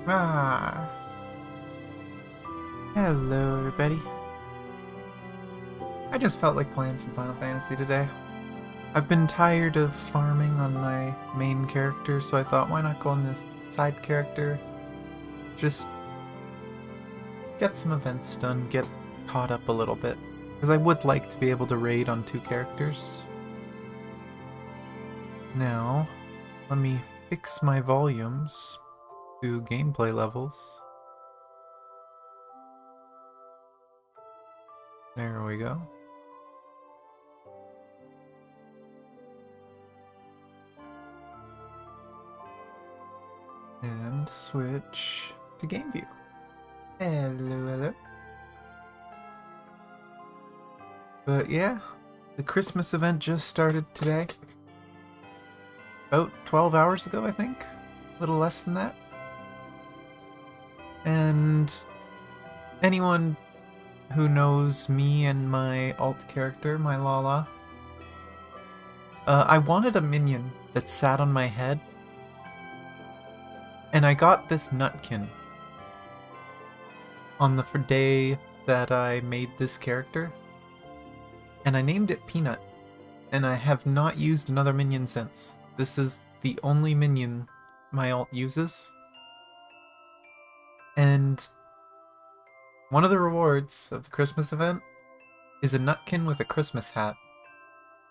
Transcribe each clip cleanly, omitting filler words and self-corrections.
Ah, hello everybody. I just felt like playing some Final Fantasy today. I've been tired of farming on my main character, so I thought why not go on this side character? Just get some events done, get caught up a little bit. Because I would like to be able to raid on 2 characters. Now, let me fix my volumes to gameplay levels. There we go. And switch to game view. Hello. But yeah, the Christmas event just started today. About 12 hours ago, I think. A little less than that. And anyone who knows me and my alt character, my Lala, I wanted a minion that sat on my head. And I got this nutkin on the day that I made this character. And I named it Peanut. And I have not used another minion since. This is the only minion my alt uses. And one of the rewards of the Christmas event is a nutkin with a Christmas hat.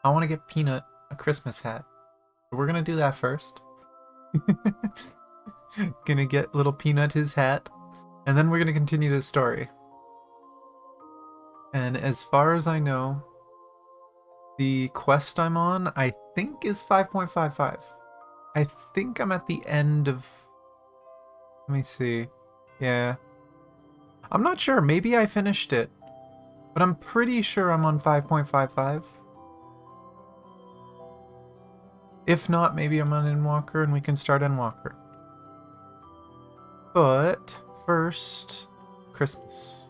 I want to get Peanut a Christmas hat. So we're going to do that first. Gonna get little Peanut his hat. And then we're going to continue this story. And as far as I know, the quest I'm on, I think, is 5.55. I think I'm at the end of... Let me see. Yeah. I'm not sure. Maybe I finished it. But I'm pretty sure I'm on 5.55. If not, maybe I'm on Endwalker and we can start Endwalker. But first, Christmas.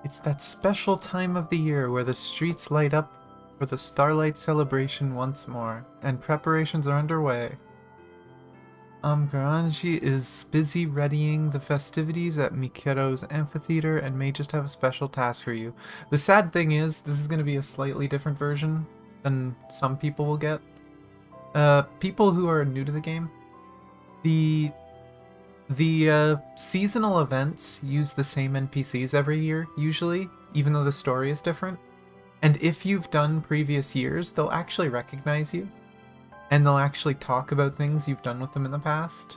It's that special time of the year where the streets light up for the starlight celebration once more, and preparations are underway. Garanji is busy readying the festivities at Mikero's amphitheater and may just have a special task for you. The sad thing is, this is going to be a slightly different version than some people will get. People who are new to the game, the seasonal events use the same NPCs every year, usually, even though the story is different. And if you've done previous years, they'll actually recognize you. And they'll actually talk about things you've done with them in the past.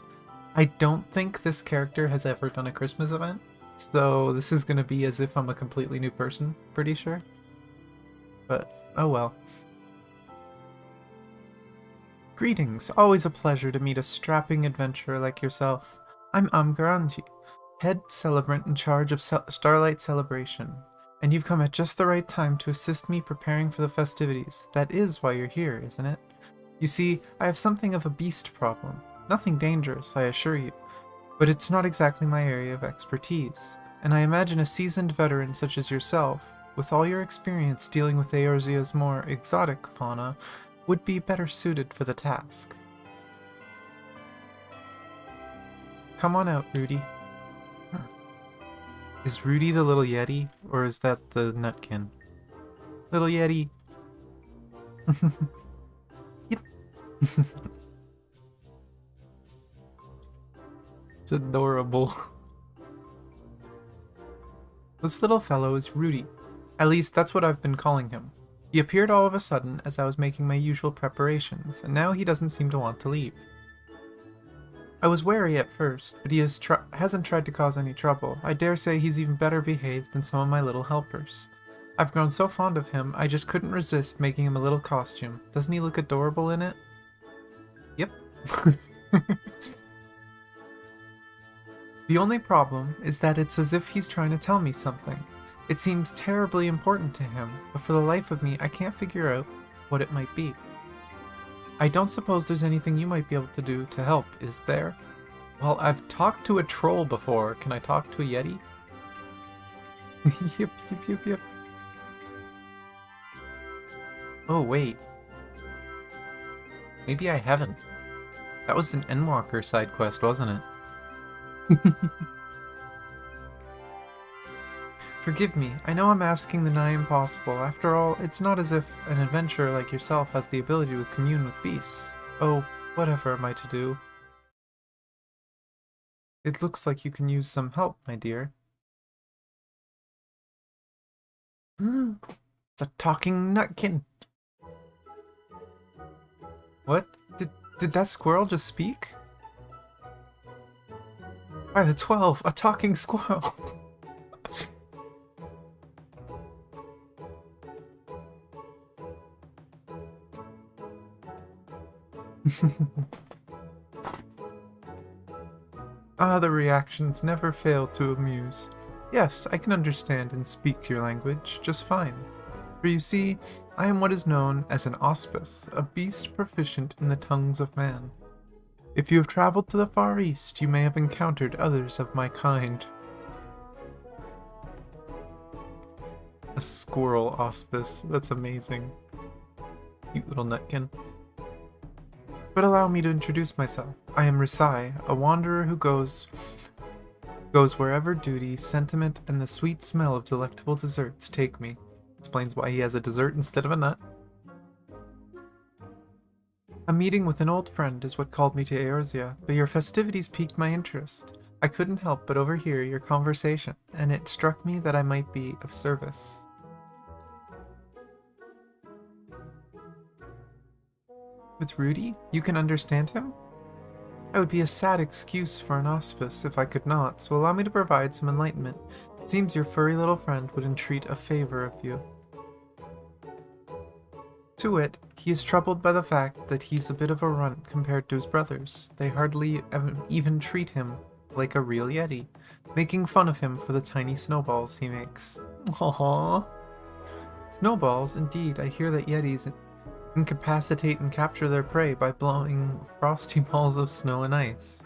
I don't think this character has ever done a Christmas event, so this is going to be as if I'm a completely new person, pretty sure. But, oh well. Greetings, always a pleasure to meet a strapping adventurer like yourself. I'm Garanji, head celebrant in charge of Starlight Celebration, and you've come at just the right time to assist me preparing for the festivities. That is why you're here, isn't it? You see, I have something of a beast problem. Nothing dangerous, I assure you, but it's not exactly my area of expertise, and I imagine a seasoned veteran such as yourself, with all your experience dealing with Eorzea's more exotic fauna, would be better suited for the task. Come on out, Rudy. Huh. Is Rudy the little Yeti, or is that the Nutkin? Little Yeti. Yep. It's adorable. This little fellow is Rudy. At least that's what I've been calling him. He appeared all of a sudden as I was making my usual preparations, and now he doesn't seem to want to leave. I was wary at first, but he hasn't tried to cause any trouble. I dare say he's even better behaved than some of my little helpers. I've grown so fond of him, I just couldn't resist making him a little costume. Doesn't he look adorable in it? Yep. The only problem is that it's as if he's trying to tell me something. It seems terribly important to him, but for the life of me, I can't figure out what it might be. I don't suppose there's anything you might be able to do to help, is there? Well, I've talked to a troll before. Can I talk to a Yeti? Yep. Oh, wait. Maybe I haven't. That was an Endwalker side quest, wasn't it? Forgive me, I know I'm asking the nigh impossible. After all, it's not as if an adventurer like yourself has the ability to commune with beasts. Oh, whatever am I to do? It looks like you can use some help, my dear. It's a talking nutkin. What? Did that squirrel just speak? By the 12, a talking squirrel. Ah, the reactions never fail to amuse. Yes, I can understand and speak your language just fine. For you see, I am what is known as an auspice, a beast proficient in the tongues of man. If you have traveled to the Far East, you may have encountered others of my kind. A squirrel auspice, that's amazing. Cute little nutkin. But allow me to introduce myself. I am Risai, a wanderer who goes wherever duty, sentiment, and the sweet smell of delectable desserts take me. Explains why he has a dessert instead of a nut. A meeting with an old friend is what called me to Eorzea, but your festivities piqued my interest. I couldn't help but overhear your conversation, and it struck me that I might be of service. With Rudy? You can understand him? That would be a sad excuse for an auspice if I could not, so allow me to provide some enlightenment. It seems your furry little friend would entreat a favor of you. To wit, he is troubled by the fact that he's a bit of a runt compared to his brothers. They hardly even treat him like a real yeti, making fun of him for the tiny snowballs he makes. Aww. Snowballs, indeed. I hear that yetis incapacitate and capture their prey by blowing frosty balls of snow and ice.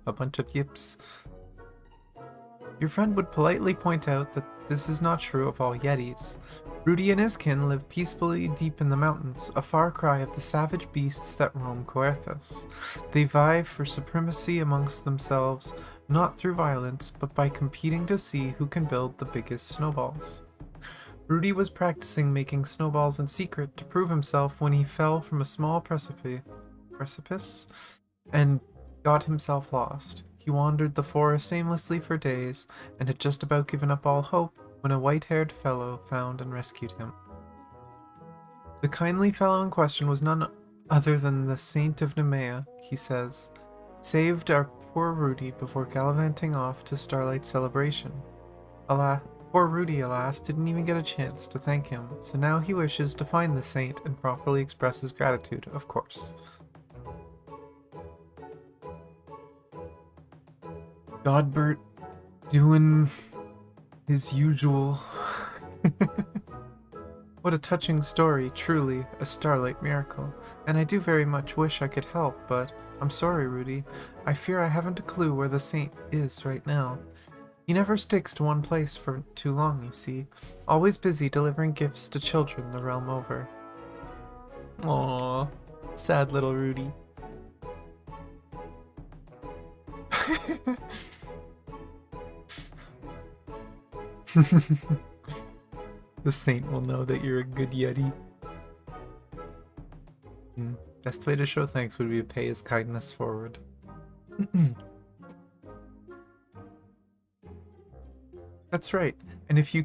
A bunch of yips. Your friend would politely point out that this is not true of all yetis. Rudy and his kin live peacefully deep in the mountains, a far cry of the savage beasts that roam Coerthas. They vie for supremacy amongst themselves, not through violence, but by competing to see who can build the biggest snowballs. Rudy was practicing making snowballs in secret to prove himself when he fell from a small precipice and got himself lost. He wandered the forest aimlessly for days and had just about given up all hope when a white-haired fellow found and rescued him. The kindly fellow in question was none other than the Saint of Nemea, he says, saved our poor Rudy before gallivanting off to Starlight Celebration. Poor Rudy, alas, didn't even get a chance to thank him, so now he wishes to find the saint and properly express his gratitude, of course. Godbert doing his usual. What a touching story, truly, a Starlight miracle. And I do very much wish I could help, but I'm sorry, Rudy. I fear I haven't a clue where the saint is right now. He never sticks to one place for too long, you see. Always busy delivering gifts to children the realm over. Aww, sad little Rudy. The saint will know that you're a good yeti. Best way to show thanks would be to pay his kindness forward. That's right, and if you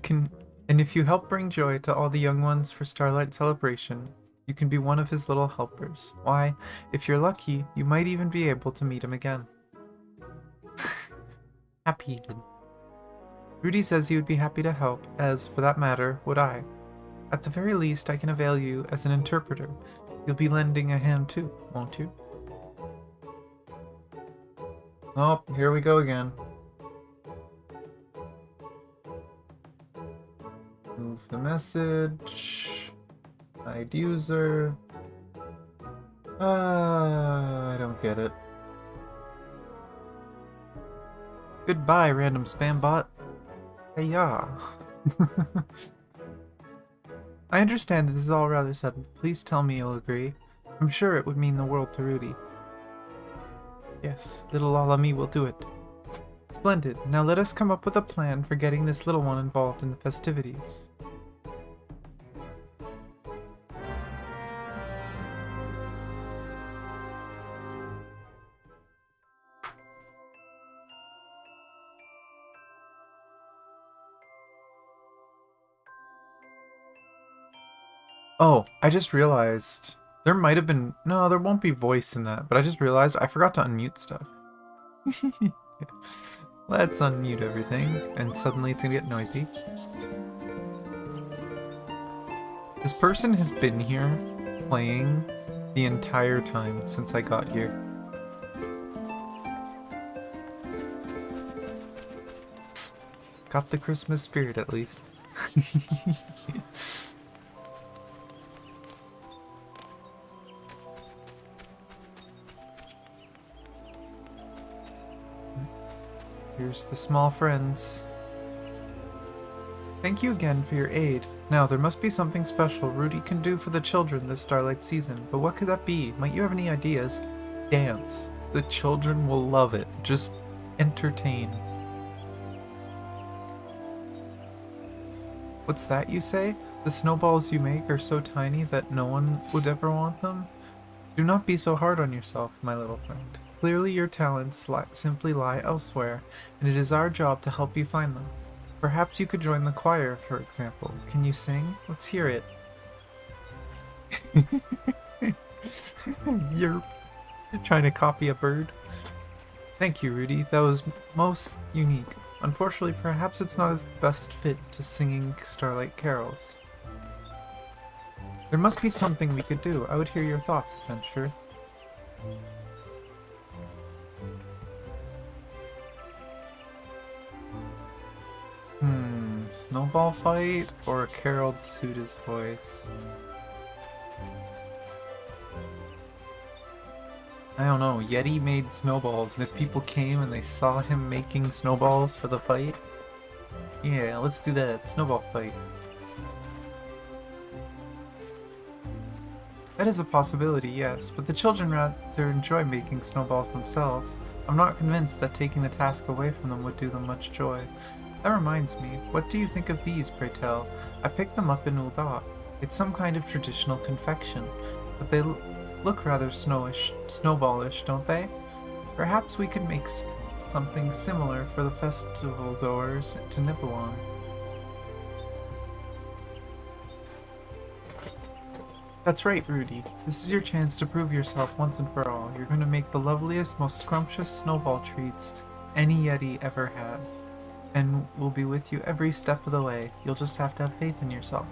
help bring joy to all the young ones for Starlight Celebration, you can be one of his little helpers. Why, if you're lucky, you might even be able to meet him again. Happy. Rudy says he would be happy to help, as, for that matter, would I. At the very least, I can avail you as an interpreter. You'll be lending a hand too, won't you? Oh, here we go again. Move the message. Hide user. I don't get it. Goodbye, random spam bot. Hey-ya. I understand that this is all rather sudden. Please tell me you'll agree. I'm sure it would mean the world to Rudy. Yes, little Alami will do it. Splendid. Now let us come up with a plan for getting this little one involved in the festivities. Oh, I just realized there might have been... No, there won't be voice in that, but I just realized I forgot to unmute stuff. Let's unmute everything, and suddenly it's gonna get noisy. This person has been here playing the entire time since I got here. Got the Christmas spirit at least. Here's the small friends. Thank you again for your aid. Now, there must be something special Rudy can do for the children this Starlight season, but what could that be? Might you have any ideas? Dance. The children will love it. Just entertain. What's that you say? The snowballs you make are so tiny that no one would ever want them? Do not be so hard on yourself, my little friend. Clearly your talents simply lie elsewhere, and it is our job to help you find them. Perhaps you could join the choir, for example. Can you sing? Let's hear it. You're trying to copy a bird? Thank you, Rudy. That was most unique. Unfortunately, perhaps it's not as best fit to singing Starlight carols. There must be something we could do. I would hear your thoughts, Adventure. Snowball fight or a carol to suit his voice? I don't know, Yeti made snowballs, and if people came and they saw him making snowballs for the fight, yeah, let's do that, snowball fight. That is a possibility, yes, but the children rather enjoy making snowballs themselves. I'm not convinced that taking the task away from them would do them much joy. That reminds me, what do you think of these, pray tell? I picked them up in Ul'dah. It's some kind of traditional confection, but they look rather snowballish, don't they? Perhaps we could make something similar for the festival goers to nibble on. That's right, Rudy. This is your chance to prove yourself once and for all. You're going to make the loveliest, most scrumptious snowball treats any Yeti ever has. And we'll be with you every step of the way. You'll just have to have faith in yourself.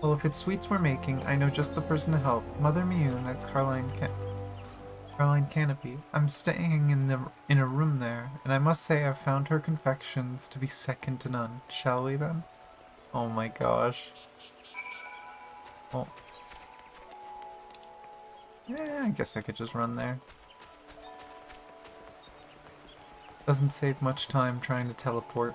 Well, if it's sweets we're making, I know just the person to help. Mother Miyun at Caroline Canopy. I'm staying in a room there, and I must say I've found her confections to be second to none. Shall we then? Oh my gosh. Oh. Yeah, I guess I could just run there. Doesn't save much time trying to teleport.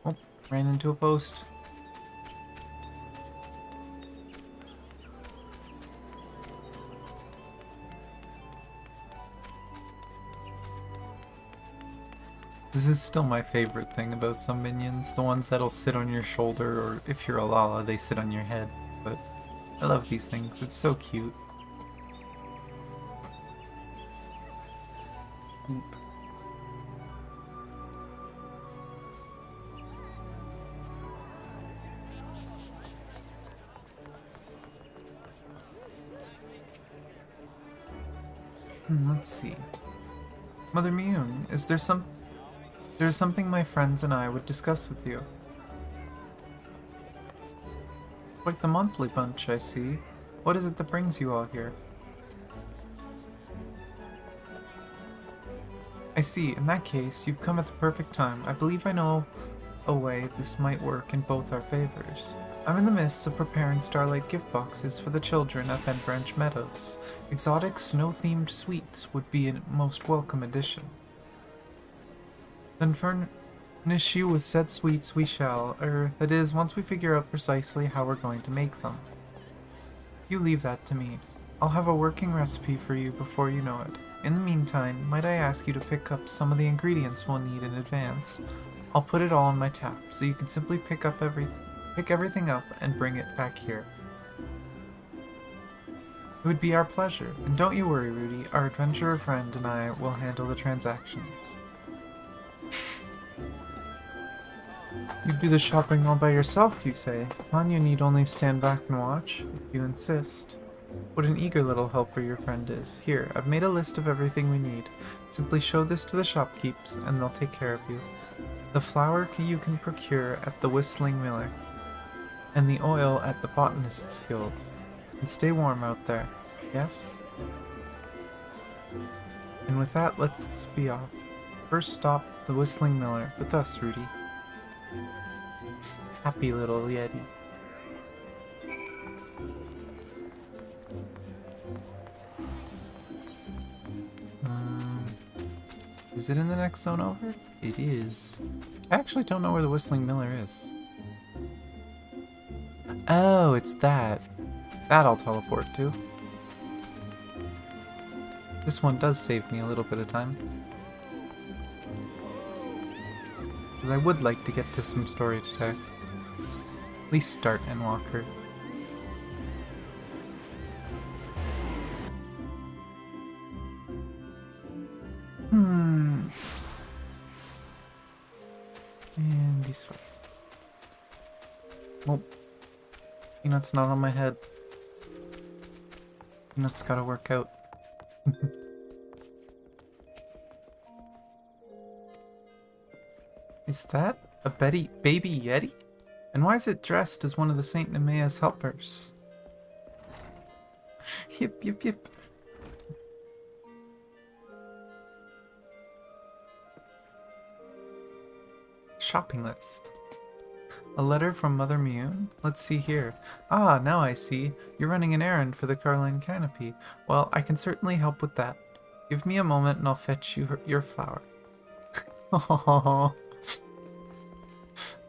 Oh, ran into a post. This is still my favorite thing about some minions, the ones that'll sit on your shoulder, or if you're a Lala, they sit on your head. But I love these things, it's so cute. Oop. Let's see. Mother Miyun, is there There's something my friends and I would discuss with you. Like the monthly bunch, I see. What is it that brings you all here? I see. In that case, you've come at the perfect time. I believe I know a way this might work in both our favors. I'm in the midst of preparing Starlight gift boxes for the children at Bent Branch Meadows. Exotic snow-themed sweets would be a most welcome addition. Then furnish you with said sweets we shall, that is, once we figure out precisely how we're going to make them. You leave that to me. I'll have a working recipe for you before you know it. In the meantime, might I ask you to pick up some of the ingredients we'll need in advance? I'll put it all on my tab, so you can simply pick everything up and bring it back here. It would be our pleasure, and don't you worry, Rudy, our adventurer friend and I will handle the transactions. You do the shopping all by yourself, you say? Tanya need only stand back and watch, if you insist. What an eager little helper your friend is. Here, I've made a list of everything we need. Simply show this to the shopkeepers, and they'll take care of you. The flour you can procure at the Whistling Miller, and the oil at the Botanist's Guild. And stay warm out there, yes? And with that, let's be off. First stop, the Whistling Miller, with us, Rudy. Happy little Yeti. Is it in the next zone over? It is. I actually don't know where the Whistling Miller is. Oh, it's that. That I'll teleport to. This one does save me a little bit of time. Because I would like to get to some story today. At least start Endwalker. And this way. Oh. Peanut's not on my head. Peanut's gotta work out. Is that a baby Yeti? And why is it dressed as one of the Saint Nemea's helpers? Yip, yip, yip. Shopping list. A letter from Mother Mune? Let's see here. Ah, now I see. You're running an errand for the Carline Canopy. Well, I can certainly help with that. Give me a moment and I'll fetch you your flower. Aww.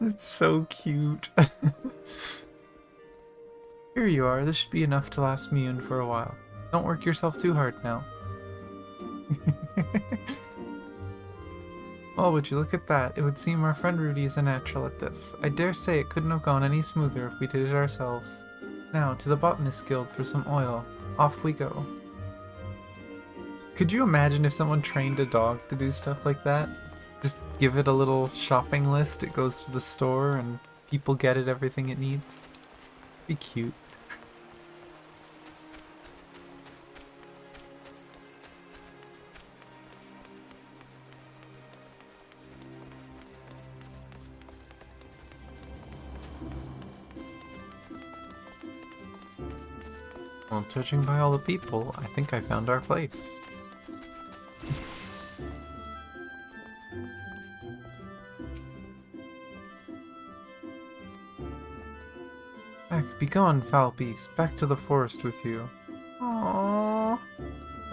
That's so cute. Here you are. This should be enough to last Mune for a while. Don't work yourself too hard now. Oh, would you look at that? It would seem our friend Rudy is a natural at this. I dare say it couldn't have gone any smoother if we did it ourselves. Now, to the Botanist's Guild for some oil. Off we go. Could you imagine if someone trained a dog to do stuff like that? Just give it a little shopping list, it goes to the store, and people get it everything it needs. Be cute. Well, judging by all the people, I think I found our place. Back, be gone, foul beast. Back to the forest with you. Aww.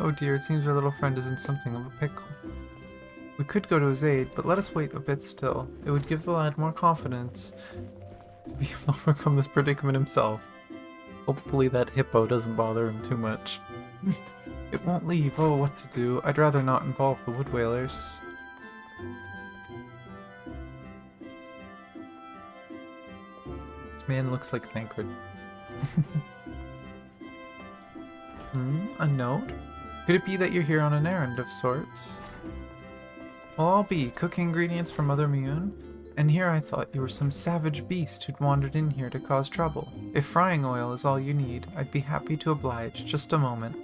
Oh dear, it seems our little friend is in something of a pickle. We could go to his aid, but let us wait a bit still. It would give the lad more confidence to be able to overcome this predicament himself. Hopefully that hippo doesn't bother him too much. It won't leave. Oh, what to do? I'd rather not involve the wood whalers. This man looks like Thancred. A note? Could it be that you're here on an errand of sorts? Well, I'll be. Cooking ingredients for Mother Mune? And here I thought you were some savage beast who'd wandered in here to cause trouble. If frying oil is all you need, I'd be happy to oblige. Just a moment.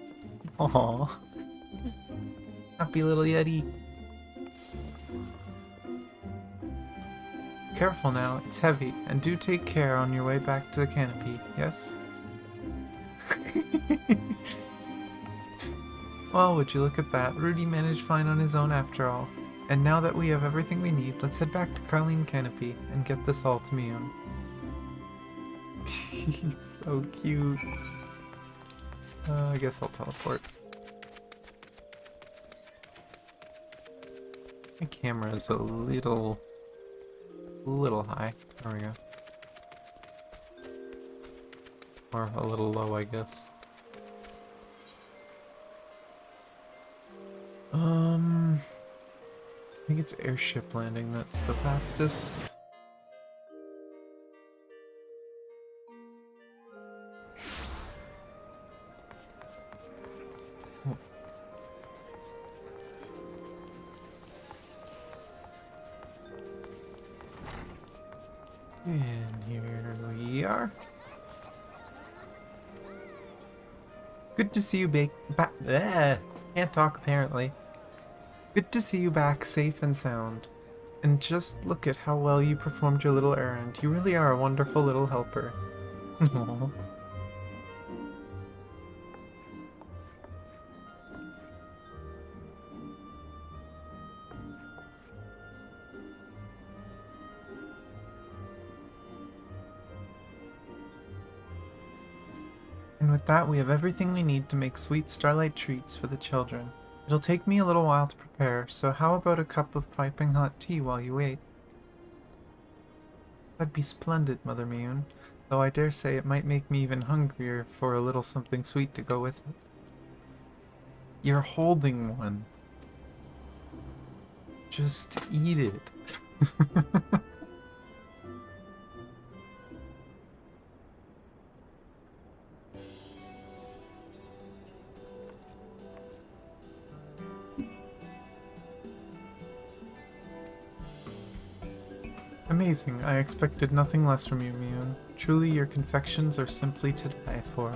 Aww. Happy little Yeti. Careful now, it's heavy, and do take care on your way back to the canopy, yes? Well, would you look at that, Rudy managed fine on his own after all. And now that we have everything we need, let's head back to Carline Canopy and get this all to Mune. It's so cute. I guess I'll teleport. My camera is a little high. There we go. Or a little low, I guess. I think it's airship landing that's the fastest. Oh. And here we are. Good to see you back. Can't talk apparently. Good to see you back safe and sound. And just look at how well you performed your little errand. You really are a wonderful little helper. Aww. And with that, we have everything we need to make sweet starlight treats for the children. It'll take me a little while to prepare, so how about a cup of piping hot tea while you wait? That'd be splendid, Mother Miyun, though I dare say it might make me even hungrier for a little something sweet to go with it. You're holding one. Just eat it. Amazing. I expected nothing less from you, Miyun. Truly, your confections are simply to die for.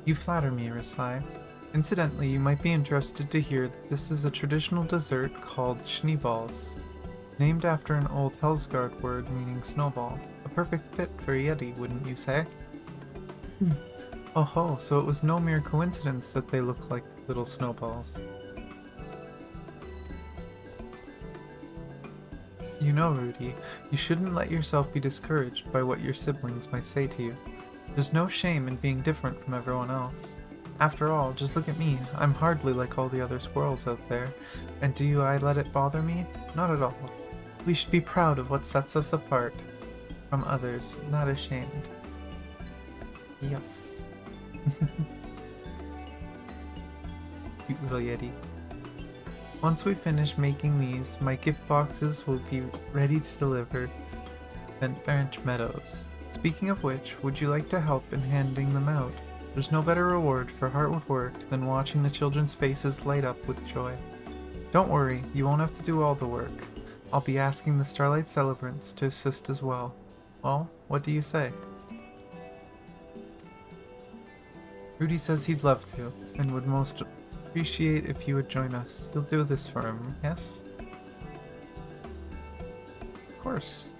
You flatter me, Risai. Incidentally, you might be interested to hear that this is a traditional dessert called schneeballs, named after an old Hellsguard word meaning snowball. A perfect fit for a Yeti, wouldn't you say? Oh ho, so it was no mere coincidence that they look like little snowballs. You know, Rudy, you shouldn't let yourself be discouraged by what your siblings might say to you. There's no shame in being different from everyone else. After all, just look at me. I'm hardly like all the other squirrels out there. And do I let it bother me? Not at all. We should be proud of what sets us apart from others, not ashamed. Yes. Cute little Yeti. Once we finish making these, my gift boxes will be ready to deliver Bent Branch Meadows. Speaking of which, would you like to help in handing them out? There's no better reward for hard work than watching the children's faces light up with joy. Don't worry, you won't have to do all the work. I'll be asking the Starlight Celebrants to assist as well. Well, what do you say? Rudy says he'd love to, and would most appreciate if you would join us. You'll do this for him, yes? Of course.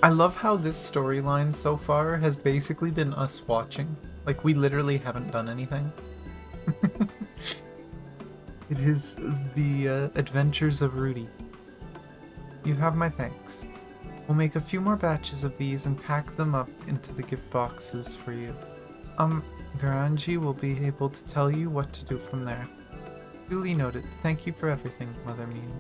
I love how this storyline so far has basically been us watching. Like, we literally haven't done anything. It is the adventures of Rudy. You have my thanks. We'll make a few more batches of these and pack them up into the gift boxes for you. Garanji will be able to tell you what to do from there. Duly noted. Thank you for everything, Mother Miyun.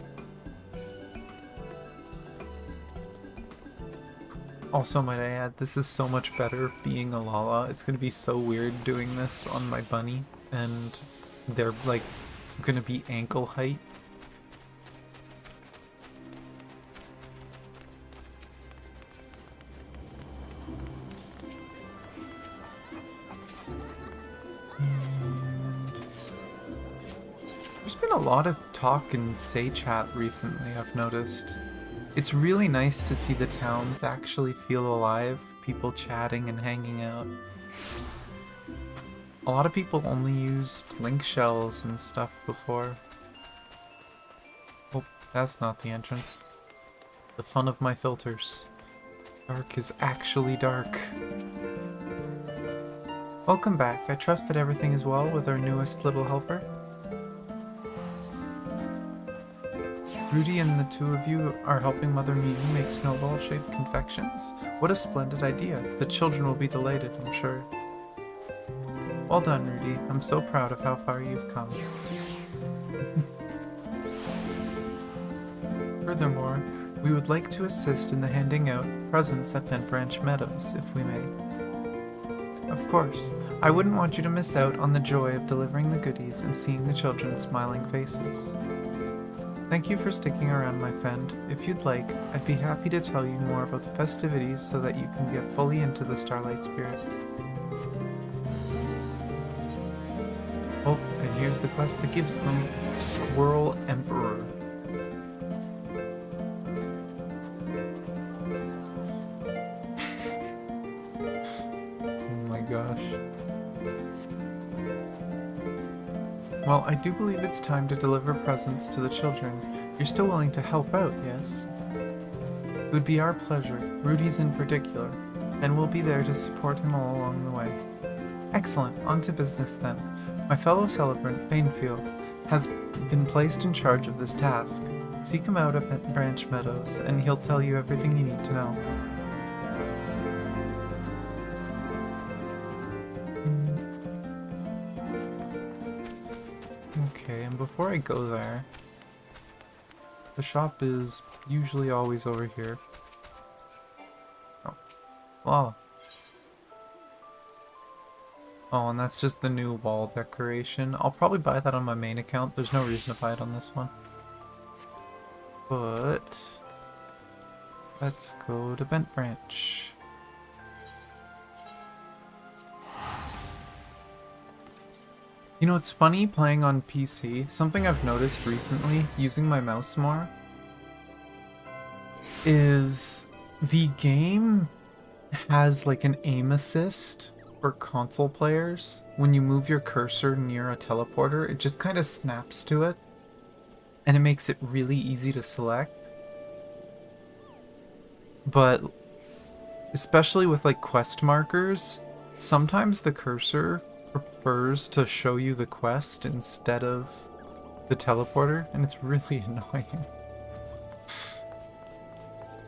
Also, might I add, this is so much better being a Lala. It's gonna be so weird doing this on my bunny, and they're, like, gonna be ankle height. A lot of talk in Say Chat recently, I've noticed. It's really nice to see the towns actually feel alive, people chatting and hanging out. A lot of people only used link shells and stuff before. Oh, that's not the entrance. The fun of my filters. Dark is actually dark. Welcome back. I trust that everything is well with our newest little helper. Rudy and the two of you are helping Mother Mew make snowball-shaped confections? What a splendid idea. The children will be delighted, I'm sure. Well done, Rudy. I'm so proud of how far you've come. Furthermore, we would like to assist in the handing out presents at Bent Branch Meadows, if we may. Of course. I wouldn't want you to miss out on the joy of delivering the goodies and seeing the children's smiling faces. Thank you for sticking around, my friend. If you'd like, I'd be happy to tell you more about the festivities so that you can get fully into the Starlight Spirit. Oh, and here's the quest that gives them Squirrel Emperor. Oh my gosh. Well, I do believe it's time to deliver presents to the children. You're still willing to help out, yes? It would be our pleasure, Rudy's in particular, and we'll be there to support him all along the way. Excellent, on to business then. My fellow celebrant, Banefield, has been placed in charge of this task. Seek him out at Branch Meadows, and he'll tell you everything you need to know. Okay, and before I go there, the shop is usually always over here. Oh, wow. Oh, and that's just the new wall decoration. I'll probably buy that on my main account. There's no reason to buy it on this one. But let's go to Bent Branch. You know, it's funny playing on PC. Something I've noticed recently, using my mouse more, is the game has like an aim assist for console players. When you move your cursor near a teleporter, it just kind of snaps to it, and it makes it really easy to select. But especially with like quest markers, sometimes the cursor prefers to show you the quest instead of the teleporter, and it's really annoying.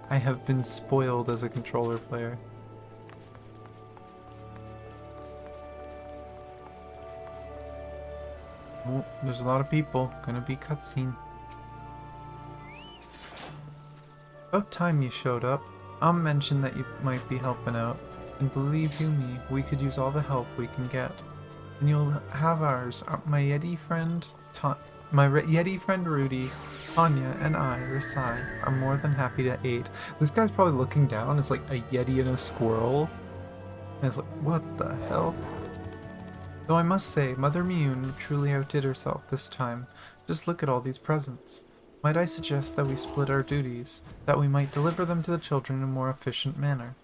I have been spoiled as a controller player. Oh, there's a lot of people. Gonna be cutscene. About time you showed up. I'll mention that you might be helping out, and believe you me, we could use all the help we can get. And you'll have ours. My Yeti friend, Yeti friend Rudy, Tanya, and I, Rasai, are more than happy to aid. This guy's probably looking down. It's like a Yeti and a squirrel. And it's like, what the hell? Though I must say, Mother Miyun truly outdid herself this time. Just look at all these presents. Might I suggest that we split our duties, that we might deliver them to the children in a more efficient manner?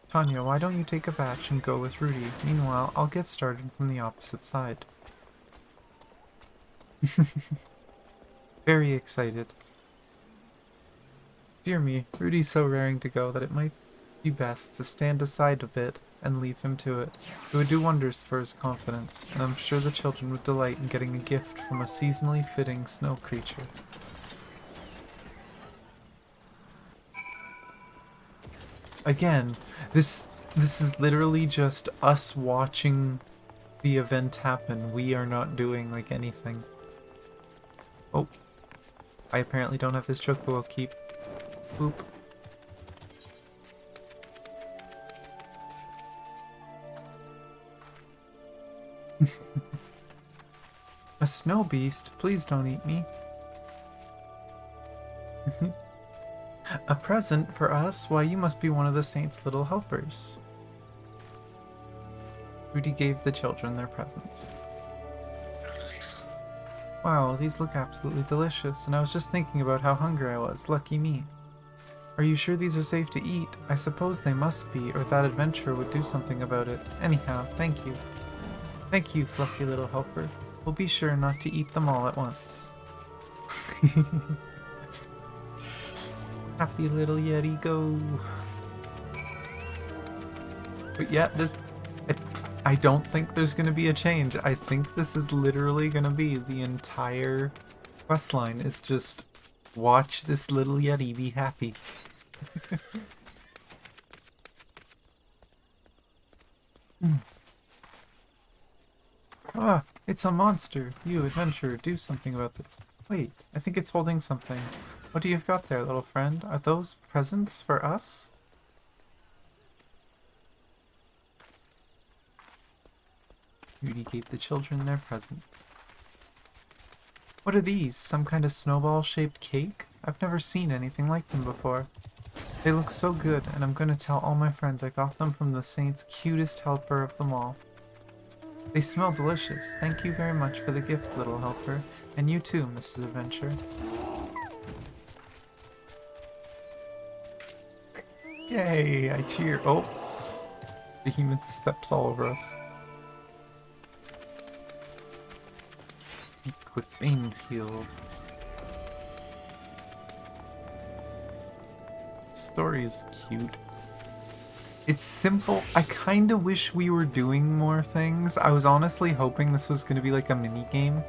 Tanya, why don't you take a batch and go with Rudy? Meanwhile, I'll get started from the opposite side. Very excited. Dear me, Rudy's so raring to go that it might be best to stand aside a bit and leave him to it. It would do wonders for his confidence, and I'm sure the children would delight in getting a gift from a seasonally fitting snow creature. Again, this is literally just us watching the event happen. We are not doing like anything. Oh, I apparently don't have this chocobo keep. Boop. A snow beast? Please don't eat me. A present for us? Why, you must be one of the saint's little helpers. Rudy gave the children their presents. Wow, these look absolutely delicious, and I was just thinking about how hungry I was. Lucky me. Are you sure these are safe to eat? I suppose they must be, or that adventurer would do something about it. Anyhow, thank you. Thank you, fluffy little helper. We'll be sure not to eat them all at once. Happy little Yeti, go! But yeah, I don't think there's gonna be a change. I think this is literally gonna be the entire questline is just Watch this little Yeti be happy. Ah, it's a monster. You, adventurer, do something about this. Wait, I think it's holding something. What do you've got there, little friend? Are those presents for us? Rudy gave the children their present. What are these? Some kind of snowball-shaped cake? I've never seen anything like them before. They look so good, and I'm gonna tell all my friends I got them from the saint's cutest helper of them all. They smell delicious. Thank you very much for the gift, little helper. And you too, Mrs. Adventure. Yay, I cheer. Oh, Behemoth steps all over us. Speak with Banefield. Story is cute. It's simple. I kind of wish we were doing more things. I was honestly hoping this was going to be like a mini game,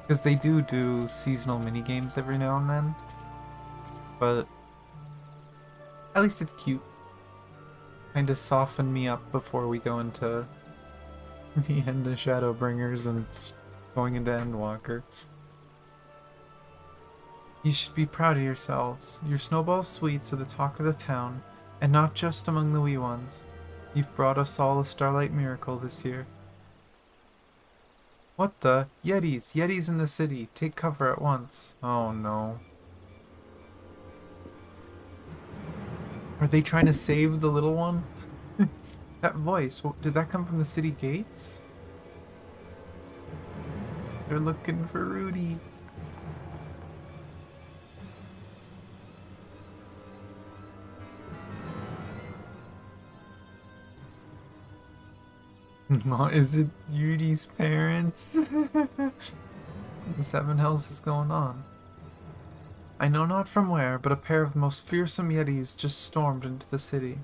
because they do seasonal mini games every now and then. But at least it's cute. Kind of soften me up before we go into the end of Shadowbringers and just going into Endwalker. You should be proud of yourselves. Your snowball sweets are the talk of the town. And not just among the wee ones. You've brought us all a starlight miracle this year. What the? Yetis! Yetis in the city! Take cover at once. Oh no. Are they trying to save the little one? That voice, did that come from the city gates? They're looking for Rudy. Is it Rudy's parents? The Seven Hells is going on. I know not from where, but a pair of the most fearsome Yetis just stormed into the city.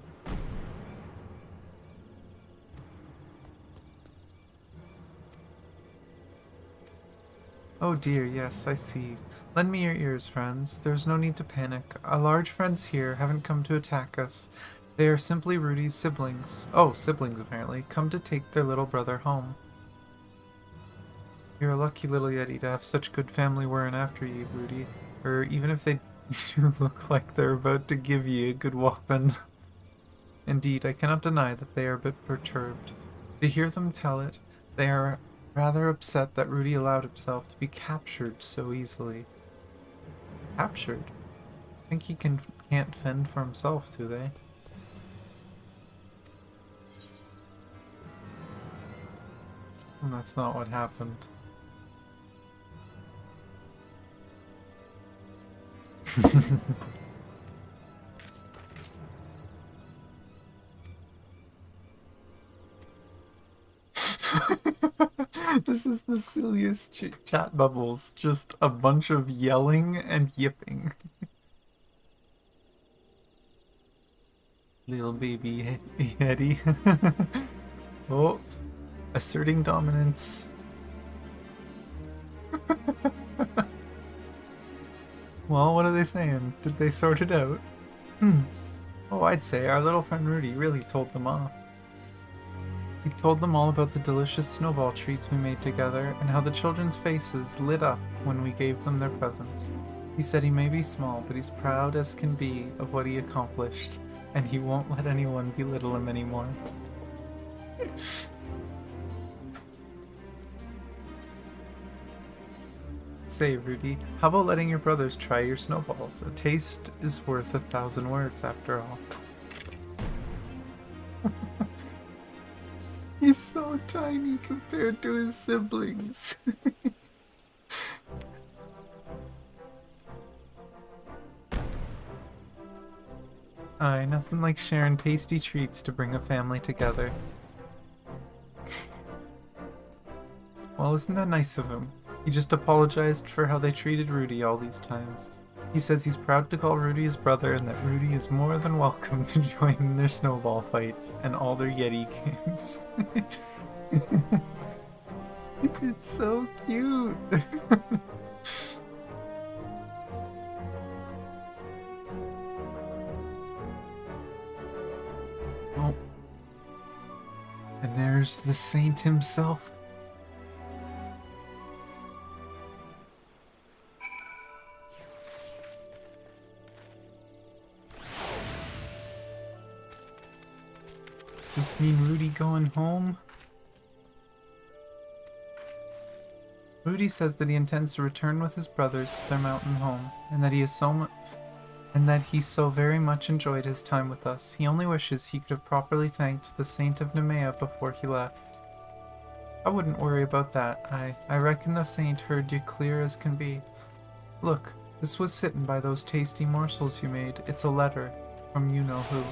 Oh dear, yes, I see. Lend me your ears, friends. There's no need to panic. Our large friends here haven't come to attack us. They are simply Rudy's siblings. Oh, siblings apparently. Come to take their little brother home. You're a lucky little Yeti to have such good family wearing after you, Rudy. Or even if they do look like they're about to give ye a good whopping. Indeed, I cannot deny that they are a bit perturbed. To hear them tell it, they are rather upset that Rudy allowed himself to be captured so easily. Captured? Think he can't fend for himself, do they? And that's not what happened. This is the silliest chat bubbles. Just a bunch of yelling and yipping. Little baby Eddie. Oh, asserting dominance. Well, what are they saying? Did they sort it out? Oh, I'd say our little friend Rudy really told them off. He told them all about the delicious snowball treats we made together and how the children's faces lit up when we gave them their presents. He said he may be small, but he's proud as can be of what he accomplished, and he won't let anyone belittle him anymore. Say, Rudy, how about letting your brothers try your snowballs? A taste is worth 1,000 words, after all. He's so tiny compared to his siblings. Aye, nothing like sharing tasty treats to bring a family together. Well, isn't that nice of him? He just apologized for how they treated Rudy all these times. He says he's proud to call Rudy his brother and that Rudy is more than welcome to join in their snowball fights and all their Yeti games. It's so cute. there's the saint himself. Does this mean Rudy going home? Rudy says that he intends to return with his brothers to their mountain home, and that he so very much enjoyed his time with us. He only wishes he could have properly thanked the Saint of Nemea before he left. I wouldn't worry about that. I reckon the saint heard you clear as can be. Look, this was sitting by those tasty morsels you made. It's a letter from you-know-who.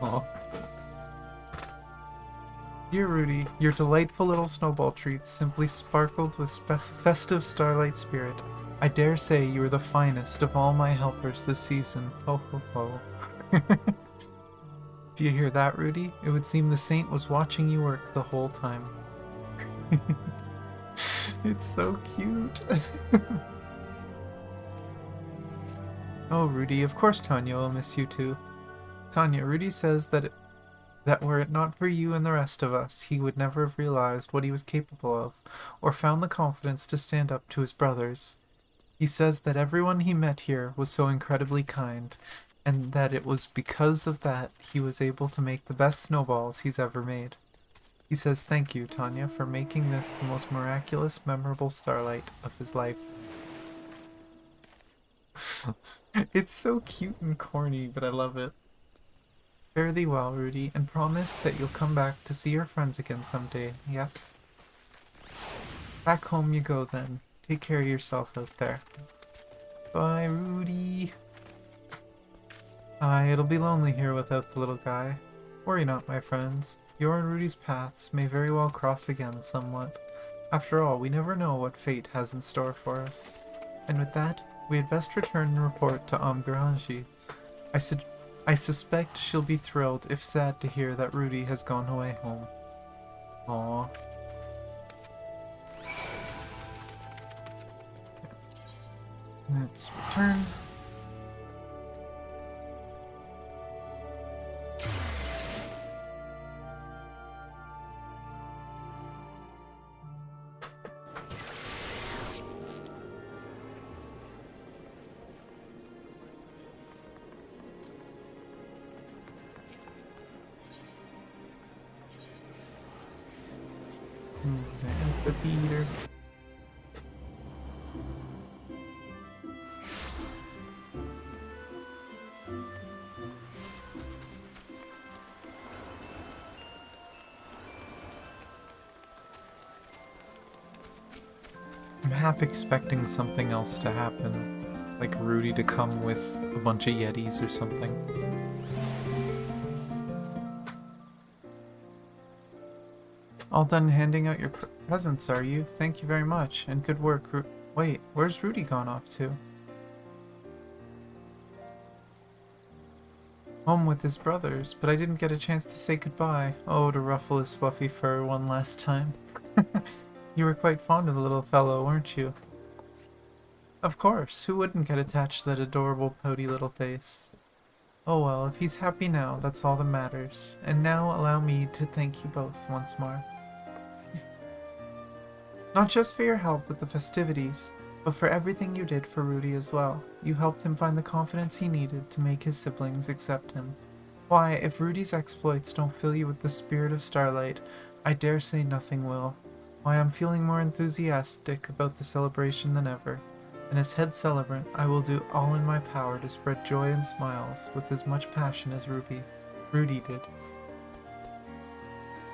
Aw. Dear Rudy, your delightful little snowball treats simply sparkled with festive starlight spirit. I dare say you are the finest of all my helpers this season. Ho ho ho. Do you hear that, Rudy? It would seem the saint was watching you work the whole time. It's so cute. Oh, Rudy, of course Tanya will miss you too. Tanya, Rudy says that were it not for you and the rest of us, he would never have realized what he was capable of, or found the confidence to stand up to his brothers. He says that everyone he met here was so incredibly kind, and that it was because of that he was able to make the best snowballs he's ever made. He says thank you, Tanya, for making this the most miraculous, memorable starlight of his life. It's so cute and corny, but I love it. Fare thee well, Rudy, and promise that you'll come back to see your friends again someday, yes? Back home you go then. Take care of yourself out there. Bye, Rudy. Aye, it'll be lonely here without the little guy. Worry not, my friends. Your and Rudy's paths may very well cross again somewhat. After all, we never know what fate has in store for us. And with that, we had best return and report to Amgaranji. I suspect she'll be thrilled, if sad, to hear that Rudy has gone away home. Aww. Let's return. The beater. I'm half expecting something else to happen, like Rudy to come with a bunch of Yetis or something. All done handing out your presents, are you? Thank you very much, and good work. Wait, where's Rudy gone off to? Home with his brothers, but I didn't get a chance to say goodbye. Oh, to ruffle his fluffy fur one last time. You were quite fond of the little fellow, weren't you? Of course, who wouldn't get attached to that adorable pouty little face? Oh well, if he's happy now, that's all that matters. And now allow me to thank you both once more. Not just for your help with the festivities, but for everything you did for Rudy as well. You helped him find the confidence he needed to make his siblings accept him. Why, if Rudy's exploits don't fill you with the spirit of Starlight, I dare say nothing will. Why, I'm feeling more enthusiastic about the celebration than ever. And as head celebrant, I will do all in my power to spread joy and smiles with as much passion as Rudy did.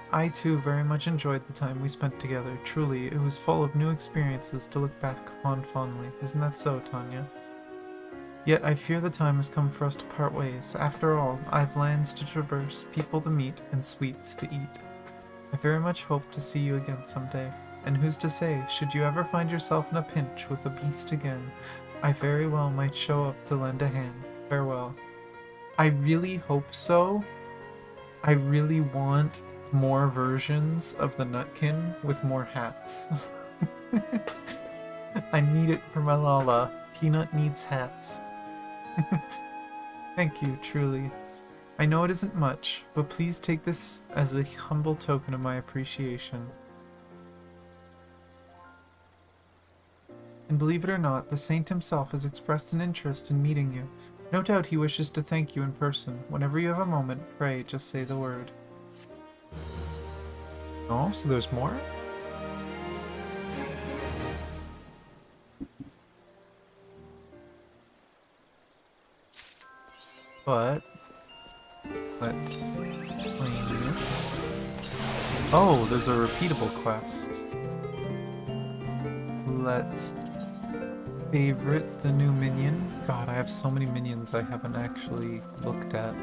I too very much enjoyed the time we spent together. Truly, it was full of new experiences to look back upon fondly. Isn't that so, Tanya? Yet I fear the time has come for us to part ways. After all, I've lands to traverse, people to meet, and sweets to eat. I very much hope to see you again someday. And who's to say, should you ever find yourself in a pinch with the beast again, I very well might show up to lend a hand. Farewell. I really hope so. I really want more versions of the nutkin with more hats. I need it for my Lala. Peanut needs hats. Thank you, truly. I know it isn't much, but please take this as a humble token of my appreciation. And believe it or not, the saint himself has expressed an interest in meeting you. No doubt he wishes to thank you in person. Whenever you have a moment, pray, just say the word. Oh, so there's more? But let's claim this. Oh, there's a repeatable quest. Let's favorite the new minion. God, I have so many minions I haven't actually looked at.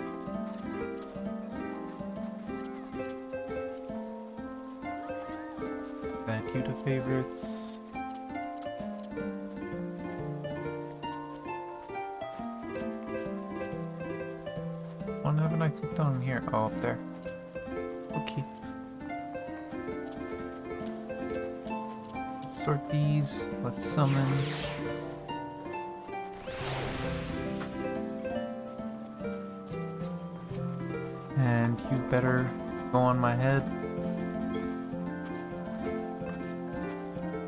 Add you to favorites. One haven't I clicked on here? Oh, up there. Okay. Let's sort these. Let's summon. And you better go on my head.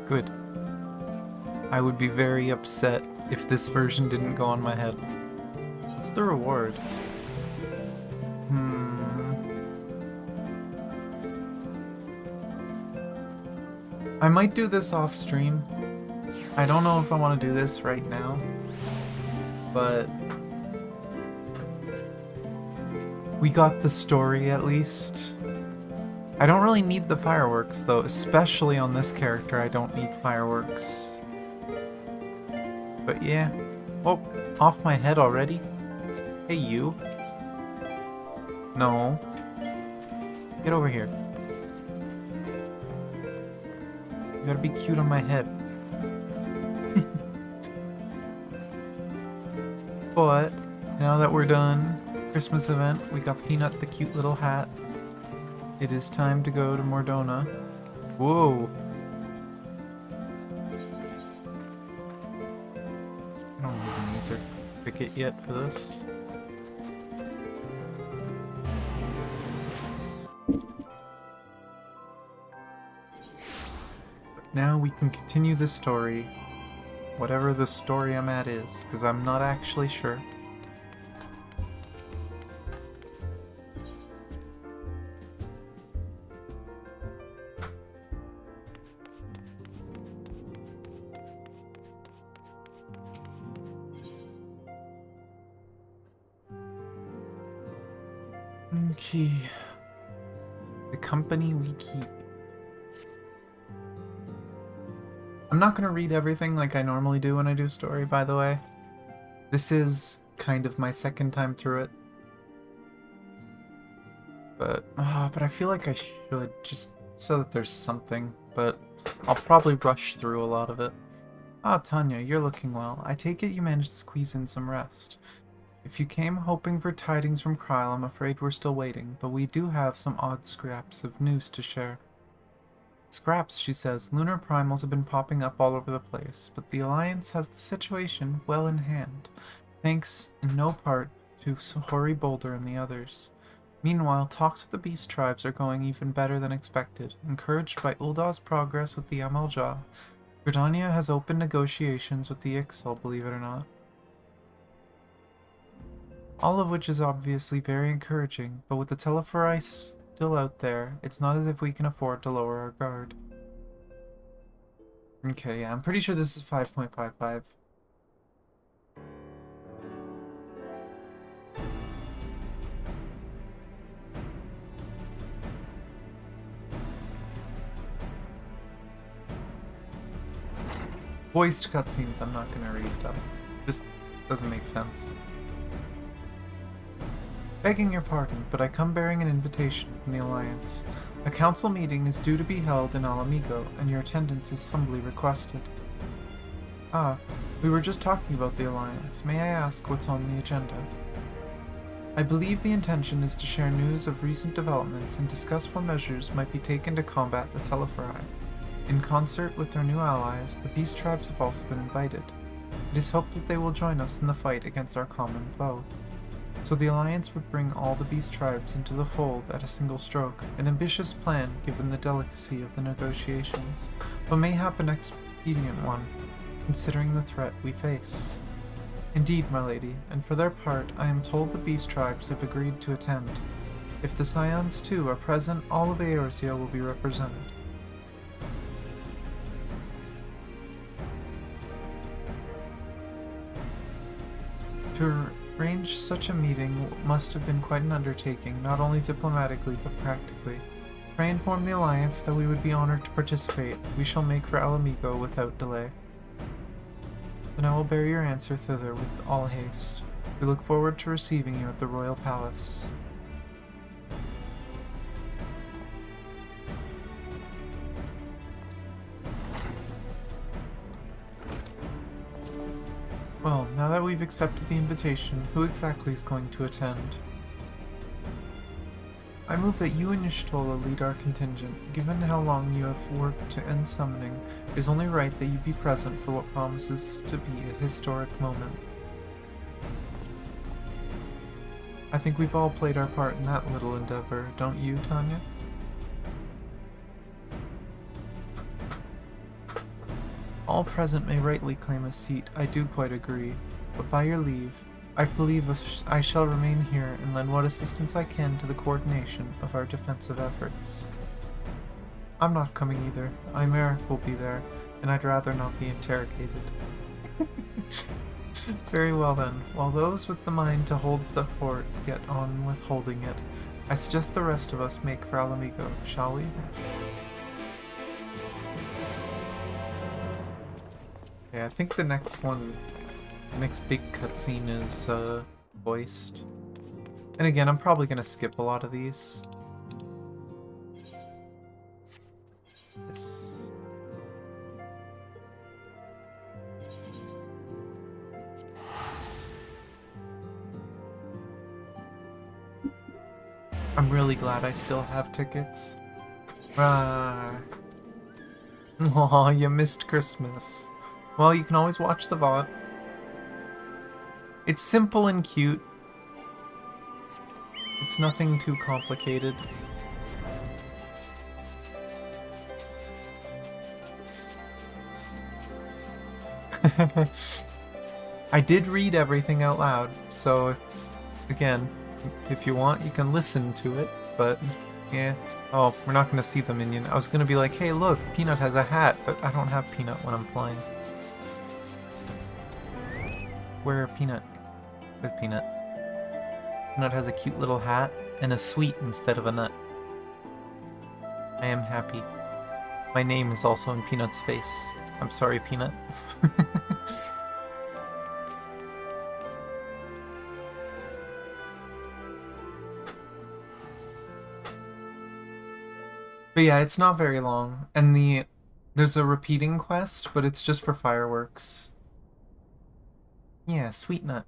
Good. I would be very upset if this version didn't go on my head. What's the reward? I might do this off stream. I don't know if I want to do this right now, but we got the story at least. I don't really need the fireworks though, especially on this character. I don't need fireworks. But yeah. Oh, off my head already? Hey you. No. Get over here. You gotta be cute on my head. But now that we're done Christmas event, we got Peanut the cute little hat. It is time to go to Mordona. Whoa. I don't even need to pick it yet for this. But now we can continue the story. Whatever the story I'm at is, because I'm not actually sure. Okay. The company we keep. I'm not gonna read everything like I normally do when I do story, by the way. This is kind of my second time through it. But I feel like I should, just so that there's something. But I'll probably rush through a lot of it. Ah, Tanya, you're looking well. I take it you managed to squeeze in some rest. If you came hoping for tidings from Kyle, I'm afraid we're still waiting, but we do have some odd scraps of news to share. Scraps, she says. Lunar primals have been popping up all over the place, but the Alliance has the situation well in hand, thanks in no part to Hori Boulder and the others. Meanwhile, talks with the beast tribes are going even better than expected. Encouraged by Uldah's progress with the Amalja, Gridania has opened negotiations with the Ixal, believe it or not. All of which is obviously very encouraging, but with the Teleferi still out there, it's not as if we can afford to lower our guard. Okay, yeah, I'm pretty sure this is 5.55. Voiced cutscenes I'm not gonna read though. Just doesn't make sense. Begging your pardon, but I come bearing an invitation from the Alliance. A council meeting is due to be held in Alamigo, and your attendance is humbly requested. Ah, we were just talking about the Alliance. May I ask what's on the agenda? I believe the intention is to share news of recent developments and discuss what measures might be taken to combat the Teleferi. In concert with their new allies, the beast tribes have also been invited. It is hoped that they will join us in the fight against our common foe. So the alliance would bring all the beast tribes into the fold at a single stroke, an ambitious plan given the delicacy of the negotiations, but mayhap an expedient one, considering the threat we face. Indeed, my lady, and for their part, I am told the beast tribes have agreed to attend. If the Scions too are present, all of Eorzea will be represented. To arrange such a meeting must have been quite an undertaking, not only diplomatically but practically. Pray inform the Alliance that we would be honored to participate. We shall make for Alamigo without delay. Then I will bear your answer thither with all haste. We look forward to receiving you at the Royal Palace. Well, now that we've accepted the invitation, who exactly is going to attend? I move that you and Y'shtola lead our contingent. Given how long you have worked to end summoning, it is only right that you be present for what promises to be a historic moment. I think we've all played our part in that little endeavor, don't you, Tanya? All present may rightly claim a seat, I do quite agree, but by your leave, I believe I shall remain here and lend what assistance I can to the coordination of our defensive efforts. I'm not coming either. Imeric will be there, and I'd rather not be interrogated. Very well then. While those with the mind to hold the fort get on with holding it, I suggest the rest of us make for Alamigo, shall we? Yeah, I think the next big cutscene is voiced. And again, I'm probably gonna skip a lot of these. Yes. I'm really glad I still have tickets. Aw, you missed Christmas. Well, you can always watch the VOD. It's simple and cute. It's nothing too complicated. I did read everything out loud, so again, if you want, you can listen to it, but yeah. Oh, we're not going to see the minion. I was going to be like, hey look, Peanut has a hat, but I don't have Peanut when I'm flying. Where Peanut? With Peanut. Peanut has a cute little hat and a sweet instead of a nut. I am happy. My name is also in Peanut's face. I'm sorry, Peanut. But yeah, it's not very long. And there's a repeating quest, but it's just for fireworks. Yeah, sweet nut.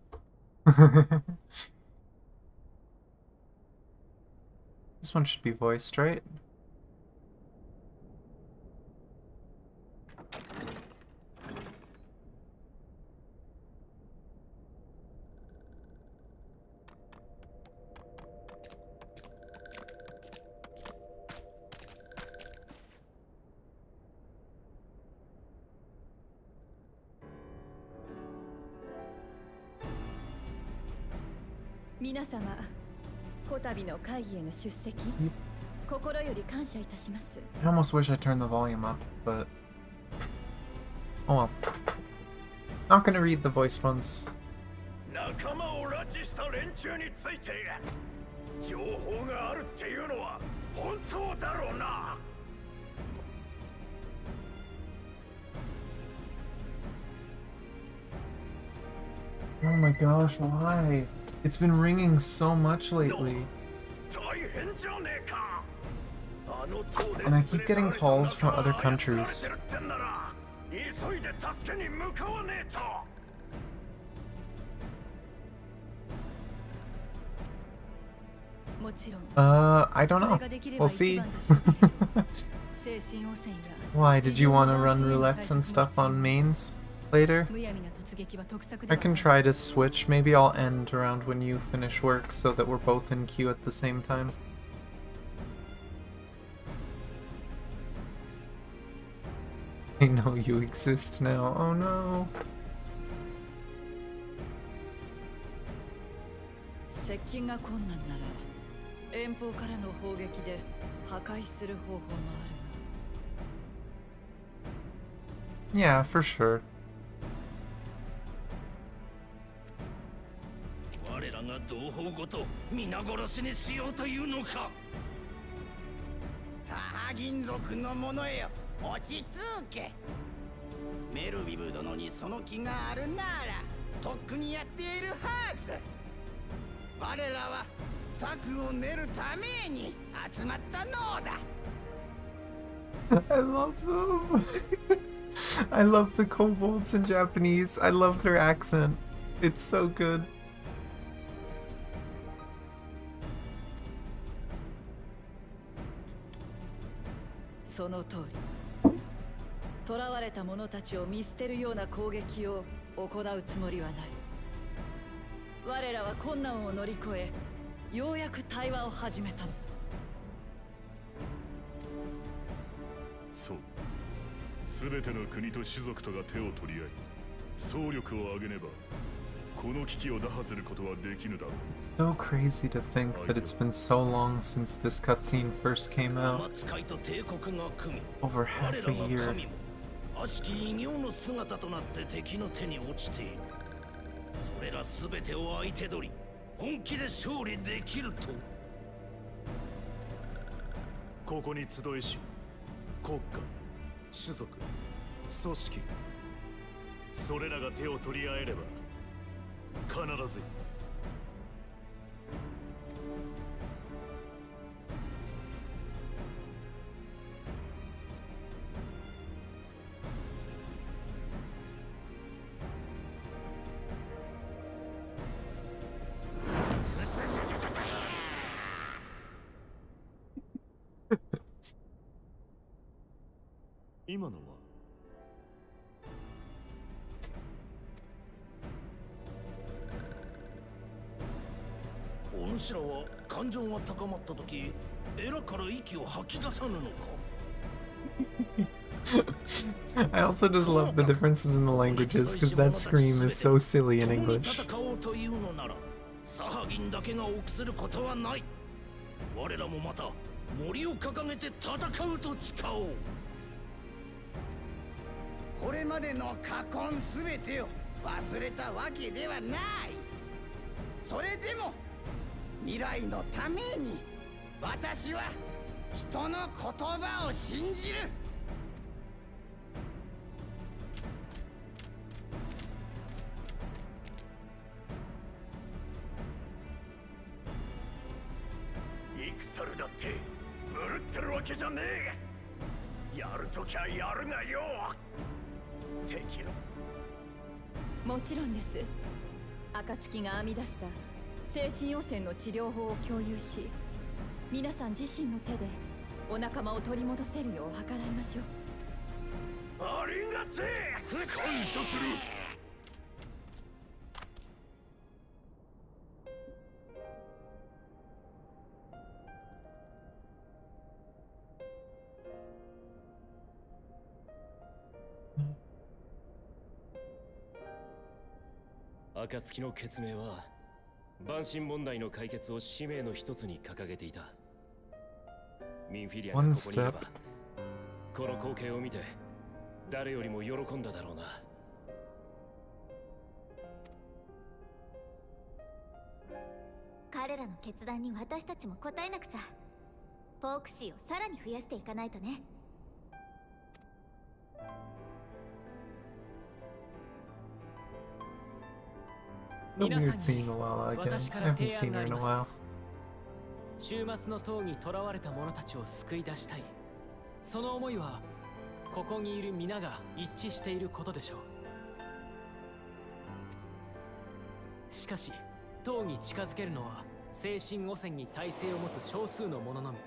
This one should be voiced, right? I almost wish I turned the volume up, but oh well. Not gonna read the voiced ones. Oh my gosh, why? It's been ringing so much lately. And I keep getting calls from other countries. I don't know. We'll see. Why, did you want to run roulettes and stuff on mains? later. I can try to switch. Maybe I'll end around when you finish work so that we're both in queue at the same time. I know you exist now. Oh no. Yeah, for sure. I love them. I love the kobolds in Japanese. I love their accent. It's so good. It's so crazy to think that it's been so long since this cutscene first came out. Over half a year. I also just love the differences in the languages because that scream is so silly in English.暁の決命は万神問題の解決を使命の一つに掲げていた。ミンフィリアがここにいれば、この光景を見て誰よりも喜んだだろうな。彼らの決断に私たちも応えなくちゃ。ポークシーをさらに増やしていかないとね。No weird seeing Lala again. I haven't seen her in a while. 週末の塔に囚われた者たちを救い出したい。その思いはここにいる皆が一致していることでしょう。しかし塔に近づけるのは精神汚染に耐性を持つ少数の者のみ。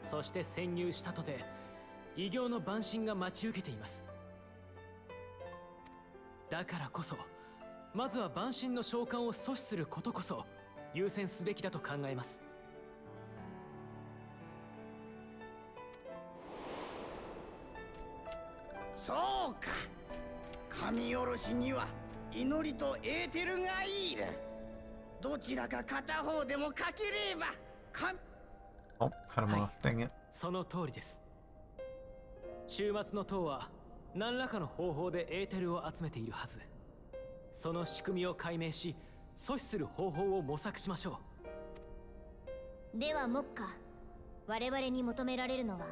そして潜入したとて異形の万神が待ち受けています。だからこそまずは万神の召喚を阻止することこそ優先すべきだと考えます。そうか、神おろしには祈りとエーテルがいる。どちらか片方でもかければ神。 Oh, cut him off. Dang it. その通りです。終末の塔は何らかの方法でエーテルを集めているはず。その仕組みを解明し阻止する方法を模索しましょう。では目下我々に求められるのは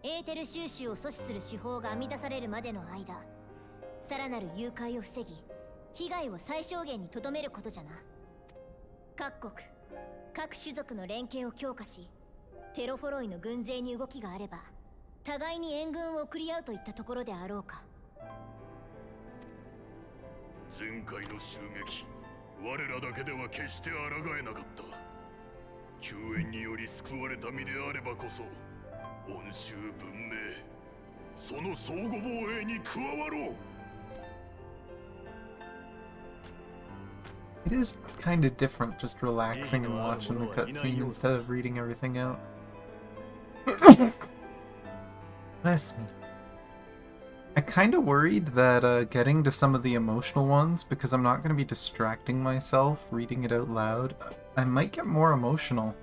エーテル収集を阻止する手法が編み出されるまでの間、さらなる誘拐を防ぎ被害を最小限にとどめることじゃな。各国各種族の連携を強化し、テロフォロイの軍勢に動きがあれば互いに援軍を送り合うといったところであろうか。前回の襲撃、我らだけでは決して抗えなかった。救援により救われた身であればこそ恩衆文明、その相互防衛に加わろう。It is kind of different just relaxing and watching the cutscene instead of reading everything out. Bless me. I kind of worried that getting to some of the emotional ones, because I'm not going to be distracting myself reading it out loud, I might get more emotional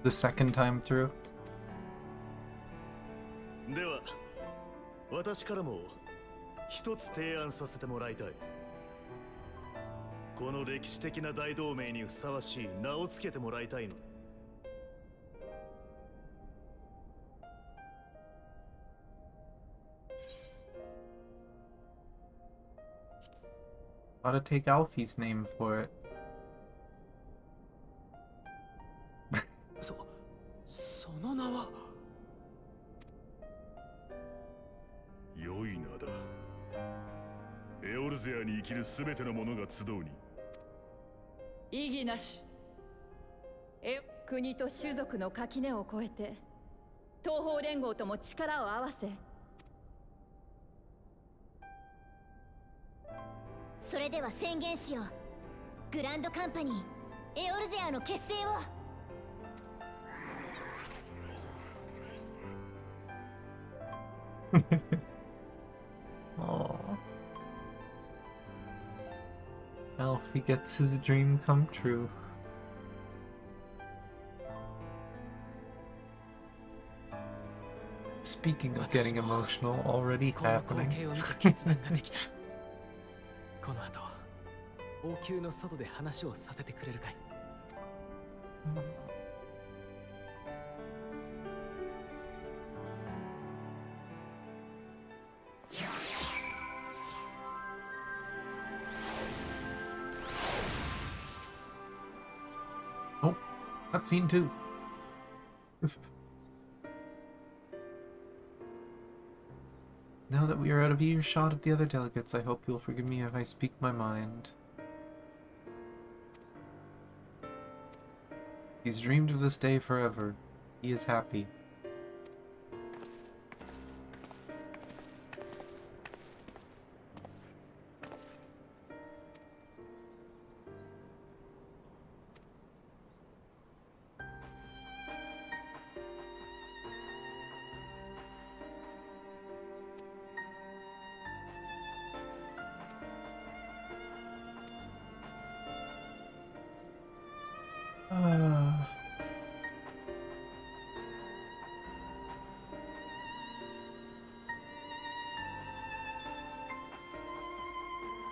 the second time through. では、私からも一つ提案させてもらいたい。この歴史的な大同盟にふさわしい名をつけてもらいたいの。Gotta take Alfie's name for it. その名は。良い名だ。エオルゼアに生きるすべての者が集うに。異議なし。国と種族の垣根を越えて東方連合とも力を合わせ、それでは宣言しよう。グランドカンパニーエオルゼアの結成を。Aww. Alfie gets his dream come true. Speaking of getting emotional, already この happening. 光景を見て決断ができた。この後王宮の外で話をさせてくれるかい。Oh, cutscene 2. Now that we are out of earshot of the other delegates, I hope you'll forgive me if I speak my mind. He's dreamed of this day forever. He is happy.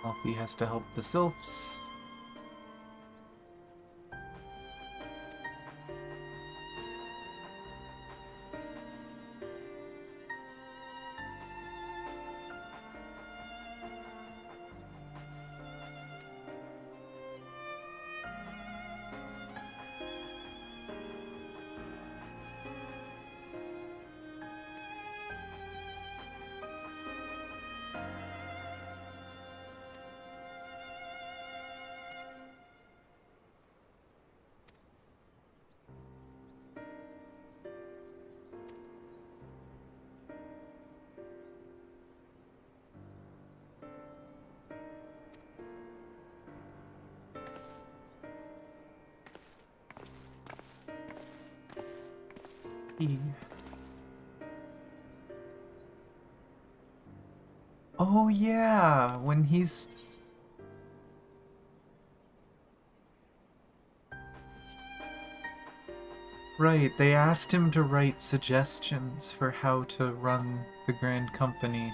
Alfie has to help the sylphs. key. Oh yeah, when he's... Right, they asked him to write suggestions for how to run the Grand Company.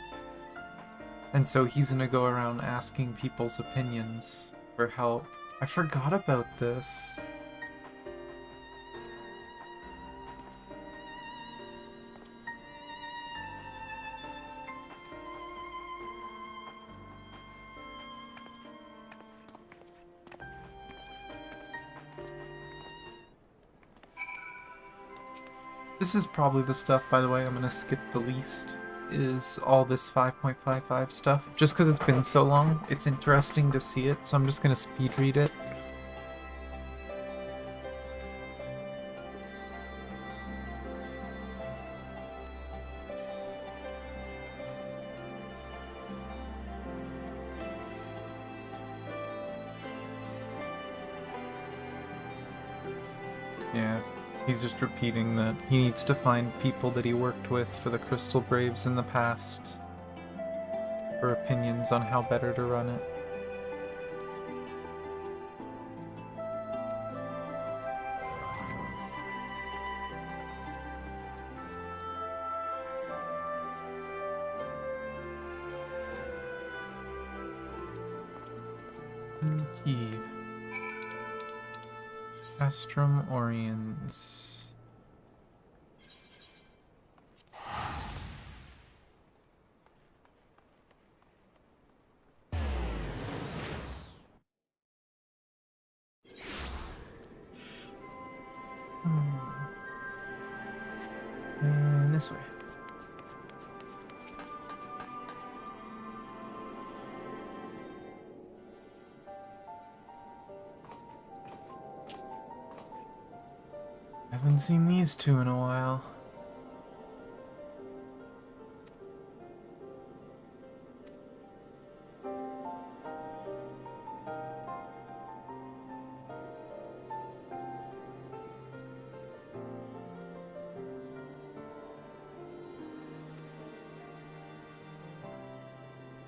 And so he's gonna go around asking people's opinions for help. I forgot about this. This is probably the stuff, by the way, I'm gonna skip the least, is all this 5.55 stuff. Just because it's been so long, it's interesting to see it, so I'm just gonna speed read it. Yeah. He's just repeating that he needs to find people that he worked with for the Crystal Braves in the past for opinions on how better to run it. Key. Astrum Oriens. And this way. Haven't seen these two in a while.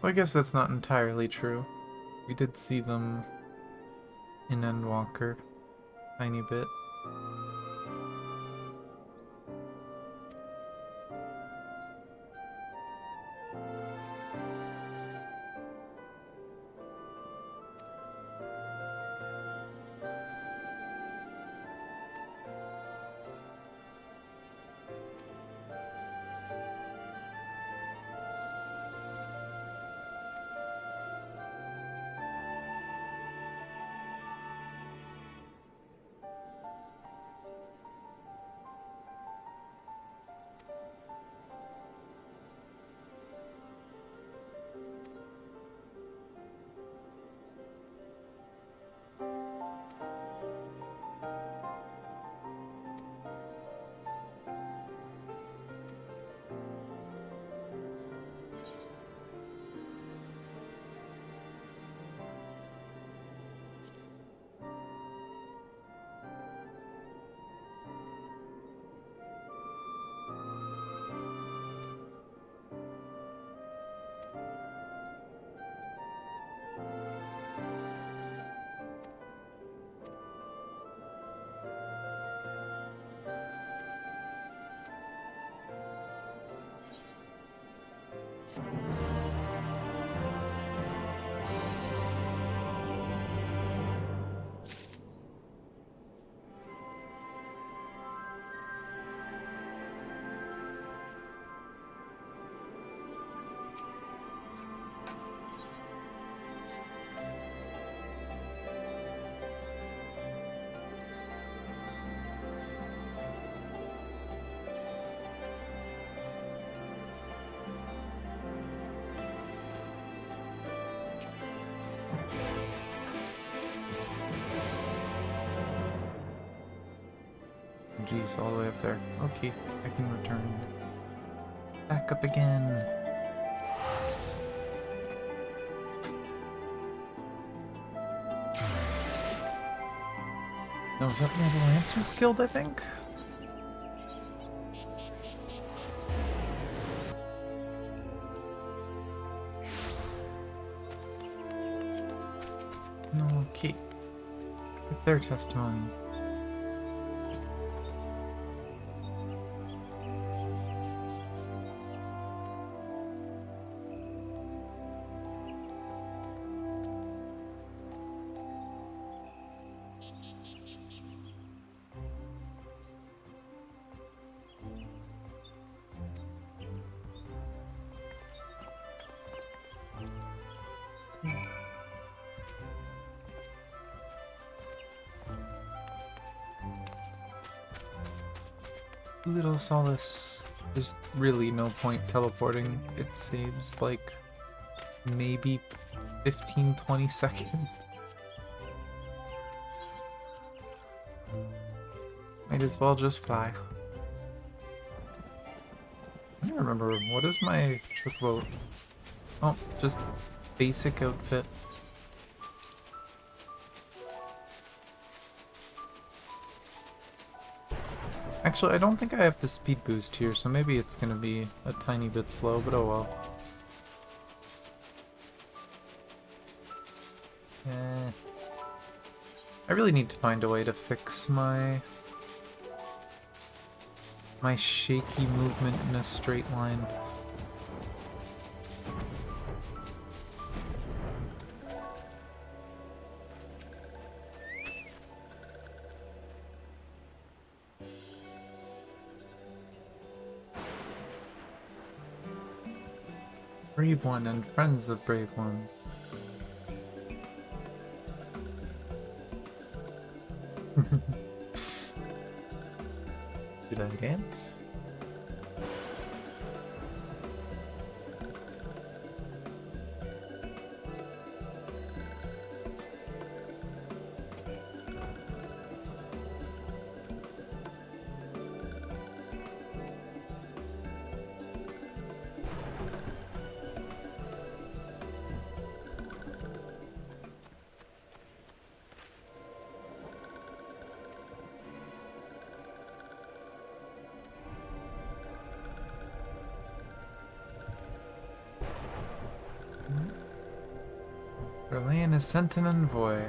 Well, I guess that's not entirely true. We did see them in Endwalker, tiny bit. Geez, all the way up there. Okay, I can return. Back up again. Now, was that one of the Lancers killed, I think? Okay. With their testimony. Little solace. There's really no point teleporting. It saves like maybe 15-20 seconds. Might as well just fly. I don't remember, what is my chocobo? Oh, just basic outfit. Actually, I don't think I have the speed boost here, so maybe it's gonna be a tiny bit slow, but oh well. I really need to find a way to fix my shaky movement in a straight line. Brave One and friends of Brave One. Did I dance? Berlin has sent an envoy.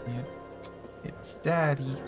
Yep, it's Daddy.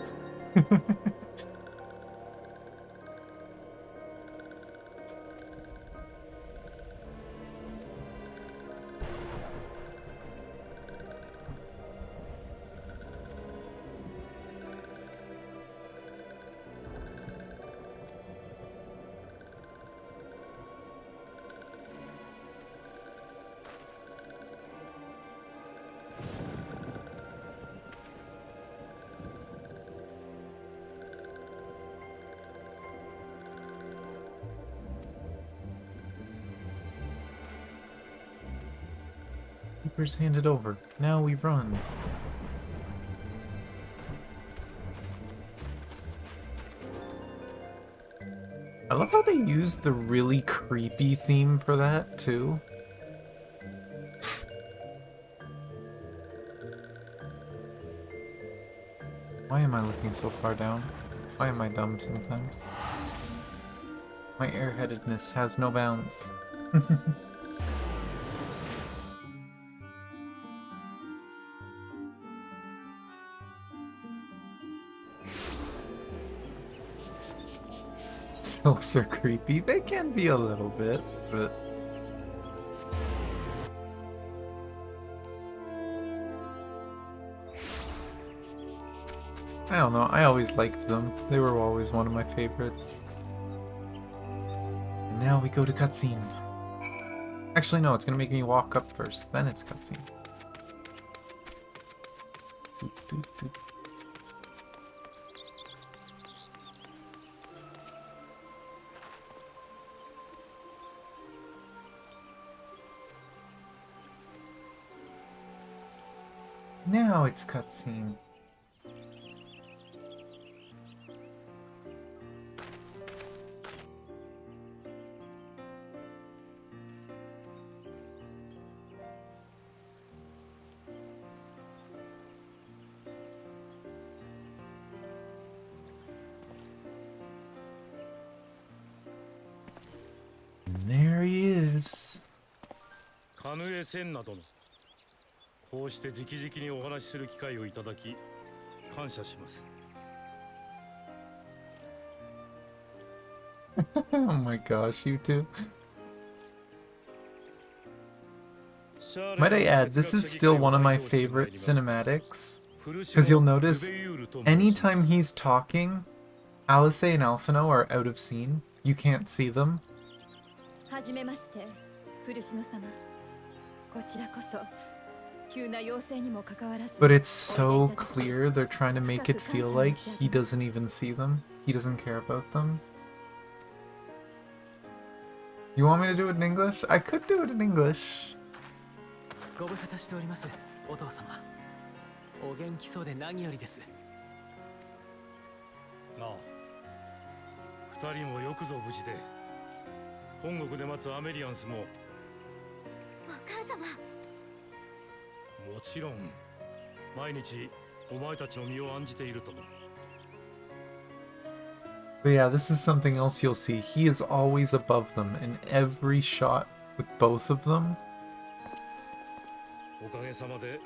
Papers handed over. Now we run. I love how they use the really creepy theme for that, too. Why am I looking so far down? Why am I dumb sometimes? My airheadedness has no bounds. Elves are creepy. They can be a little bit, but... I don't know, I always liked them. They were always one of my favorites. And now we go to cutscene. Actually, no, it's gonna make me walk up first, then it's cutscene. Doop, doop, doop. Now it's cutscene. センナ殿、こうして直々にお話しする機会をいただき感謝します。Oh my gosh, you two. Might I add, this is still one of my favorite cinematics. Because you'll notice, anytime he's talking, Alice and Alphino are out of scene. You can't see them. はじめまして、古篠様。こちらこそ急な要請にもかかわらず。But it's so clear they're trying to make it feel like he doesn't even see them. He doesn't care about them. You want me to do it in English? I could do it in English. ご無沙汰しております、お父様。お元気そうで何よりです。なあ、二人もよくぞ無事で。本国で待つアメリアンスも。お母様。もちろん、毎日お前たちの身を案じているとも。But yeah, this is something else you'll see. He is always above them in every shot with both of them. おかげさまで。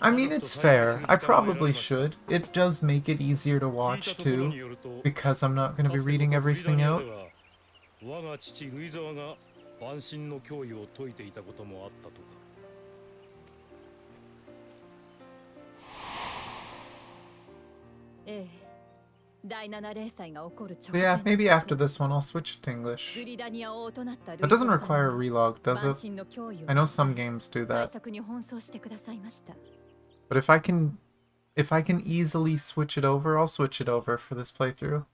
I mean, it's fair. I probably should. It does make it easier to watch too, because I'm not going to be reading everything out. 我が父ルイザワが万神の脅威を解いていたこともあったとか。ええ、第7連載が起こる直 But 前。 yeah, maybe after this one I'll switch it to English. グリダニア王となったルイ That ザ doesn't 様 require a relog, does 万 it? 神の脅威を I know some games do 対 that. 策に奔走してくださいました。 But if I can easily switch it over, I'll switch it over for this playthrough.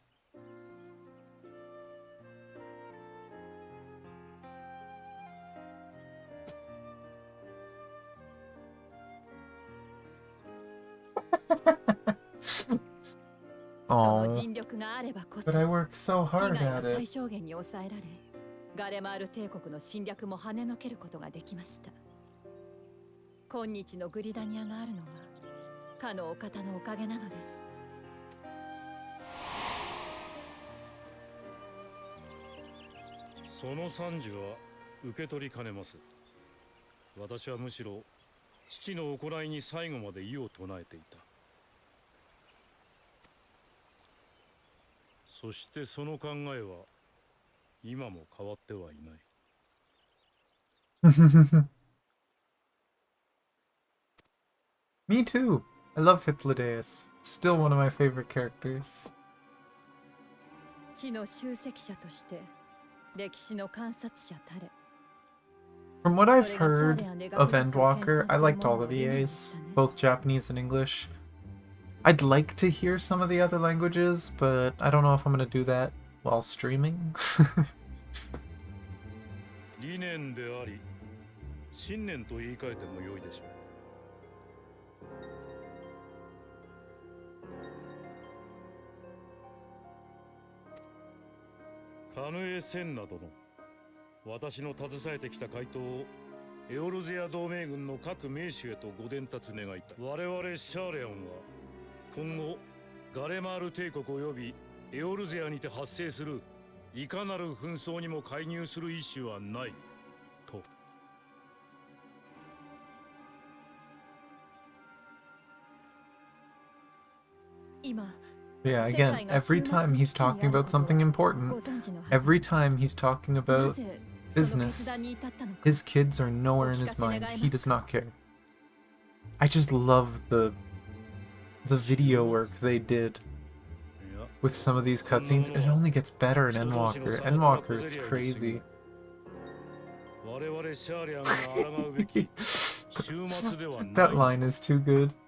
Oh, その尽力があればこそ but I work so 被 hard 害は at 最 it. 小限に抑えられ、ガレマール帝国の侵略も跳ねのけることができました。今日のグリダニアがあるのはかのお方のおかげなのです。その賛辞は受け取りかねます。私はむしろ父の行いに最後まで異を唱えていた。そしてその考えは今も変わってはいない。Me too. I love Hythlodaeus. Still one of my favorite characters. 地の集積者として歴史の観察者たれ。 From what I've heard of Endwalker, I liked all the VAs, both Japanese and English. I'd like to hear some of the other languages, but I don't know if I'm going to do that while streaming. 理念であり、信念と言い換えても良いでしょう。カヌエ・センナ殿、私の携えてきた回答をエオルゼア同盟軍の各名手へとご伝達願いたい。我々シャーレアンは今後ガレマール帝国及びエオルゼアにて発生するいかなる紛争にも介入する意思はないと。今 Yeah, again, every time he's talking about something important, every time he's talking about business, his kids are nowhere in his mind. He does not care. I just love the video work they did with some of these cutscenes, and it only gets better in Endwalker. Endwalker, it's crazy. That line is too good. "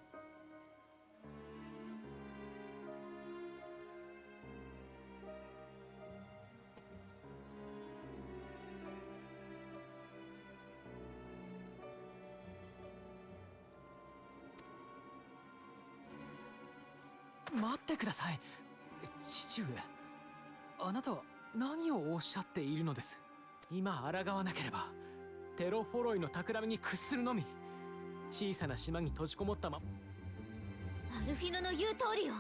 待ってください、父上。あなたは何をおっしゃっているのです。今抗わなければテロフォロイの企みに屈するのみ。小さな島に閉じこもったま。アルフィノの言う通りよ。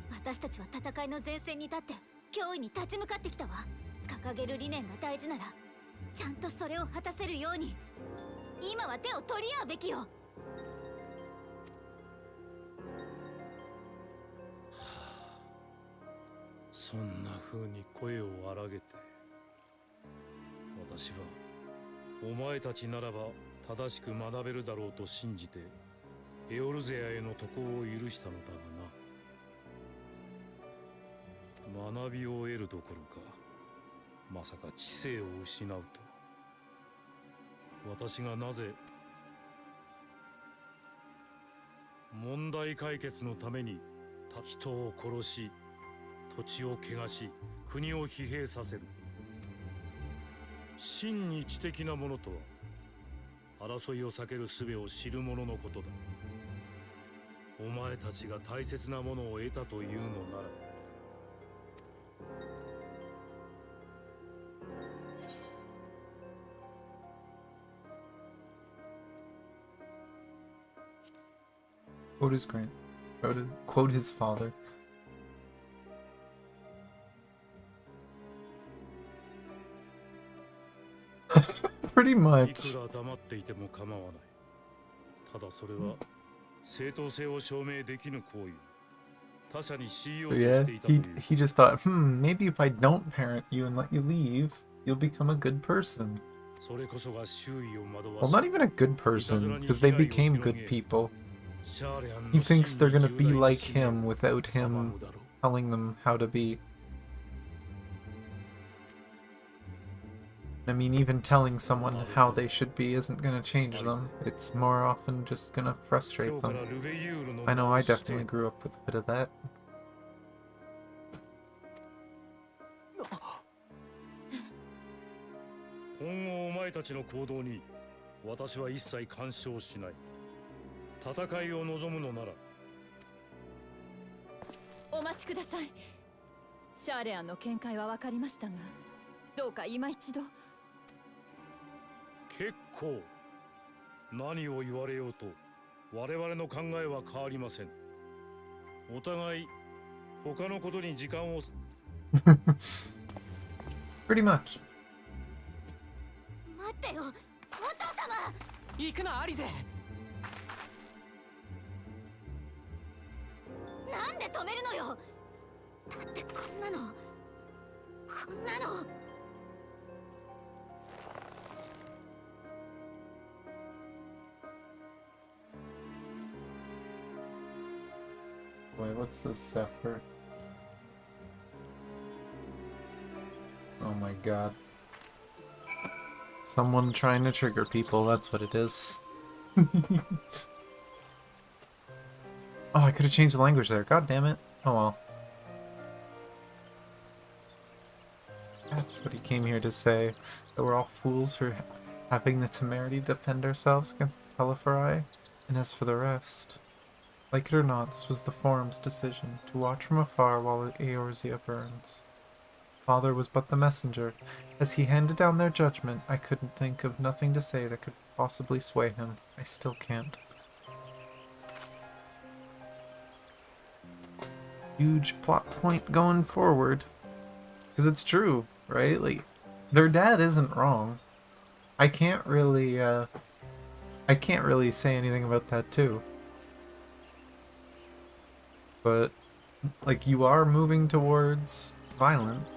私たちは戦いの前線に立って脅威に立ち向かってきたわ。掲げる理念が大事ならちゃんとそれを果たせるように。今は手を取り合うべきよ。そんな風に声を荒げて、私はお前たちならば正しく学べるだろうと信じてエオルゼアへの渡航を許したのだがな。学びを得るどころか、まさか知性を失うとは。私がなぜ問題解決のために人を殺し、土地を汚し、国を疲弊させる。真に知的なものとは、争いを避ける術を知る者のことだ。お前たちが大切なものを得たというのなら、Quote his quote his father. Pretty い much. くら黙っていても構わない。ただそれは正当性を証明できぬ行為。他者に強いようと Yeah, していたという。 he just thought, maybe if I don't parent you and let you leave, you'll become a good person. それこそが周囲を惑わ Well, す。 not even a good person, because they became good people. He thinks they're gonna be like him without him telling them how to be. I mean, even telling someone how they should be isn't gonna change them. It's more often just gonna frustrate them. I know I definitely grew up with a bit of that. 今後お前たちの行動に私は一切干渉しない。戦いを望むのなら。お待ちください。シャーレアンの見解は分かりましたが、どうか今一度。結構。何を言われようと我々の考えは変わりません。お互い他のことに時間を。 Pretty much. 待ってよ、お父様。行くなアリゼ。なんで止めるのよ。だってこんなの。 Wait, what's this Zephyr? Oh my god. Someone trying to trigger people, that's what it is. Oh, I could have changed the language there. God damn it. Oh well. That's what he came here to say. That we're all fools for having the temerity to defend ourselves against the Teleferi. And as for the rest... Like it or not, this was the Forum's decision, to watch from afar while Eorzea burns. Father was but the messenger. As he handed down their judgment, I couldn't think of nothing to say that could possibly sway him. I still can't. Huge plot point going forward. Because it's true, right? Like, their dad isn't wrong. I can't really say anything about that too. But, like, you are moving towards violence.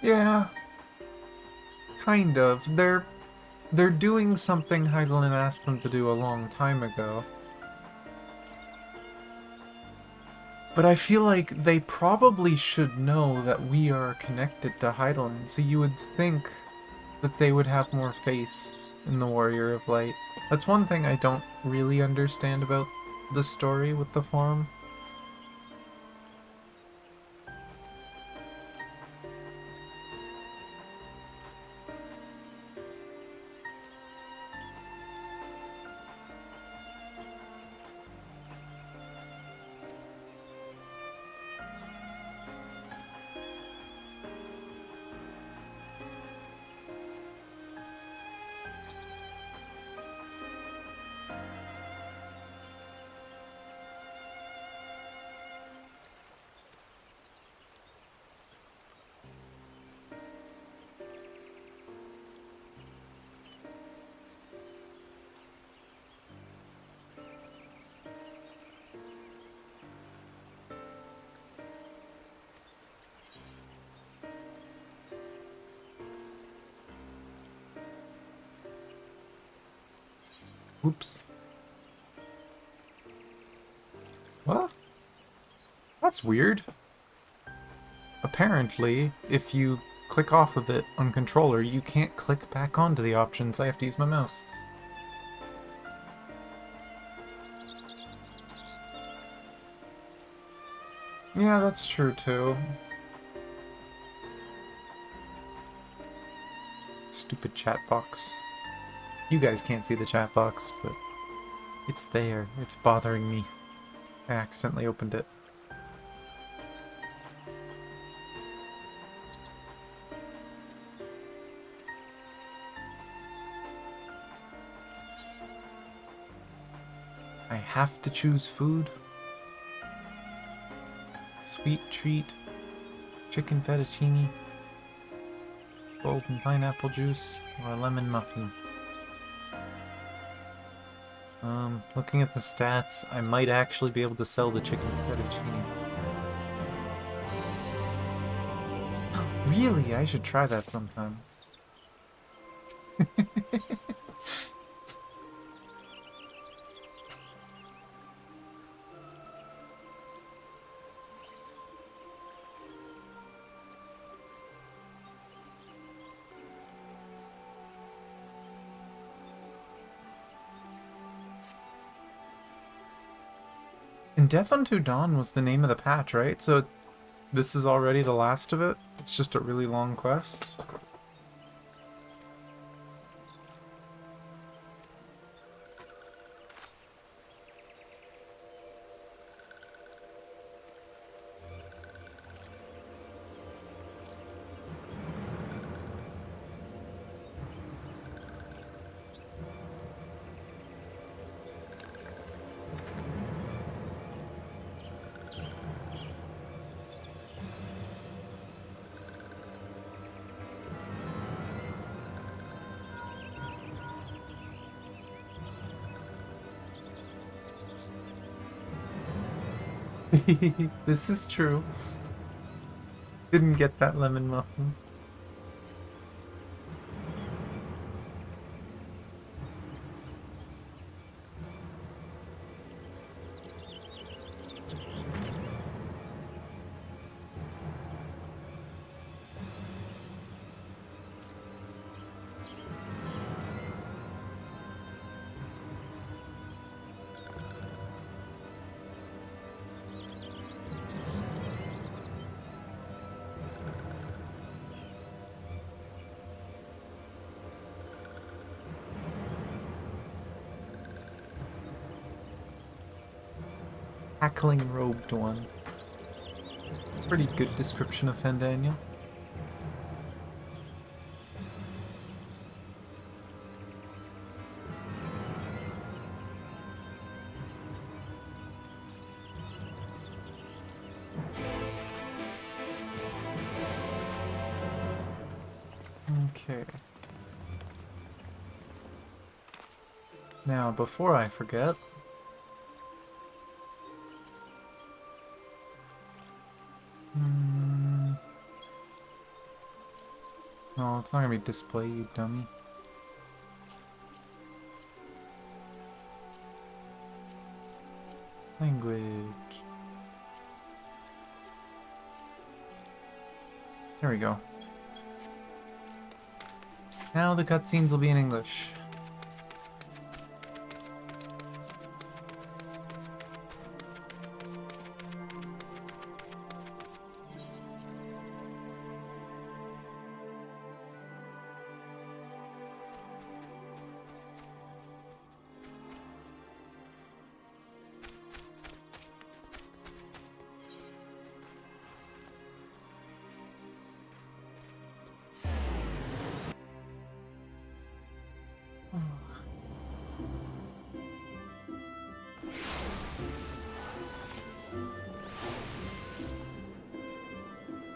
Yeah. Kind of. They're doing something Heidelin asked them to do a long time ago. But I feel like they probably should know that we are connected to Heidelin, so you would think that they would have more faith in the Warrior of Light. That's one thing I don't really understand about the story with the forum. Oops. What? That's weird. Apparently, if you click off of it on controller, you can't click back onto the options. I have to use my mouse. Yeah, that's true too. Stupid chat box. You guys can't see the chat box, but it's there. It's bothering me. I accidentally opened it. I have to choose food. Sweet treat. Chicken fettuccine. Golden pineapple juice. Or a lemon muffin. Looking at the stats, I might actually be able to sell the chicken fettuccine. Really? I should try that sometime. And Death Unto Dawn was the name of the patch, right? So this is already the last of it? It's just a really long quest? This is true. Didn't get that lemon muffin. Hackling robed one. Pretty good description of Fendania. Okay. Now, before I forget, no, it's not gonna be display, you dummy. Language. There we go. Now the cutscenes will be in English.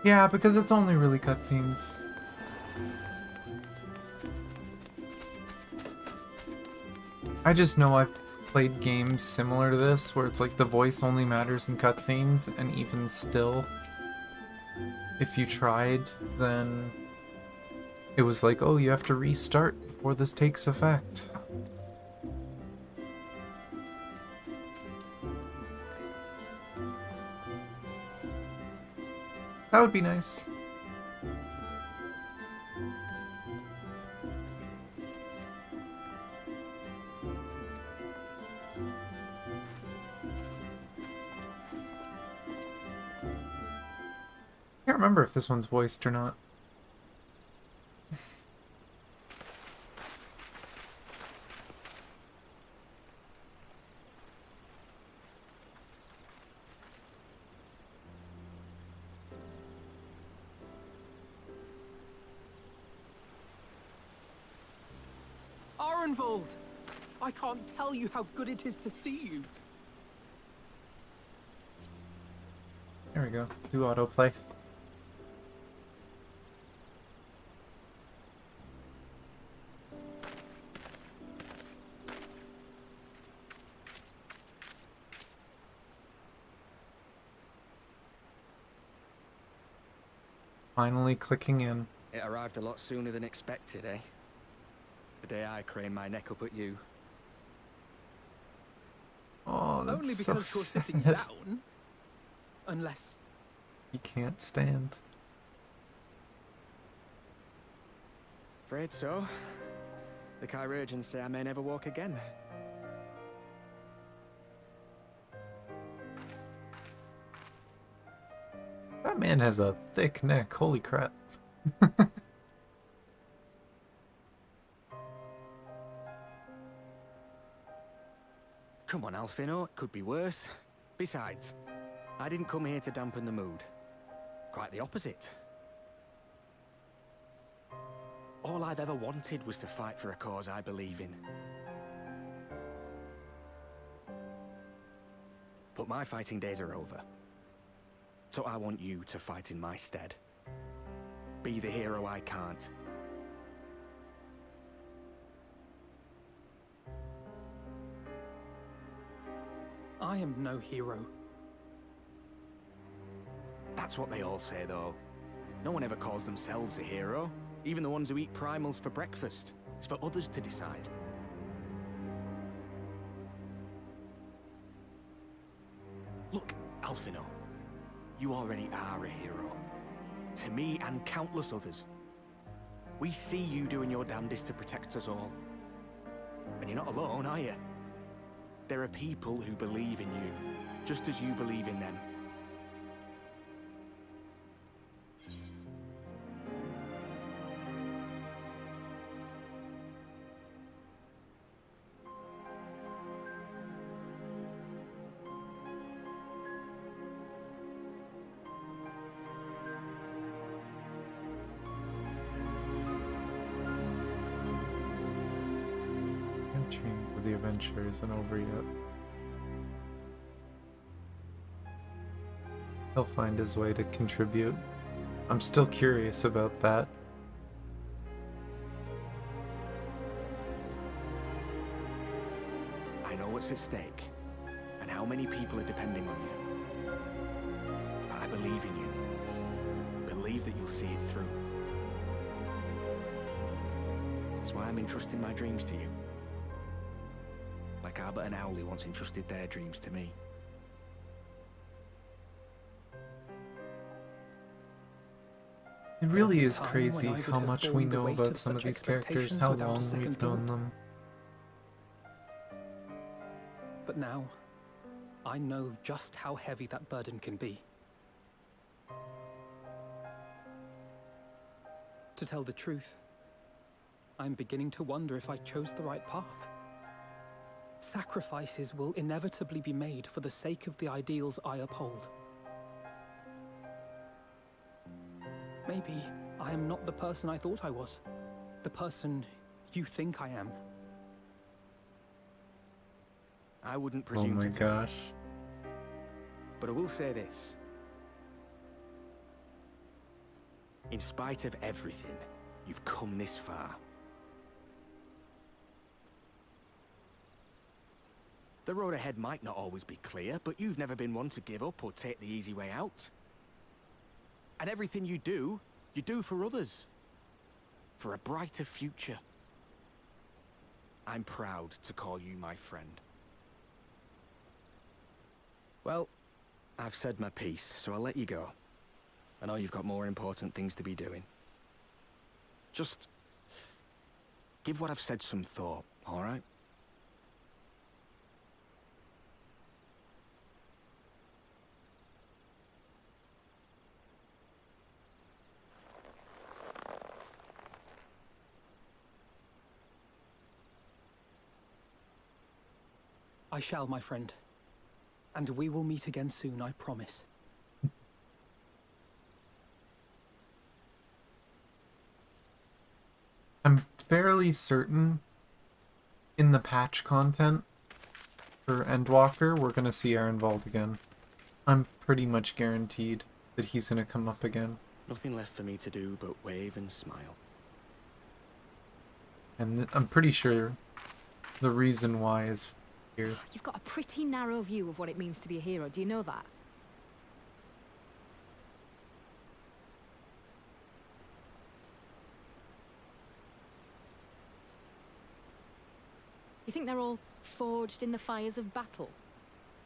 Yeah, because it's only really cutscenes. I just know I've played games similar to this, where it's like the voice only matters in cutscenes, and even still, if you tried, then it was like, oh, you have to restart before this takes effect. That would be nice. I can't remember if this one's voiced or not. Arenvold! I can't tell you how good it is to see you. There we go. Do autoplay. Finally clicking in. It arrived a lot sooner than expected, eh? The day I craned my neck up at you. Oh, that's Only so because you're sitting sad. down. Unless... You can't stand. Afraid so. The chirurgeons say I may never walk again. That man has a thick neck, holy crap. Come on, Alfino, it could be worse. Besides, I didn't come here to dampen the mood. Quite the opposite. All I've ever wanted was to fight for a cause I believe in. But my fighting days are over. So I want you to fight in my stead. Be the hero I can't. I am no hero. That's what they all say, though. No one ever calls themselves a hero. Even the ones who eat primals for breakfast. It's for others to decide. Look, Alfino. You already are a hero. To me and countless others. We see you doing your damnedest to protect us all. And you're not alone, are you? There are people who believe in you, just as you believe in them. Entering with the adventure isn't over yet. He'll find his way to contribute. I'm still curious about that. I know what's at stake, and how many people are depending on you. But I believe in you. Believe that you'll see it through. That's why I'm entrusting my dreams to you. Like Albert and Owley once entrusted their dreams to me. It really There is was a time crazy when I would how have much we borne the know weight about of some of such these characters, expectations how without a long second we've thought. known them. But now, I know just how heavy that burden can be. To tell the truth, I'm beginning to wonder if I chose the right path. Sacrifices will inevitably be made for the sake of the ideals I uphold. Maybe I am not the person I thought I was. The person you think I am. I wouldn't Oh presume my to tell you, gosh. but I will say this. In spite of everything, you've come this far. The road ahead might not always be clear, but you've never been one to give up or take the easy way out. And everything you do for others. For a brighter future. I'm proud to call you my friend. Well, I've said my piece, so I'll let you go. I know you've got more important things to be doing. Just give what I've said some thought, all right? I shall, my friend. And we will meet again soon, I promise. I'm fairly certain in the patch content for Endwalker, we're going to see Ehrenwald again. I'm pretty much guaranteed that he's going to come up again. Nothing left for me to do but wave and smile. And I'm pretty sure the reason why is here. You've got a pretty narrow view of what it means to be a hero. Do you know that? You think they're all forged in the fires of battle?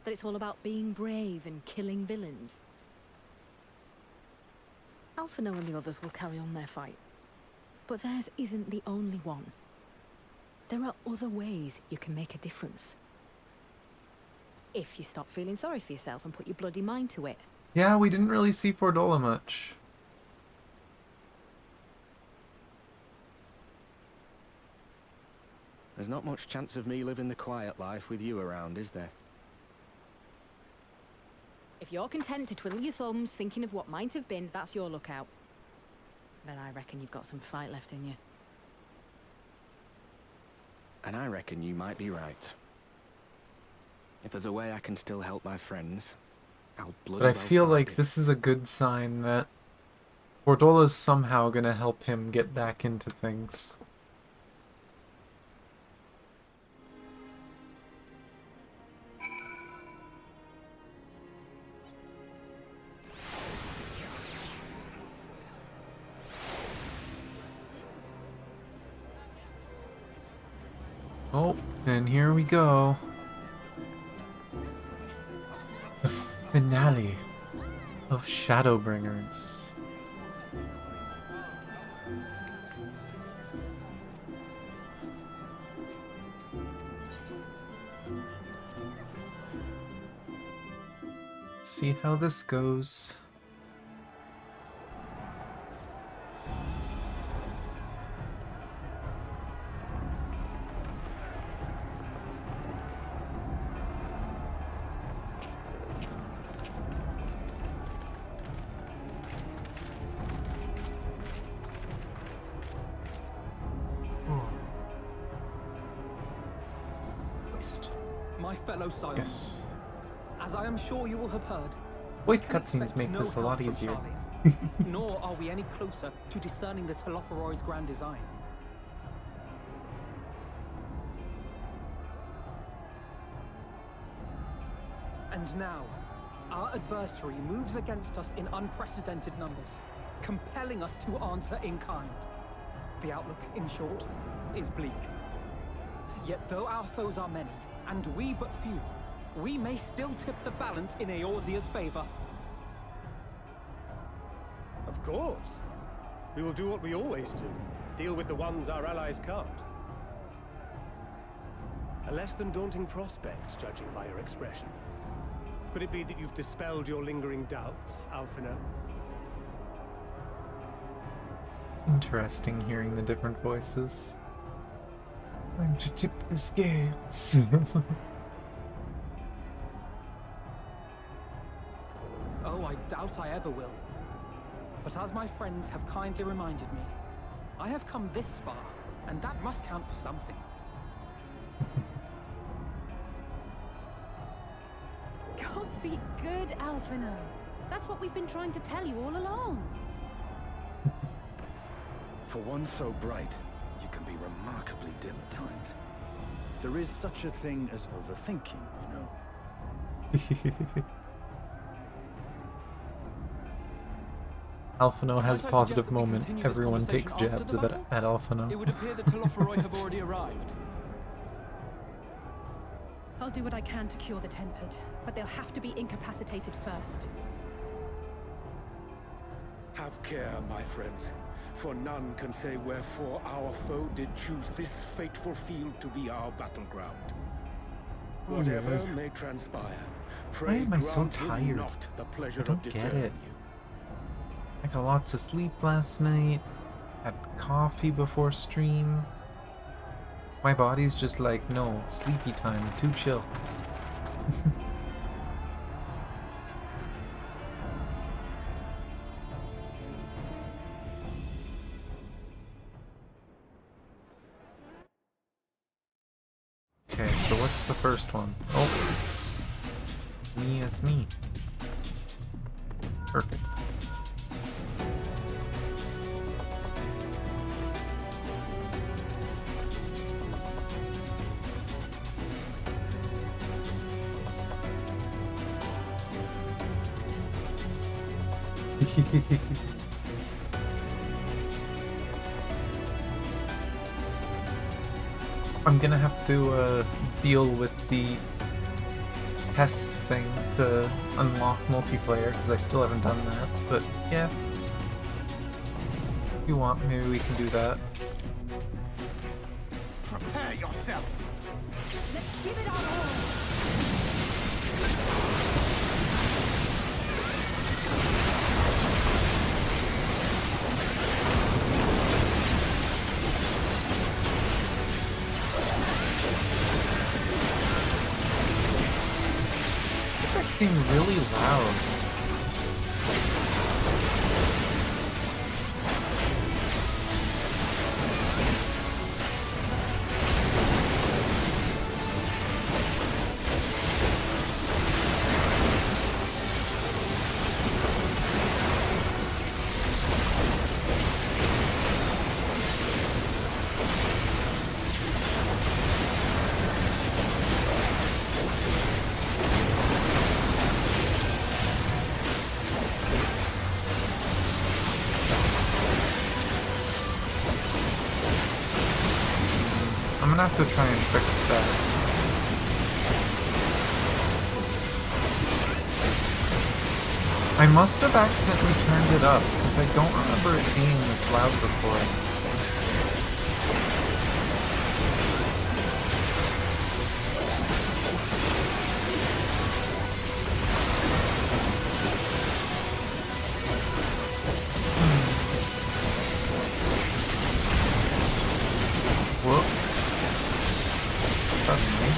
That it's all about being brave and killing villains? Alphino and the others will carry on their fight. But theirs isn't the only one. There are other ways you can make a difference. If you stop feeling sorry for yourself and put your bloody mind to it. Yeah, we didn't really see Fordola much. There's not much chance of me living the quiet life with you around, is there? If you're content to twiddle your thumbs thinking of what might have been, that's your lookout. Then I reckon you've got some fight left in you. And I reckon you might be right. If there's a way I can still help my friends, I'll bloody But I well feel find like it. this is a good sign that Fordola's somehow gonna help him get back into things. Oh, and here we go. The finale of Shadowbringers. See how this goes. My fellow Scions, Yes. as I am sure you will have heard, Voice we can cutscenes expect make no this a lot help from easier. Starling, nor are we any closer to discerning the Telophoroid's grand design. And now, our adversary moves against us in unprecedented numbers, compelling us to answer in kind. The outlook, in short, is bleak. Yet though our foes are many, and we but few, we may still tip the balance in Eorzea's favor. Of course. We will do what we always do. Deal with the ones our allies can't. A less than daunting prospect, judging by your expression. Could it be that you've dispelled your lingering doubts, Alphino? Interesting hearing the different voices. I'm to tip the scales. Oh, I doubt I ever will. But as my friends have kindly reminded me, I have come this far, and that must count for something. God be good, Alphino. That's what we've been trying to tell you all along. For one so bright, you can be remarkably dim at times. There is such a thing as overthinking, you know. Alphino has Might I positive suggest that we moment. continue this Everyone conversation takes jabs after the battle? at Alphino. It would appear that Telophoroi have already arrived. I'll do what I can to cure the tempered, but they'll have to be incapacitated first. Have care, my friends, for none can say wherefore our foe did choose this fateful field to be our battleground. Whatever may transpire, pray am I so grant him tired? not the pleasure I don't of get deterring it. you. I got lots of sleep last night. Had coffee before stream. My body's just like, no, sleepy time, too chill. Okay, so what's the first one? Oh, me as me. Perfect. I'm gonna have to deal with the test thing to unlock multiplayer because I still haven't done that. But yeah, if you want, maybe we can do that. Prepare yourself. Let's give it our all! That seemed really loud. I'm gonna have to try and fix that. I must have accidentally turned it up, because I don't remember it being this loud before. Whoop. Suddenly.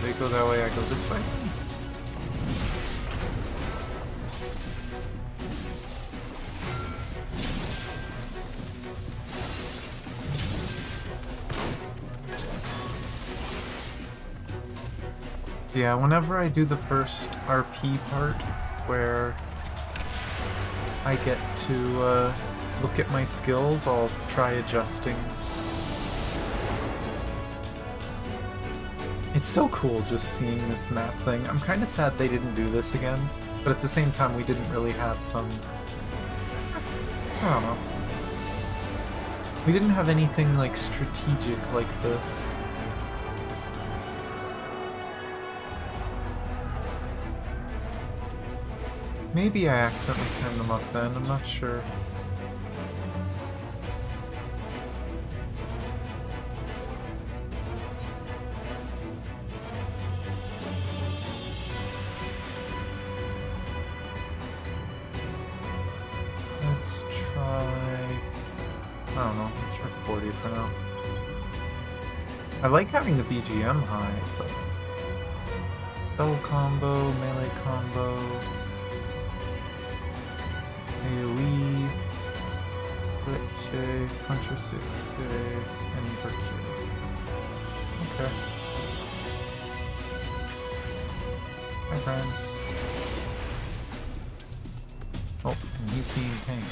They go that way, I go this way. Yeah, whenever I do the first RP part where I get to look at my skills, I'll try adjusting. It's so cool just seeing this map thing. I'm kind of sad they didn't do this again, but at the same time we didn't really have some... I don't know. We didn't have anything like strategic like this. Maybe I accidentally turned them up then, I'm not sure. Let's try I don't know. Let's try 40 for now. I like having the BGM high, but spell combo, melee combo, AoE, Liche, Punch Resist, and Mercury. Okay. Hi friends. Oh, and he's being tanked.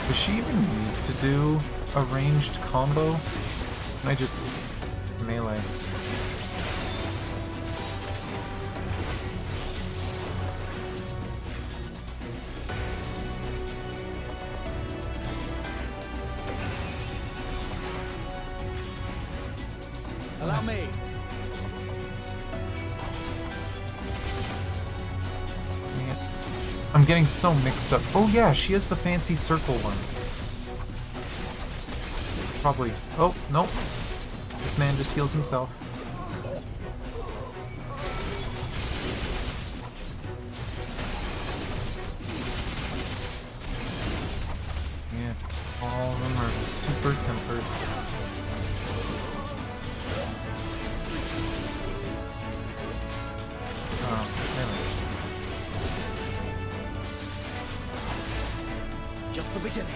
Does she even need to do a ranged combo? Can I just melee? Allow me. I'm getting so mixed up. Oh yeah, she has the fancy circle one. Probably. Oh, nope. This man just heals himself. Yeah, all of them are super tempered. Oh, there we go. Just the beginning.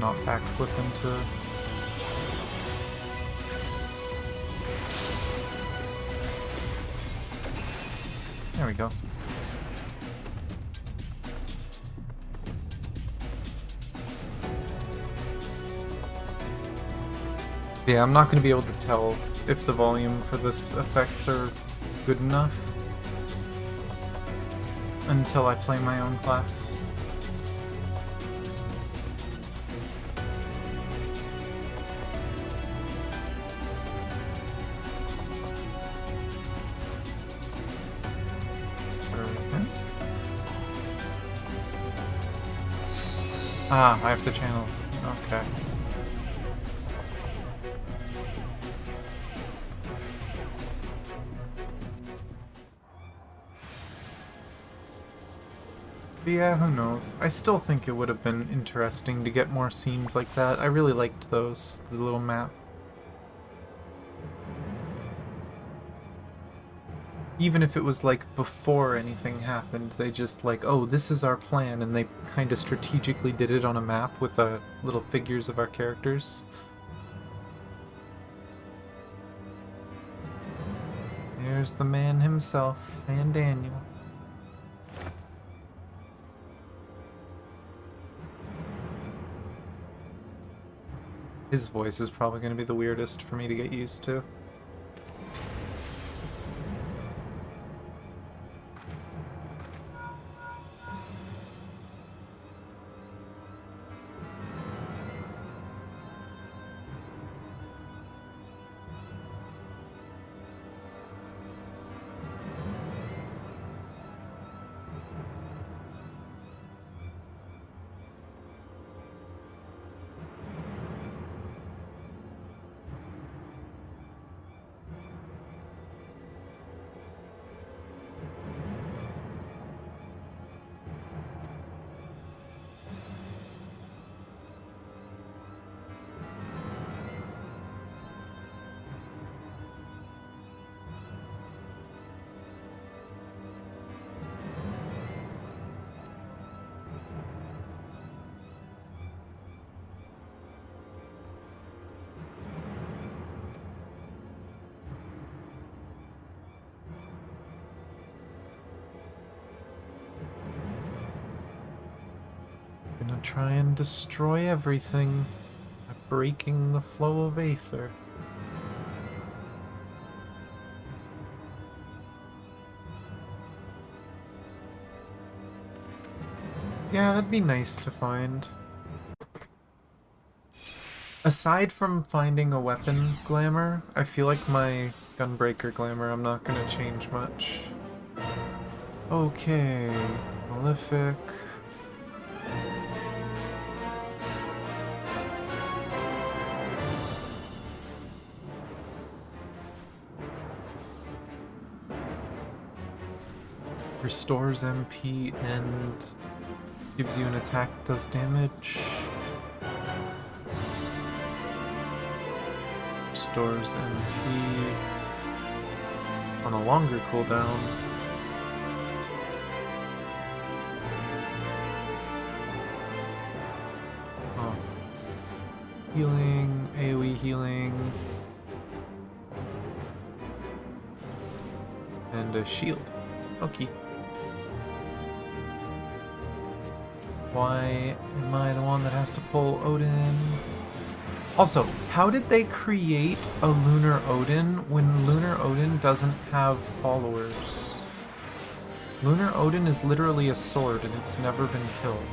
Not backflip into. There we go. Yeah, I'm not going to be able to tell if the volume for this effects are good enough until I play my own class. Ah, I have to channel. Okay. But yeah, who knows. I still think it would have been interesting to get more scenes like that. I really liked those, the little map. Even if it was like before anything happened, they just like, oh, this is our plan, and they kind of strategically did it on a map with little figures of our characters. There's the man himself, and Daniel. His voice is probably going to be the weirdest for me to get used to. try and destroy everything by breaking the flow of aether. Yeah, that'd be nice to find. Aside from finding a weapon glamour, I feel like my gunbreaker glamour, I'm not gonna change much. Okay, Malefic. Restores MP and gives you an attack that does damage. Restores MP on a longer cooldown. Oh. Healing, AoE healing, and a shield. Okay. Why am I the one that has to pull Odin? Also, how did they create a Lunar Odin when Lunar Odin doesn't have followers? Lunar Odin is literally a sword and it's never been killed.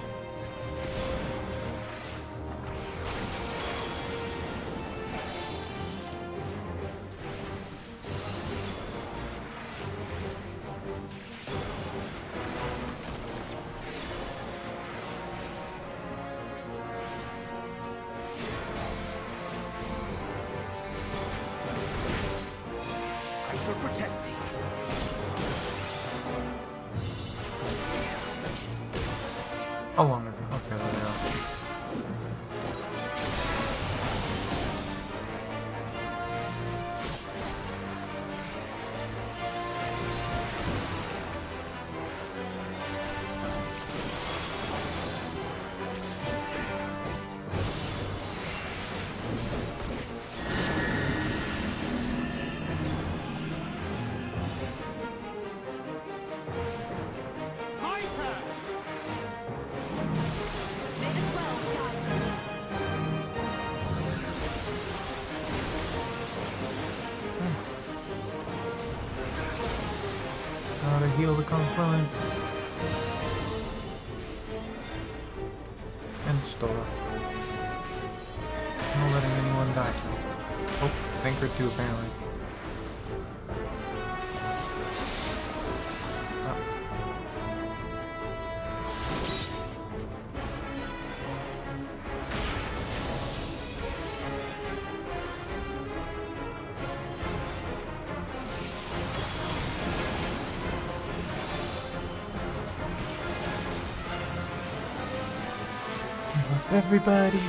How long is it? Okay, there we go. Gotta heal the confluence. And Stora. No letting anyone die. Oh, Thinker too apparently. Everybody!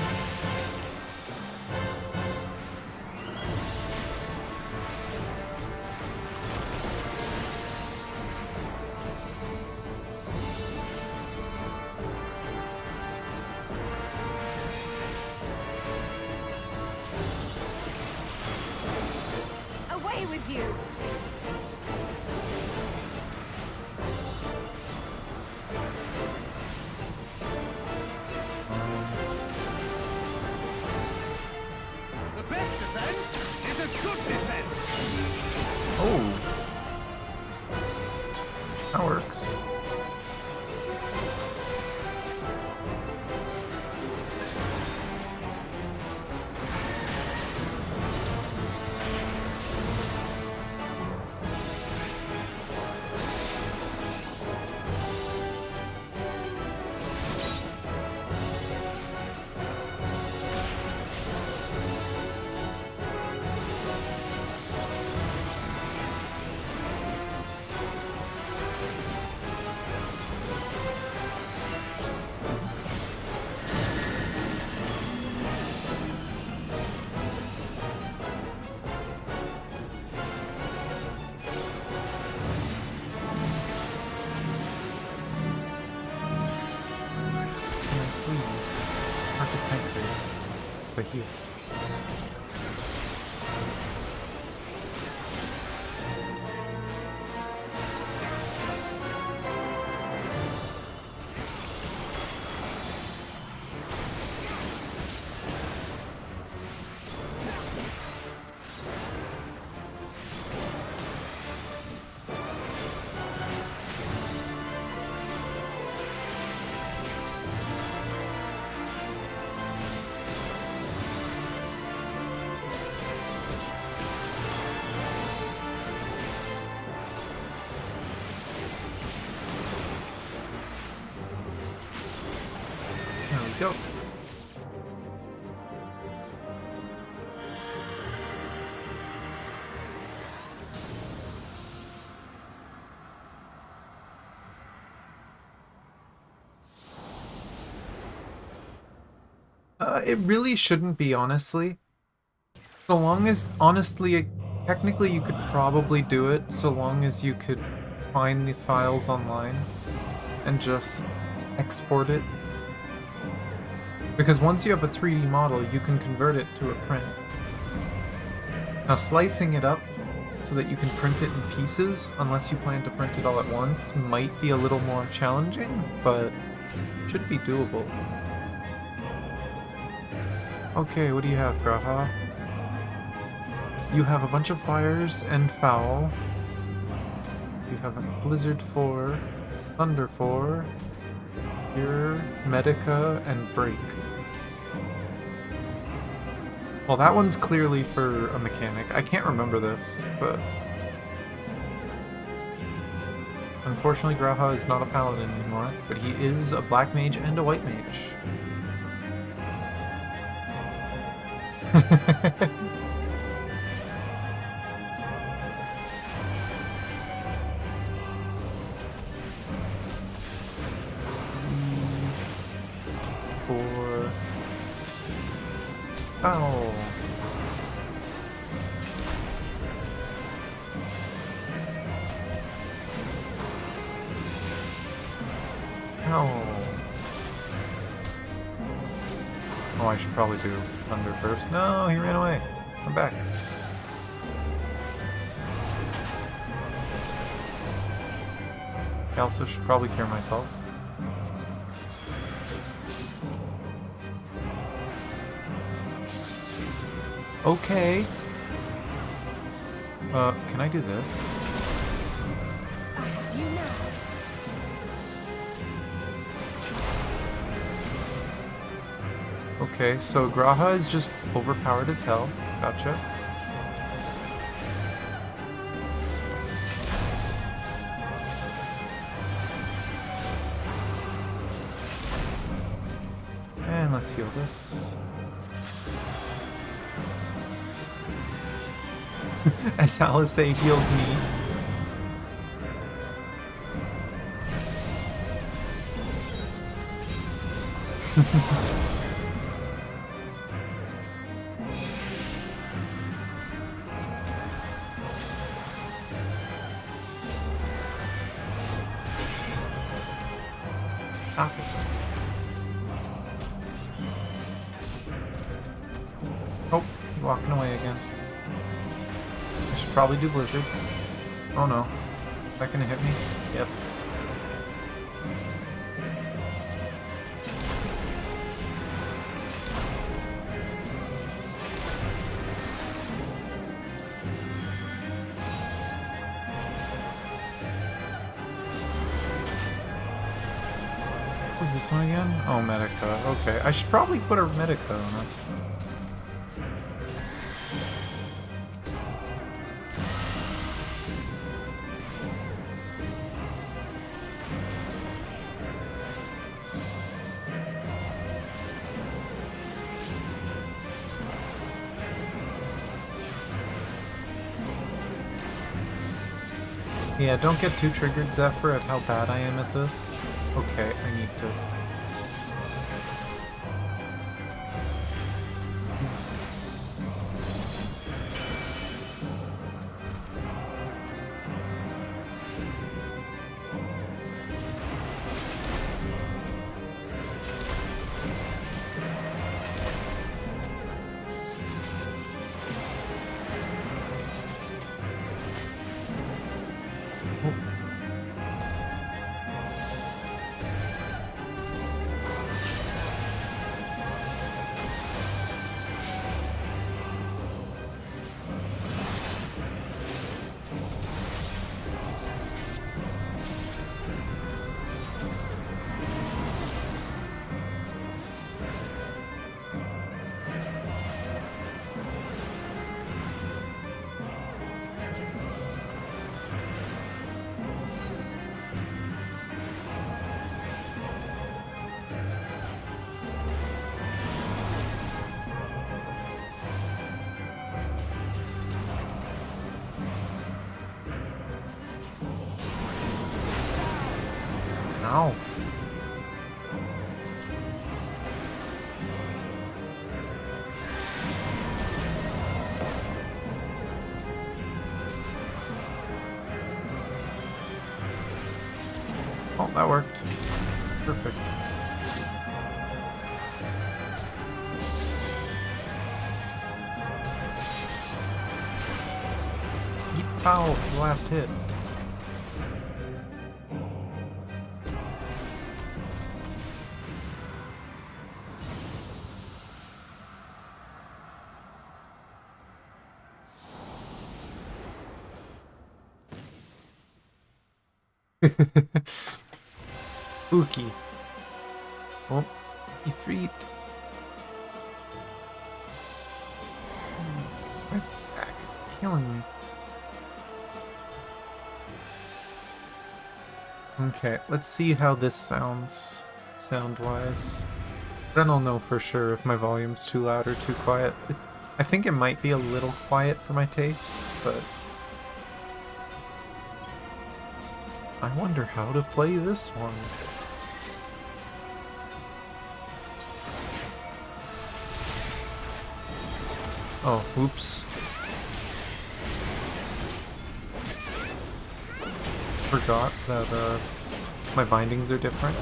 Away with you! Oh. That works. But here. Yo. It really shouldn't be, honestly. So long as, honestly, technically you could probably do it so long as you could find the files online and just export it. Because once you have a 3D model, you can convert it to a print. Now slicing it up so that you can print it in pieces, unless you plan to print it all at once, might be a little more challenging, but should be doable. Okay, what do you have, Graha? You have a bunch of fires and foul. You have a blizzard 4, thunder 4, Cure, Medica, and break. Well, that one's clearly for a mechanic. I can't remember this, but unfortunately Graha is not a paladin anymore, but he is a black mage and a white mage. Ow. Ow. Oh, I should probably do thunder first. No, he ran away. I'm back. I also should probably cure myself. Okay. Can I do this? Okay, so Graha is just overpowered as hell. Gotcha. And let's heal this. As Alice heals me. Stop it. Oh, walking away again. I should probably do Blizzard. Oh no. Is that gonna hit me? Yep. What was this one again? Oh, Medica. Okay, I should probably put a Medica on us. Yeah, don't get too triggered, Zephyr, at how bad I am at this. Okay, I need to... Jesus. that worked. Perfect. Ow, the last hit. Spooky. Oh, he freed. My back is killing me. Okay, let's see how this sounds, sound-wise. Then I'll know for sure if my volume's too loud or too quiet. I think it might be a little quiet for my tastes, but... I wonder how to play this one. Oh, oops. Forgot that my bindings are different.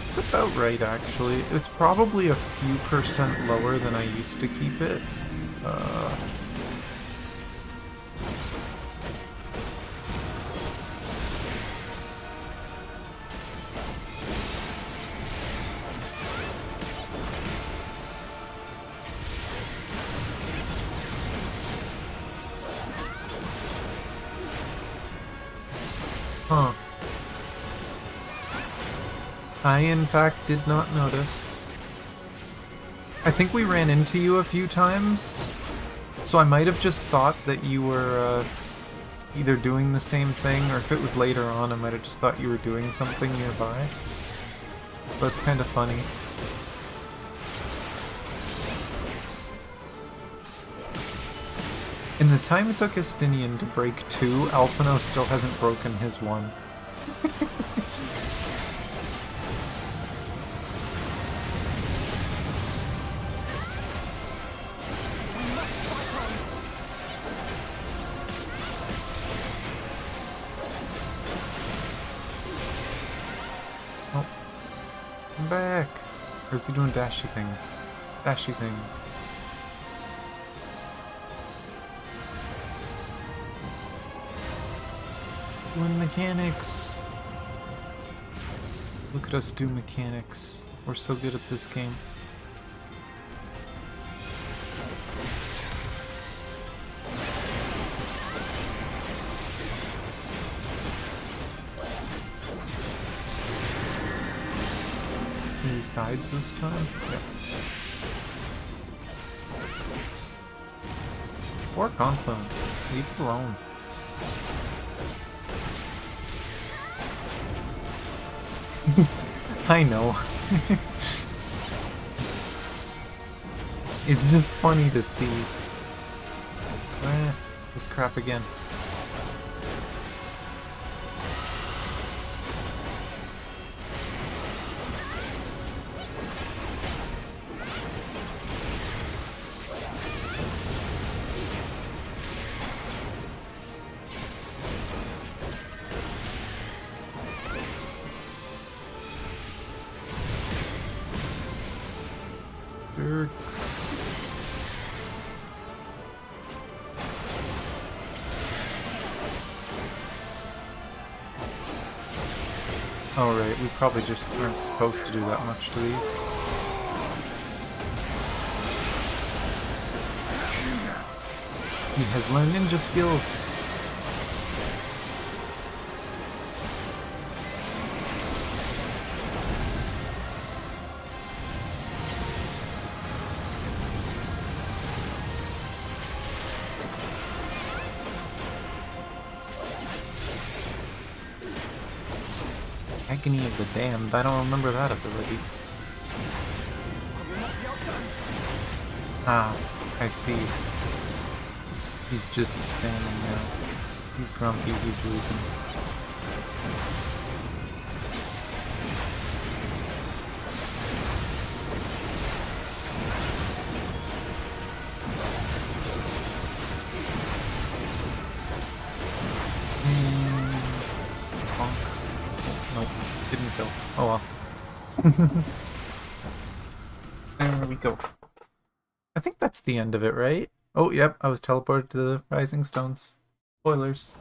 It's about right, actually. It's probably a few percent lower than I used to keep it. Huh. I, in fact, did not notice. I think we ran into you a few times, so I might have just thought that you were either doing the same thing, or if it was later on, I might have just thought you were doing something nearby. But it's kind of funny. In the time it took Estinian to break 2, Alphino still hasn't broken his 1. Oh. I'm back! Or is he doing dashy things? Dashy things. Doing mechanics. Look at us do mechanics. We're so good at this game. It's gonna be sides this time? Yep. 4 confluence. Leave it alone. I know. It's just funny to see. This crap again. Oh right, we probably just aren't supposed to do that much to these. He has learned ninja skills. Agony of the Damned. I don't remember that ability. Ah, I see. He's just standing now. He's grumpy, he's losing. Didn't kill. Oh well. There we go. I think that's the end of it, right? Oh, yep, I was teleported to the Rising Stones. Spoilers.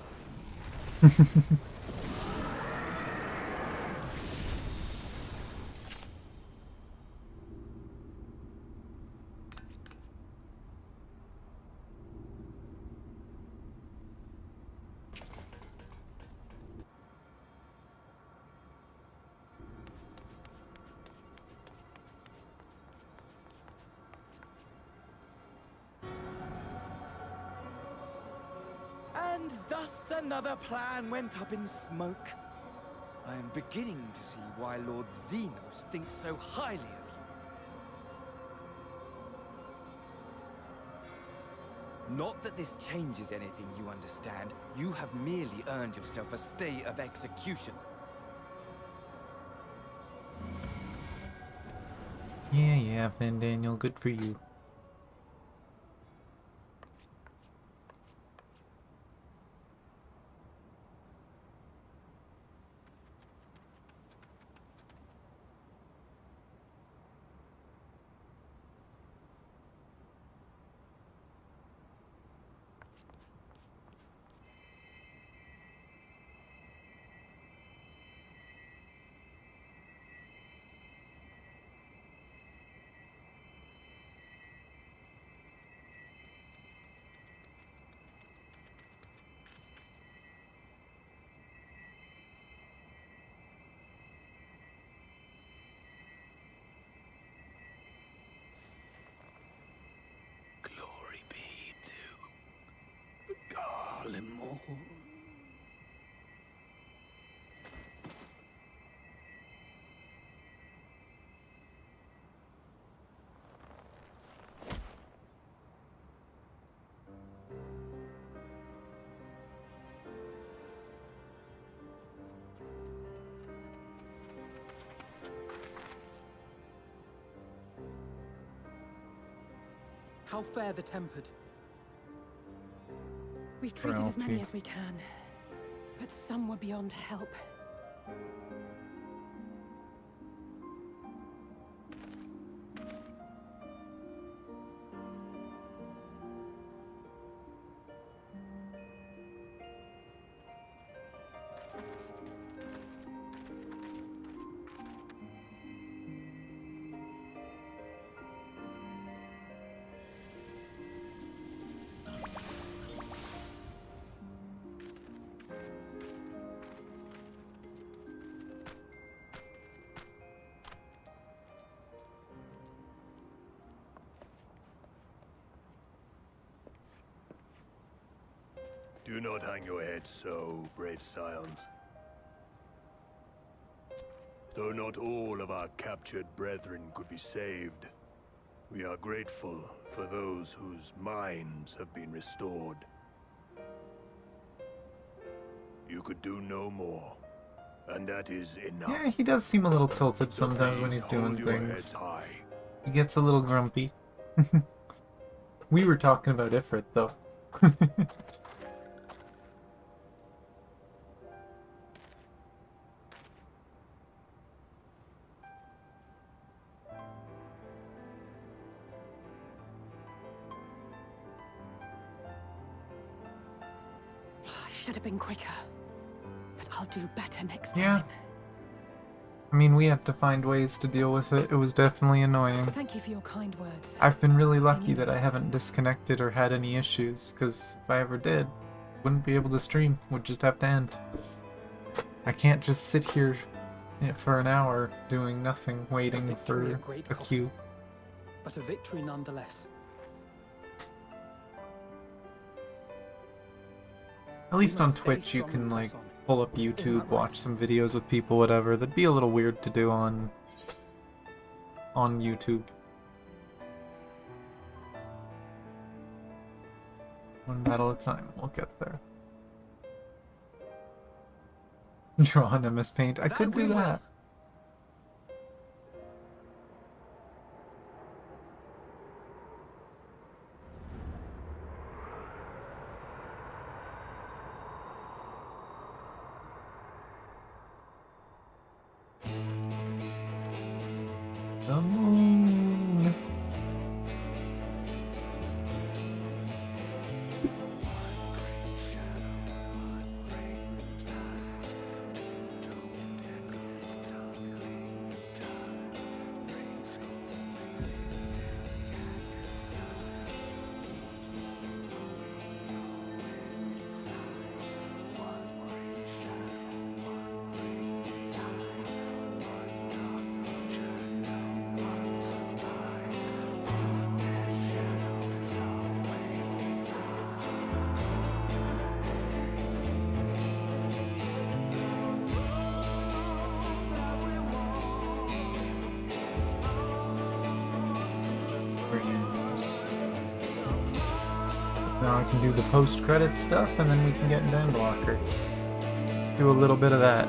And thus another plan went up in smoke. I am beginning to see why Lord Xenos thinks so highly of you. Not that this changes anything, you understand. You have merely earned yourself a stay of execution. Yeah, Van Daniel, good for you. Glory be to Garlemore. How fare the tempered? We've treated as many Royalty. as we can, but some were beyond help. Do not hang your head so, brave scions. Though not all of our captured brethren could be saved, we are grateful for those whose minds have been restored. You could do no more, and that is enough. Yeah, he does seem a little tilted So sometimes when please he's doing hold your things. heads high. He gets a little grumpy. We were talking about Ifrit, though. I should have been quicker, but I'll do better next time. Yeah. I mean, we had to find ways to deal with it. It was definitely annoying. Thank you for your kind words. I've been really lucky that I haven't disconnected or had any issues, because if I ever did, wouldn't be able to stream. Would just have to end. I can't just sit here for an hour doing nothing, waiting victory for at great a cost. queue. But a victory nonetheless. At least We on must stay Twitch you strong can and like press on. pull up Isn't YouTube, that right? watch some videos with people, whatever. That'd be a little weird to do on YouTube. One battle at a time. We'll get there. Draw on MS Paint. I could do that. now I can do the post-credit stuff, and then we can get into Endwalker. Do a little bit of that.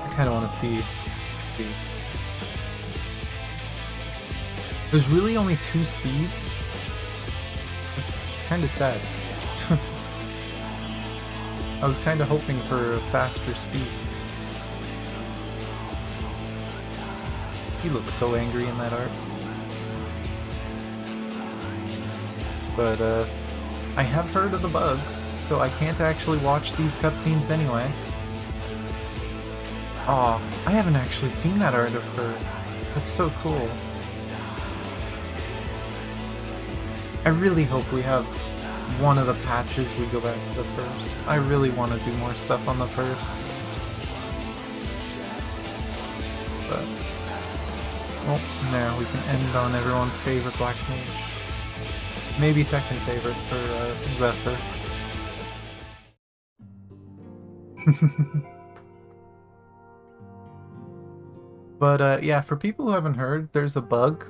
I kind of want to see. There's really only 2 speeds. It's kind of sad. I was kind of hoping for a faster speed. He looks so angry in that art. But, I have heard of the bug, so I can't actually watch these cutscenes anyway. Aw, I haven't actually seen that art of her. That's so cool. I really hope we have one of the patches we go back to the first. I really want to do more stuff on the first. But, well, now we can end on everyone's favorite Black Mage. Maybe second favorite for Zephyr. But yeah, for people who haven't heard, there's a bug.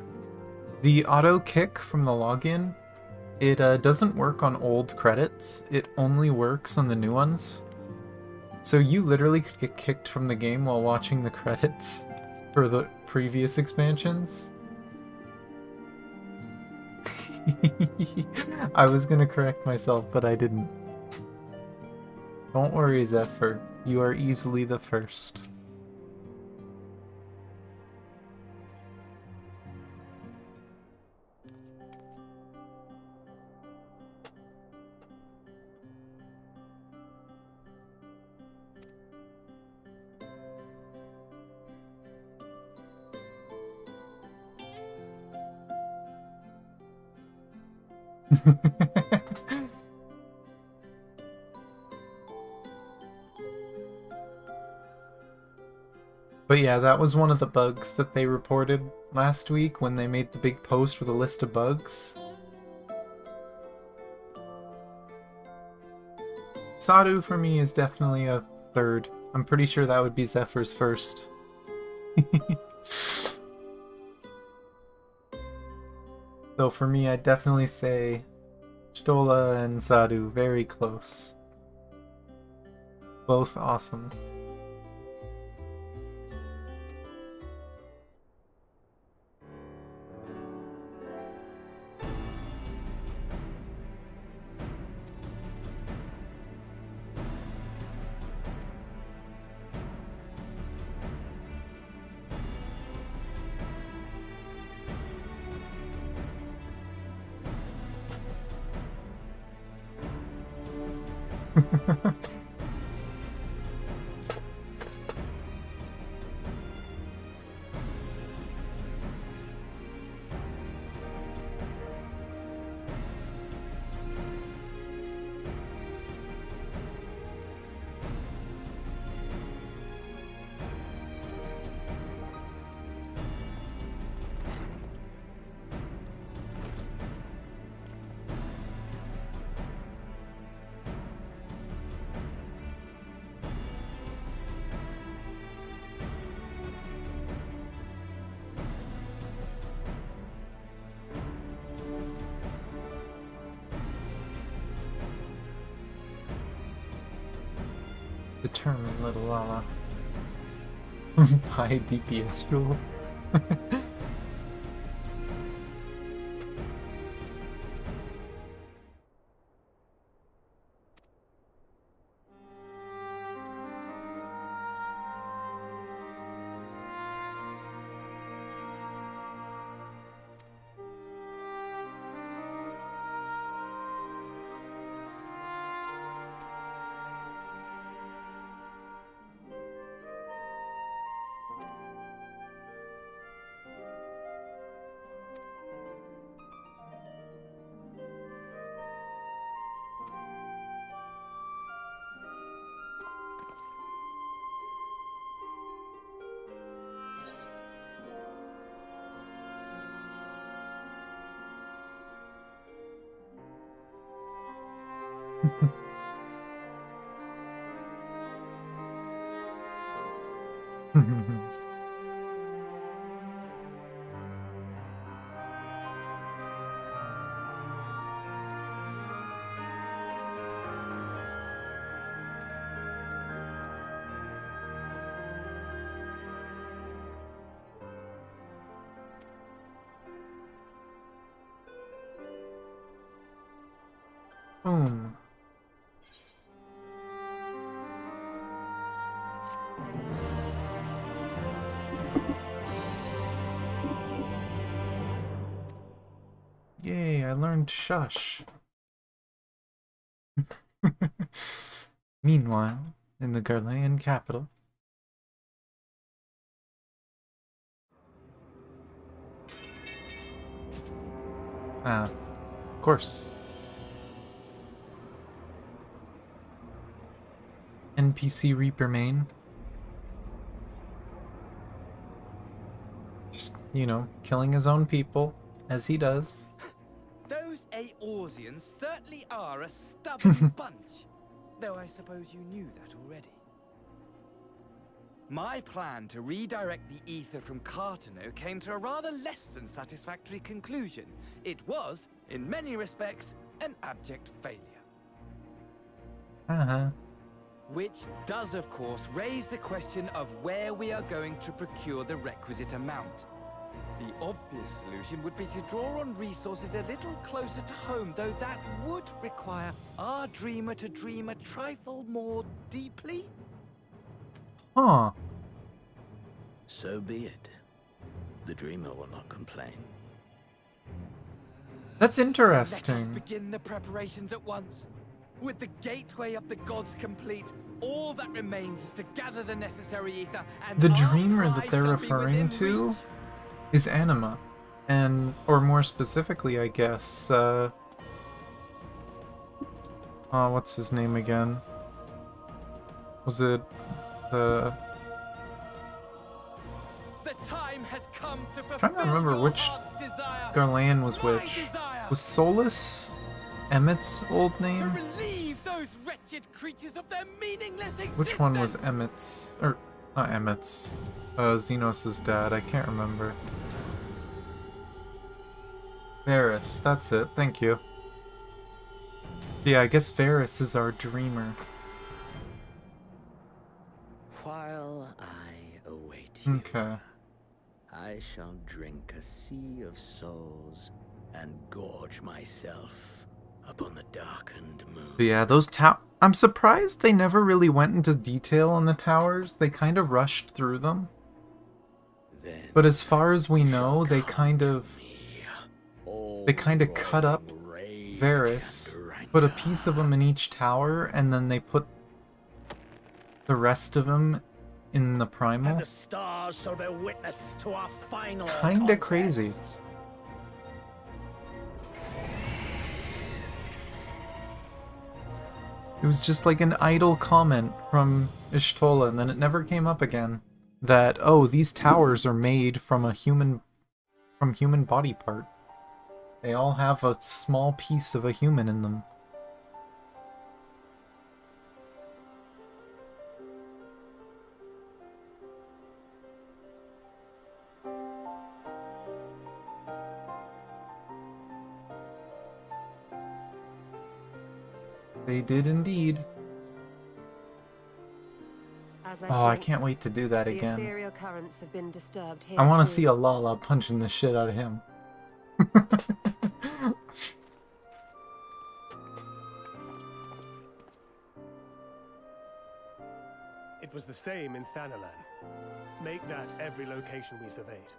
The auto kick from the login, it doesn't work on old credits. It only works on the new ones. So you literally could get kicked from the game while watching the credits for the previous expansions. I was gonna correct myself, but I didn't. Don't worry, Zephyr. You are easily the first. But yeah, that was one of the bugs that they reported last week when they made the big post with a list of bugs. Sadhu for me is definitely a third. I'm pretty sure that would be Zephyr's first. So for me, I'd definitely say Stola and Sadhu, very close. Both awesome. Determined little Lala. High DPS rule. Boom. Yay, I learned shush. Meanwhile, in the Garlean capital. Of course. NPC Reaper main. Just, you know, killing his own people, as he does. Those Aorsians certainly are a stubborn bunch. Though I suppose you knew that already. My plan to redirect the ether from Cartano came to a rather less than satisfactory conclusion. It was, in many respects, an abject failure. Uh-huh. Which does, of course, raise the question of where we are going to procure the requisite amount. The obvious solution would be to draw on resources a little closer to home, though that would require our dreamer to dream a trifle more deeply. Huh. So be it. The dreamer will not complain. That's Let us interesting. begin the preparations at once. With the gateway of the gods complete, all that remains is to gather the necessary ether and The our dreamer that prize they're shall be referring within to reach. is Anima. And, or more specifically, I guess, what's his name again? Was it, The time has come to trying to remember fulfill which your heart's desire. Garlean was My which. desire. Was Solus Emmett's old To name? relieve those wretched creatures of their meaningless existence. Which one was Emmett's? Or, not Emmett's. Xenos' dad, I can't remember. Varys, that's it, thank you. Yeah, I guess Varys is our dreamer. While I await you, Okay. I shall drink a sea of souls and gorge myself upon the darkened moon. But yeah, those I'm surprised they never really went into detail on the towers. They kind of rushed through them. But as far as we know, they kind of cut up Varys, put a piece of him in each tower, and then they put the rest of him in the primal. And the stars shall bear witness to our final Kinda crazy. contest. It was just like an idle comment from Ishtola, and then it never came up again. That, oh, these towers are made from human body part. They all have a small piece of a human in them. They did indeed. Oh, I can't wait to do that again. The ethereal currents have been disturbed here. I want too. to see a Lala punching the shit out of him. It was the same in Thanalan. Make that every location we surveyed.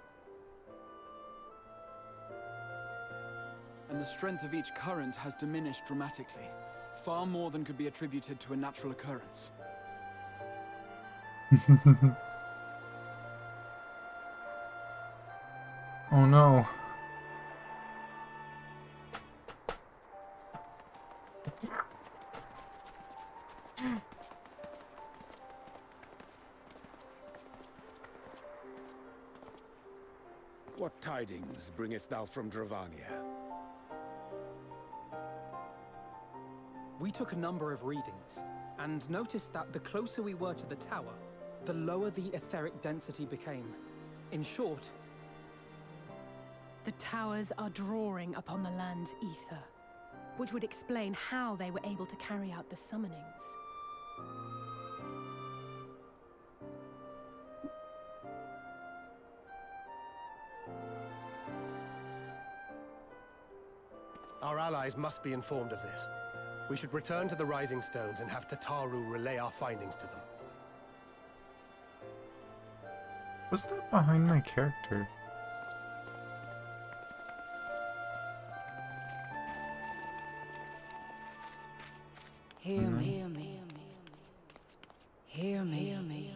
And the strength of each current has diminished dramatically, far more than could be attributed to a natural occurrence. Oh no. What tidings bringest thou from Dravania? We took a number of readings, and noticed that the closer we were to the tower, the lower the etheric density became. In short, The towers are drawing upon the land's ether, which would explain how they were able to carry out the summonings. Our allies must be informed of this. We should return to the Rising Stones and have Tataru relay our findings to them. What's that behind my character? Hear me, hear me, hear me, hear me.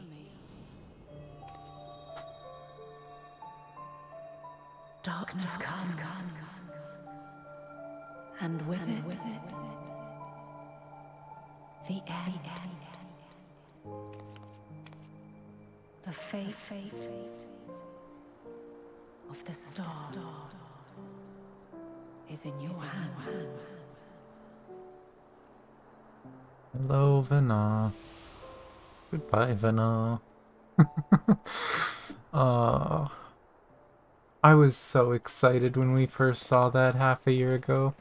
Darkness comes, and with it, the end. The fate of the star is in your hands. Hello, Vena. Goodbye, Vena. I was so excited when we first saw that half a year ago.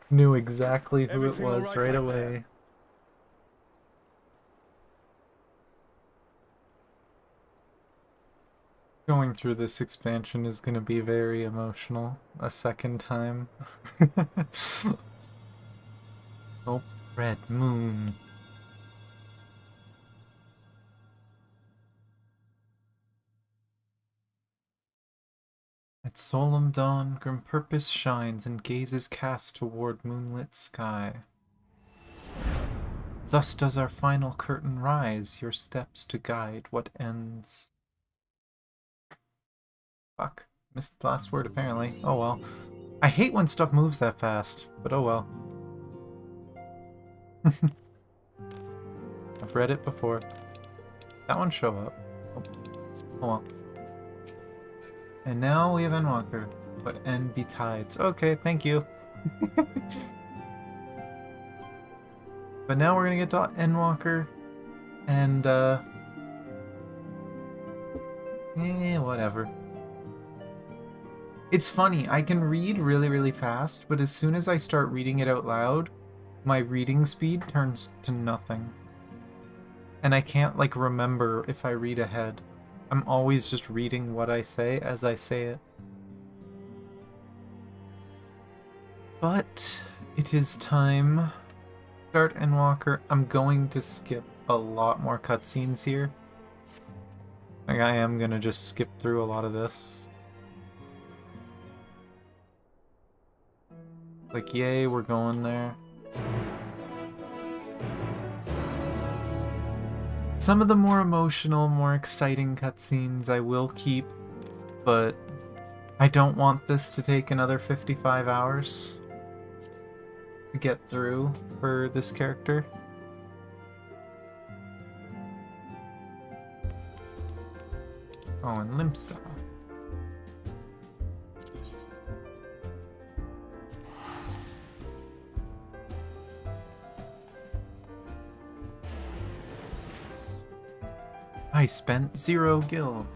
Knew exactly who Everything it was all right back away. there? Going through this expansion is going to be very emotional. A second time. Oh, red moon. At solemn dawn, grim purpose shines and gazes cast toward moonlit sky. Thus does our final curtain rise, your steps to guide what ends. Fuck. Missed the last word apparently. Oh well. I hate when stuff moves that fast, but oh well. I've read it before. That one show up. Oh well. And now we have Endwalker. But end betides. Okay, thank you. But now we're gonna get to Endwalker. And whatever. It's funny, I can read really, really fast, but as soon as I start reading it out loud, my reading speed turns to nothing. And I can't, like, remember if I read ahead. I'm always just reading what I say as I say it. But it is time. Start Endwalker. I'm going to skip a lot more cutscenes here. Like, I am gonna just skip through a lot of this. Like, yay, we're going there. Some of the more emotional, more exciting cutscenes I will keep, but I don't want this to take another 55 hours to get through for this character. Oh, and Limpsa. I spent 0 gil.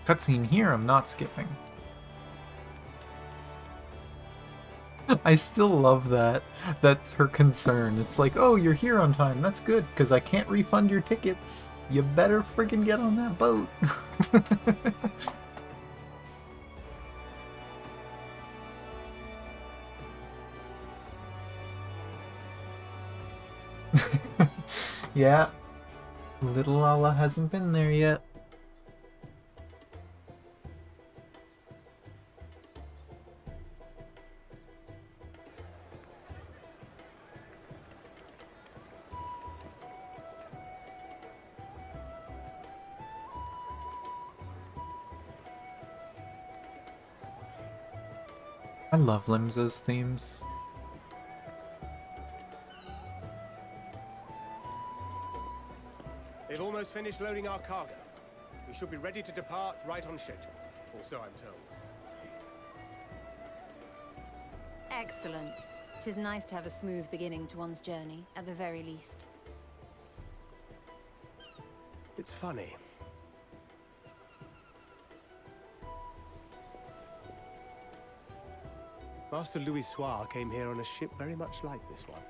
Cutscene here, I'm not skipping. I still love that. That's her concern. It's like, oh, you're here on time. That's good, because I can't refund your tickets. You better freaking get on that boat. Yeah. Little Lala hasn't been there yet. I love Limsa's themes. They've almost finished loading our cargo. We should be ready to depart right on schedule. Or so I'm told. Excellent. 'Tis nice to have a smooth beginning to one's journey, at the very least. It's funny. Master Louis Soir came here on a ship very much like this one.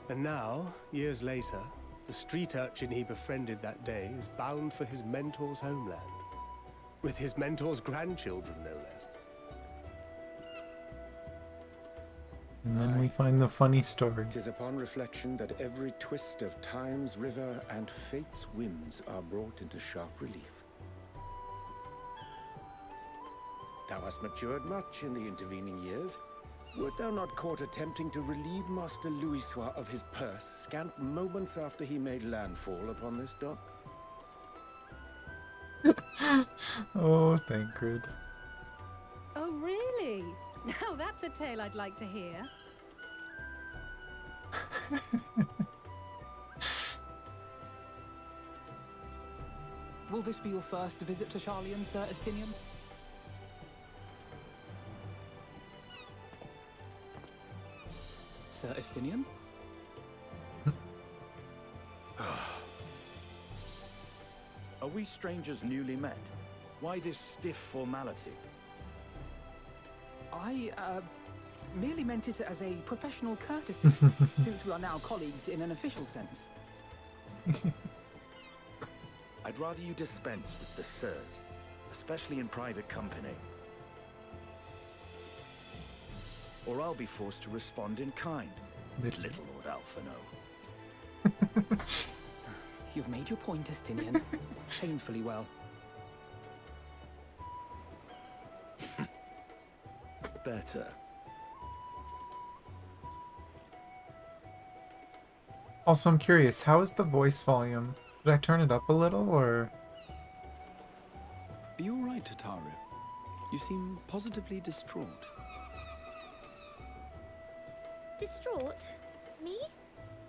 And now, years later, the street urchin he befriended that day is bound for his mentor's homeland. With his mentor's grandchildren, no less. And then we find the funny story. It is upon reflection that every twist of time's river and fate's whims are brought into sharp relief. Thou hast matured much in the intervening years. Wert thou not caught attempting to relieve Master Louis Soir of his purse scant moments after he made landfall upon this dock? Oh, Thancred. Oh, really? Now that's a tale I'd like to hear. Will this be your first visit to Charlian, Sir Estinian? Sir Estinian? Are we strangers newly met? Why this stiff formality? I, merely meant it as a professional courtesy, since we are now colleagues in an official sense. I'd rather you dispense with the sirs, especially in private company. Or I'll be forced to respond in kind. Little Lord Alphino. You've made your point, Estinian. Painfully well. Better. Also, I'm curious, how is the voice volume? Did I turn it up a little, or...? Are you alright, Tataru? You seem positively distraught. Distraught? Me?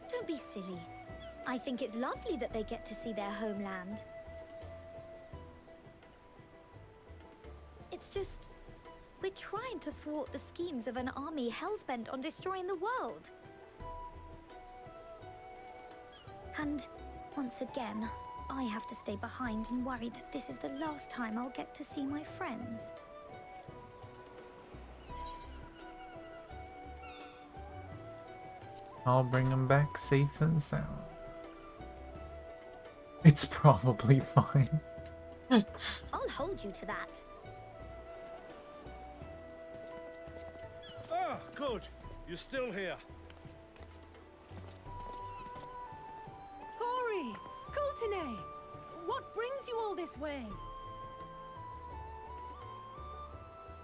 Don't be silly. I think it's lovely that they get to see their homeland. It's just... we're trying to thwart the schemes of an army hell-bent on destroying the world. And, once again, I have to stay behind and worry that this is the last time I'll get to see my friends. I'll bring them back safe and sound. It's probably fine. I'll hold you to that. Ah, good. You're still here. Hori! Kultine! What brings you all this way?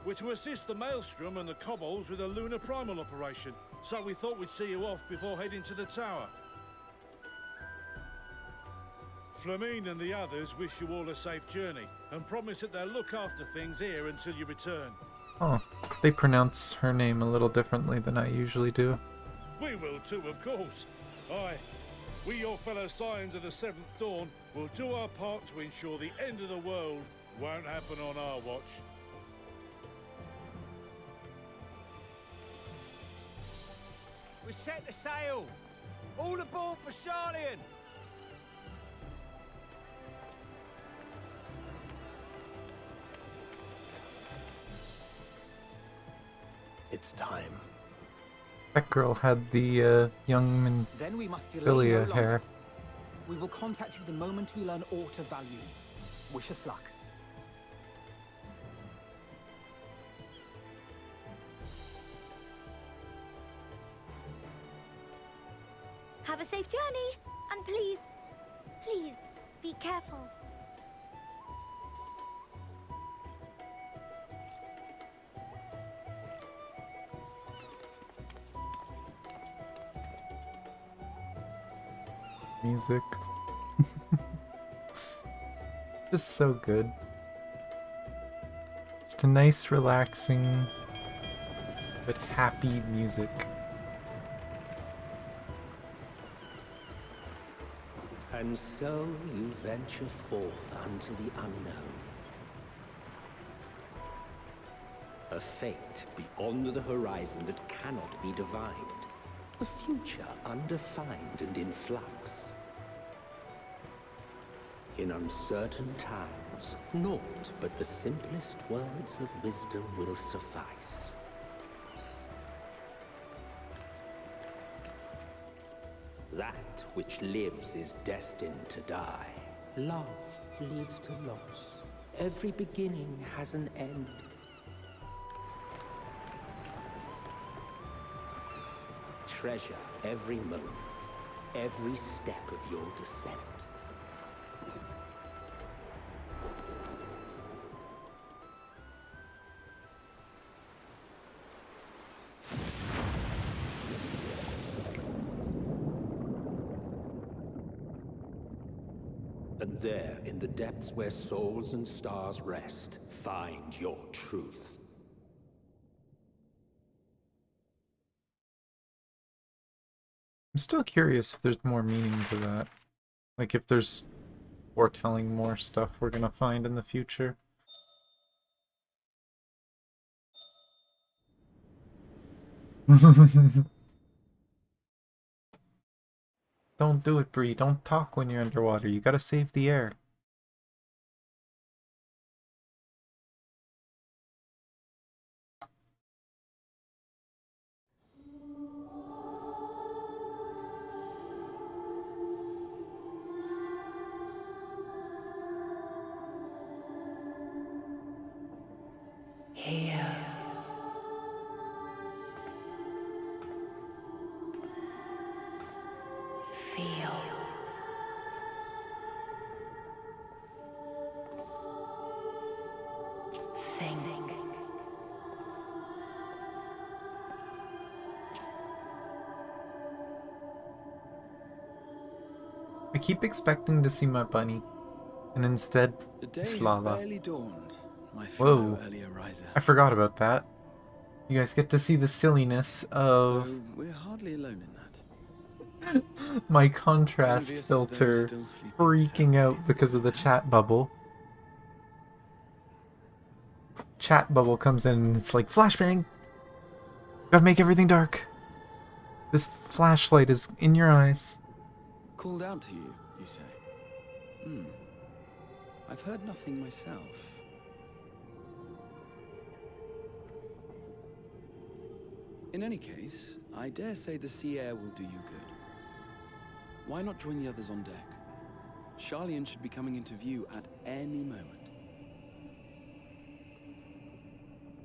We're to assist the Maelstrom and the Kobolds with a lunar primal operation, so we thought we'd see you off before heading to the tower. Flamine and the others wish you all a safe journey, and promise that they'll look after things here until you return. Oh, they pronounce her name a little differently than I usually do. We will too, of course. Aye. We, your fellow Scions of the Seventh Dawn, will do our part to ensure the end of the world won't happen on our watch. We're set to sail! All aboard for Charlian! It's time. That girl had the young Then we must delay Manfilia no longer. hair. We will contact you the moment we learn aught of value. Wish us luck. Have a safe journey, and please, please, be careful. Music. Just so good. to nice, relaxing, but happy music. And so you venture forth unto the unknown. A fate beyond the horizon that cannot be divined. A future undefined and in flux. In uncertain times, naught but the simplest words of wisdom will suffice. That which lives is destined to die. Love leads to loss. Every beginning has an end. Treasure every moment, every step of your descent. And there, in the depths where souls and stars rest, find your truth. I'm still curious if there's more meaning to that. Like if there's foretelling more stuff we're gonna find in the future. Don't do it, Bree. Don't talk when you're underwater. You gotta save the air. Here. Feel. Think. I keep expecting to see my bunny, and instead, The day it's has Lala. barely dawned, my fellow Whoa. earlier riser. I forgot about that. You guys get to see the silliness of Though we're hardly alone in that. my contrast Envious of those filter still sleeping freaking out because of the chat bubble. Chat bubble comes in and it's like, flashbang! Gotta make everything dark. This flashlight is in your eyes. Called out to you, you say? I've heard nothing myself. In any case, I dare say the sea air will do you good. Why not join the others on deck? Charlian should be coming into view at any moment.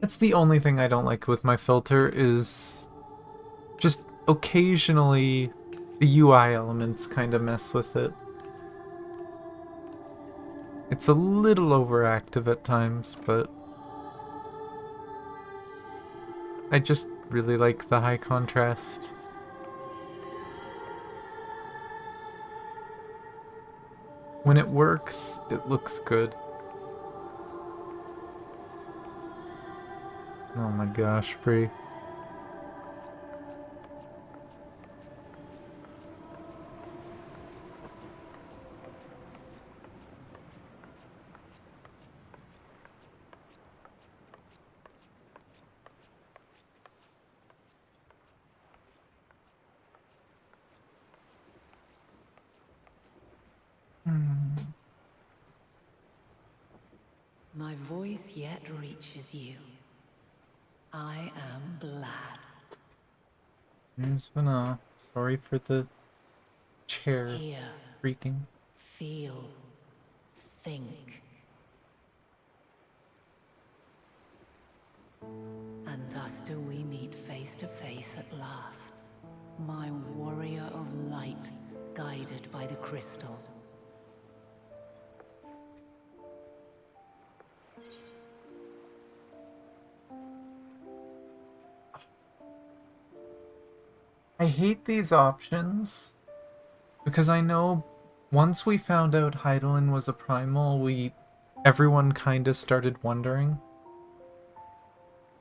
That's the only thing I don't like with my filter is just occasionally the UI elements kind of mess with it. It's a little overactive at times, but I just really like the high contrast. When it works, it looks good. Oh my gosh, Bree. My voice yet reaches you. I am glad. Here's Vanna. Sorry for the chair Hear. creaking. Feel. Think. And thus do we meet face to face at last. My warrior of light, guided by the crystal. I hate these options because I know once we found out Heidelin was a primal, everyone kind of started wondering.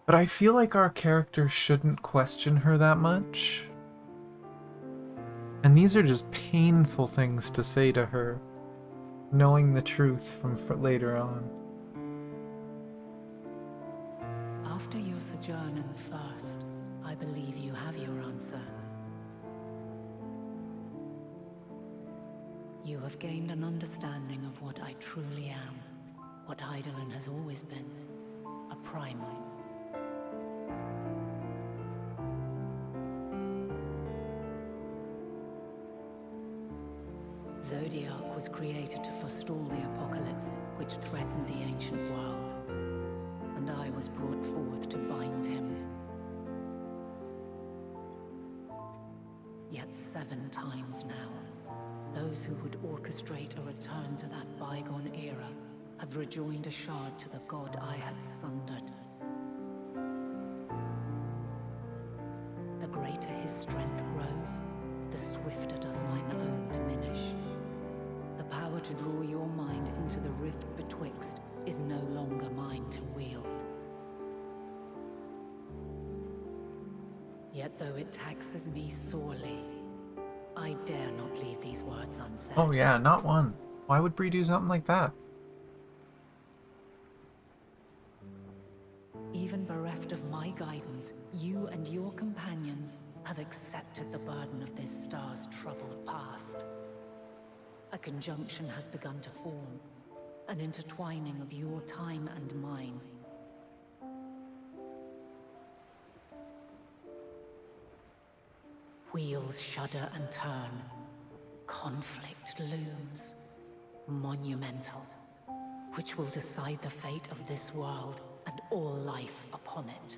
But I feel like our character shouldn't question her that much. And these are just painful things to say to her, knowing the truth from later on. After your sojourn in the First, I believe you have your answer. You have gained an understanding of what I truly am, what Eidolon has always been, a primal. Zodiac was created to forestall the apocalypse which threatened the ancient world, and I was brought forth to bind him. Yet 7 times now, those who would orchestrate a return to that bygone era have rejoined a shard to the god I had sundered. The greater his strength grows, the swifter does mine own diminish. The power to draw your mind into the rift betwixt is no longer mine to wield. Yet though it taxes me sorely, I dare not leave these words unsaid. Oh yeah, not one. Why would Bree do something like that? Even bereft of my guidance, you and your companions have accepted the burden of this star's troubled past. A conjunction has begun to form, an intertwining of your time and mine. Wheels shudder and turn. Conflict looms. Monumental. Which will decide the fate of this world and all life upon it.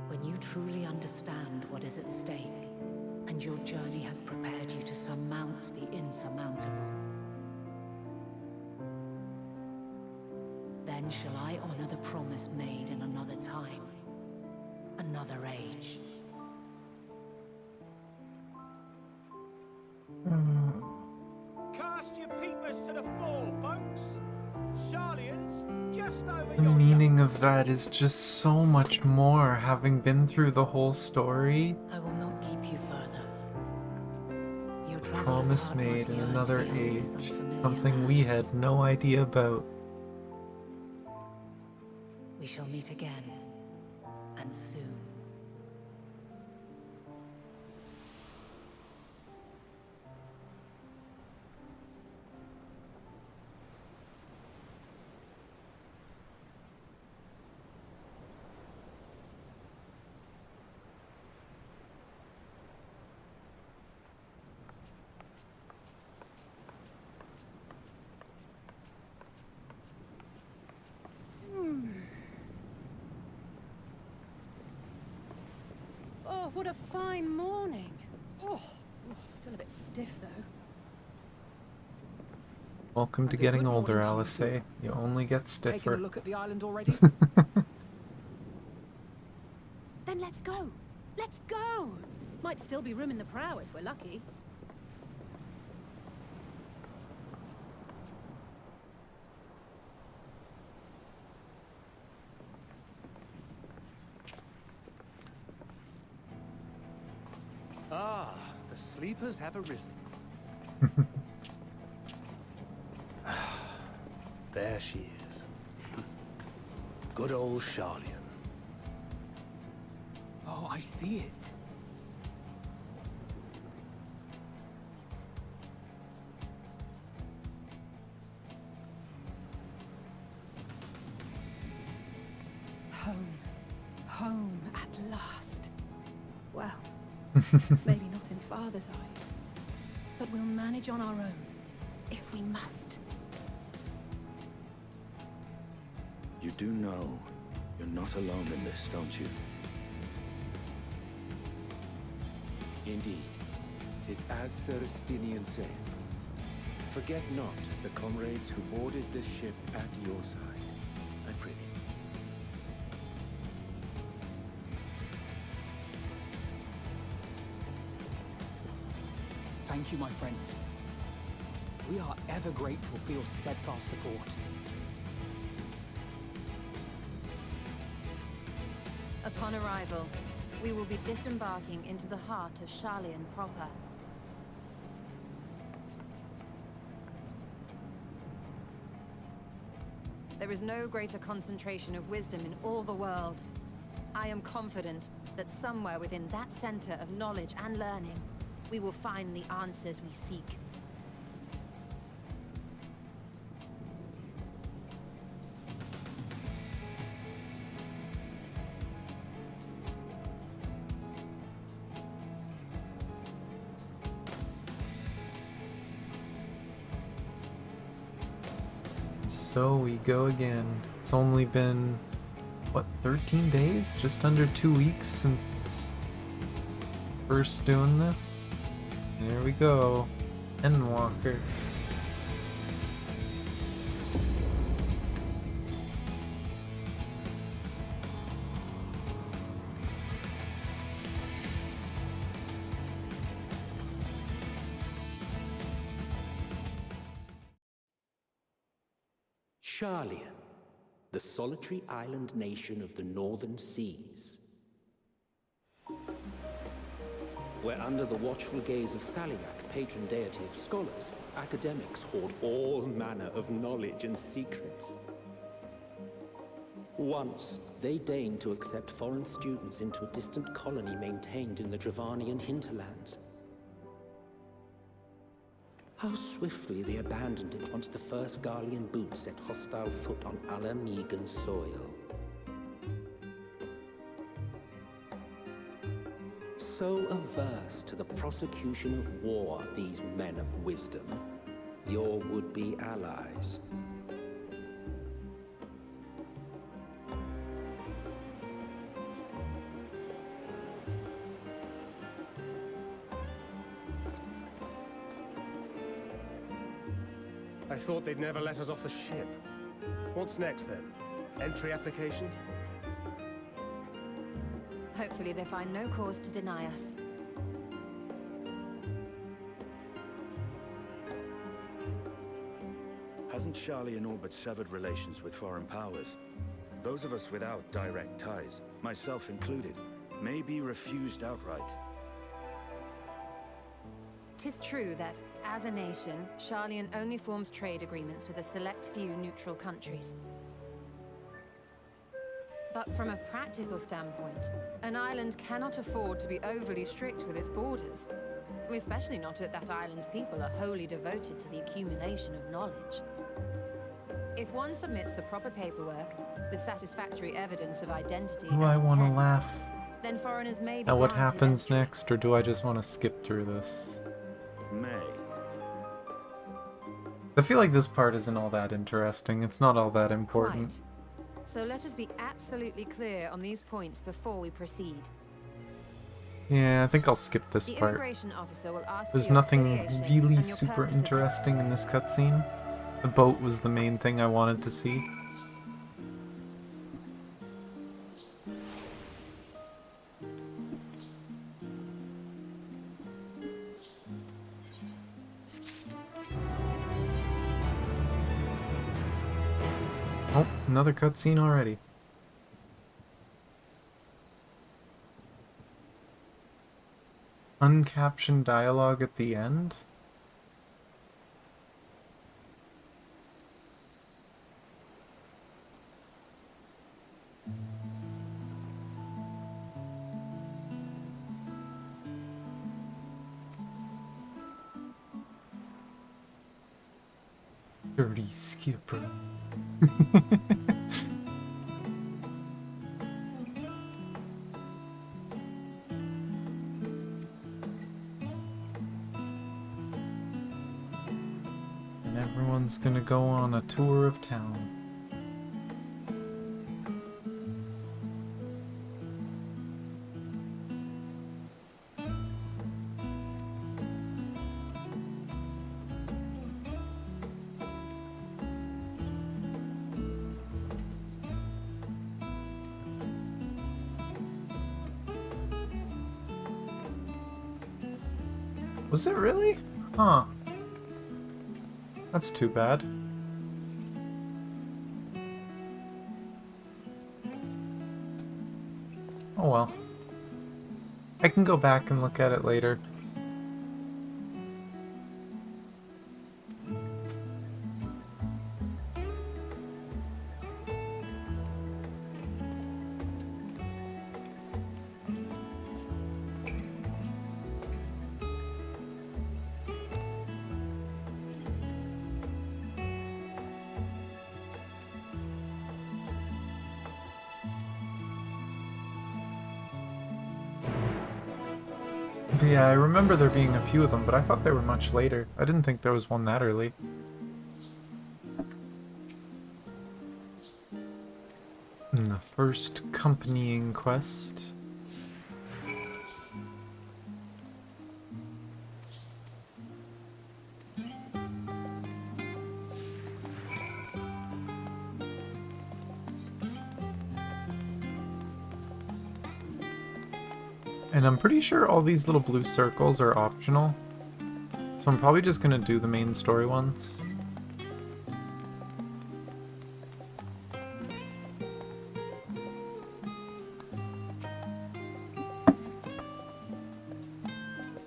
When you truly understand what is at stake, and your journey has prepared you to surmount the insurmountable, then shall I honor the promise made in another time, another age. Cast your peepers to the fore, folks. Sharlians, just over The meaning of that is just so much more, having been through the whole story. I will not keep you further. Your Promise made in another age, something we had no idea about. We shall meet again, and soon. Oh, what a fine morning. Oh, still a bit stiff though. Welcome to getting older, Alice. You only get Taking a stiffer. look at the island already? Then let's go. Let's go. Might still be room in the prow if we're lucky. Ah, the sleepers have arisen. There she is. Good old Sharlian. Oh, I see it. Home. Home at last. Well, maybe not in Father's eyes, but we'll manage on our own, if we must. You do know you're not alone in this, don't you? Indeed. 'Tis as Sir Estinian said. Forget not the comrades who boarded this ship at your side. I prithee. Thank you, my friends. We are ever grateful for your steadfast support. Upon arrival, we will be disembarking into the heart of Sharlayan proper. There is no greater concentration of wisdom in all the world. I am confident that somewhere within that center of knowledge and learning, we will find the answers we seek. So we go again. It's only been, what, 13 days? Just under 2 weeks since first doing this. There we go. Endwalker. Sharlayan, the solitary island nation of the northern seas. Where under the watchful gaze of Thaliak, patron deity of scholars, academics hoard all manner of knowledge and secrets. Once, they deigned to accept foreign students into a distant colony maintained in the Dravanian hinterlands. How swiftly they abandoned it once the first Garlean boot set hostile foot on Alamegan soil. So averse to the prosecution of war, these men of wisdom, your would-be allies. I thought they'd never let us off the ship. What's next then? Entry applications? Hopefully they find no cause to deny us. Hasn't Sharlayan all but severed relations with foreign powers? Those of us without direct ties, myself included, may be refused outright. 'Tis true that, as a nation, Sharlayan only forms trade agreements with a select few neutral countries. But from a practical standpoint, an island cannot afford to be overly strict with its borders. Especially not if that island's people are wholly devoted to the accumulation of knowledge. If one submits the proper paperwork, with satisfactory evidence of identity Do I want to laugh then foreigners may be at what granted happens entry. next, or do I just want to skip through this? May. I feel like this part isn't all that interesting. It's not all that important. Quite. So let us be absolutely clear on these points before we proceed. Yeah, I think I'll skip this The part. immigration officer will ask There's for your nothing affiliation really and your super purpose of interesting in this cutscene. The boat was the main thing I wanted to see. Oh, another cutscene already. Uncaptioned dialogue at the end? Dirty skipper. And everyone's gonna go on a tour of town. Was it really? Huh. That's too bad. Oh well. I can go back and look at it later. But yeah, I remember there being a few of them, but I thought they were much later. I didn't think there was one that early. And the first accompanying quest. And I'm pretty sure all these little blue circles are optional. So I'm probably just gonna do the main story ones.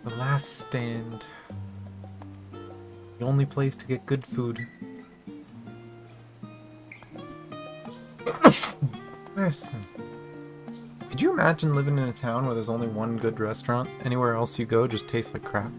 The last stand. The only place to get good food. This. Could you imagine living in a town where there's only one good restaurant? Anywhere else you go just tastes like crap.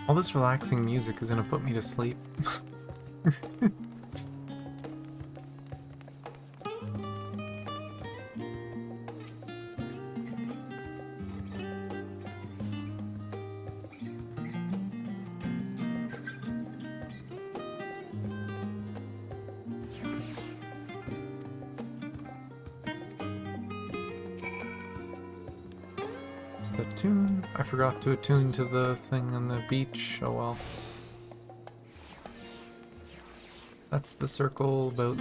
All this relaxing music is gonna put me to sleep. It's the tune. I forgot to attune to the thing on the beach. Oh well. That's the circle about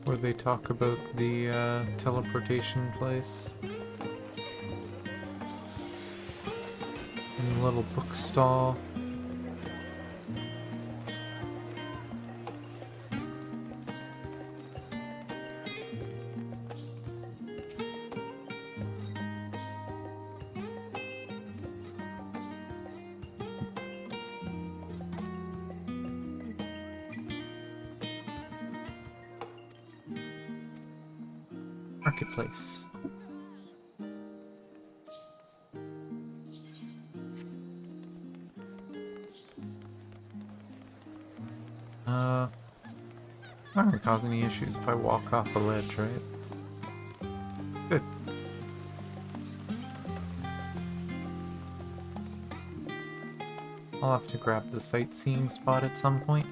where they talk about the teleportation place. And the little book stall. Marketplace. Not gonna cause any issues if I walk off a ledge, right? Good. I'll have to grab the sightseeing spot at some point.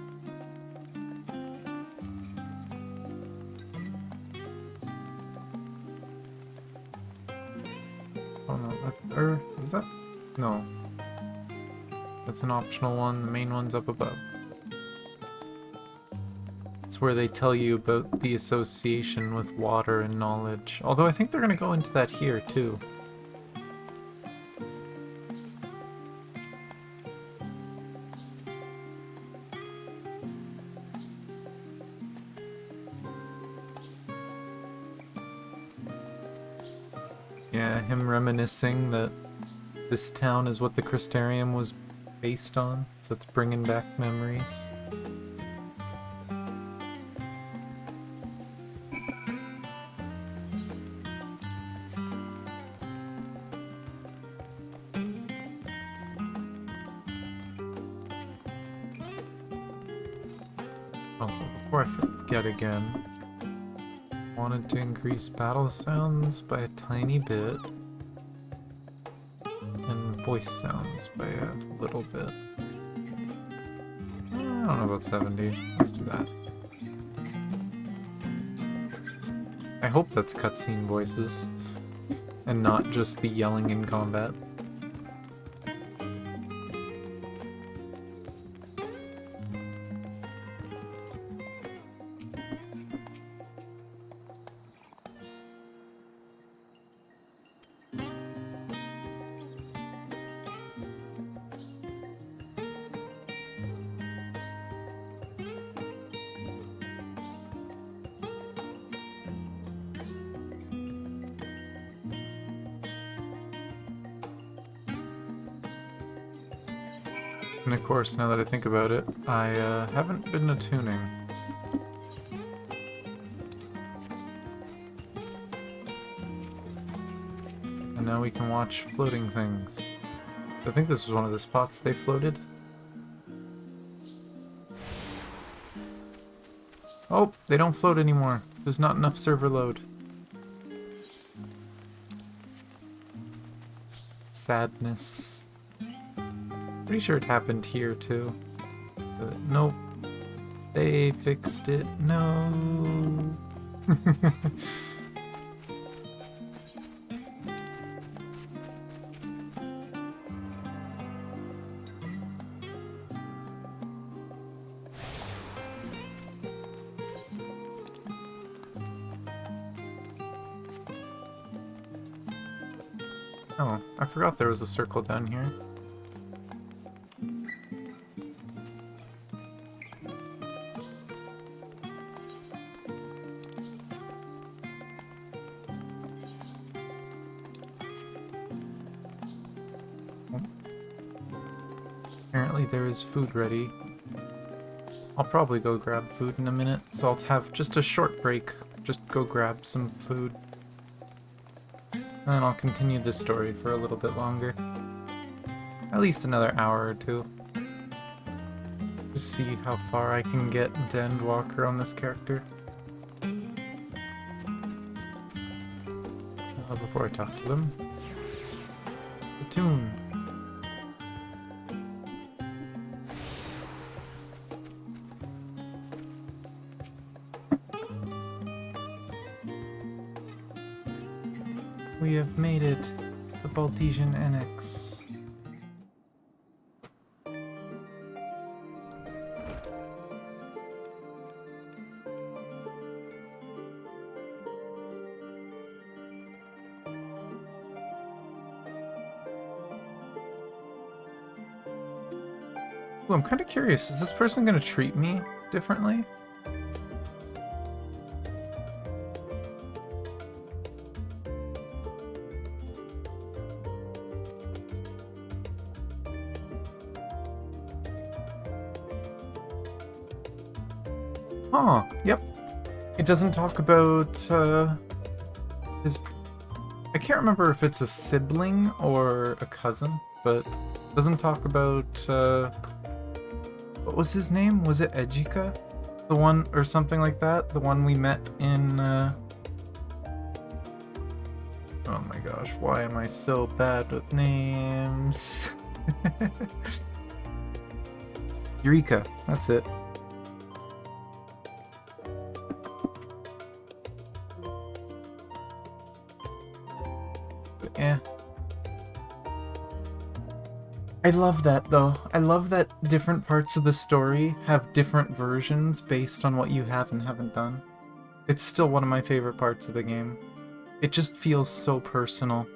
Oh no, or is that? No. That's an optional one, the main one's up above. It's where they tell you about the association with water and knowledge. Although I think they're gonna go into that here too. Yeah, him reminiscing that this town is what the Crystarium was based on, so it's bringing back memories. Also, before I forget again, wanted to increase battle sounds by a tiny bit, and voice sounds by a little bit. I don't know about 70. Let's do that. I hope that's cutscene voices and not just the yelling in combat. And of course, now that I think about it, I haven't been attuning. And now we can watch floating things. I think this was one of the spots they floated. Oh, they don't float anymore. There's not enough server load. Sadness. Pretty sure it happened here too. But nope. They fixed it. No. Oh, I forgot there was a circle down here. Apparently there is food ready. I'll probably go grab food in a minute, so I'll have just a short break. Just go grab some food. And then I'll continue this story for a little bit longer. At least another hour or two. Just see how far I can get into Endwalker on this character. Before I talk to them. The tune. We have made it, the Baltesian Annex. Ooh, I'm kind of curious, is this person going to treat me differently? Oh, yep. It doesn't talk about his... I can't remember if it's a sibling or a cousin, but it doesn't talk about... what was his name? Was it Ejika? The one, or something like that? The one we met in... Oh my gosh, why am I so bad with names? Eureka, that's it. Yeah. I love that though. I love that different parts of the story have different versions based on what you have and haven't done. It's still one of my favorite parts of the game. It just feels so personal.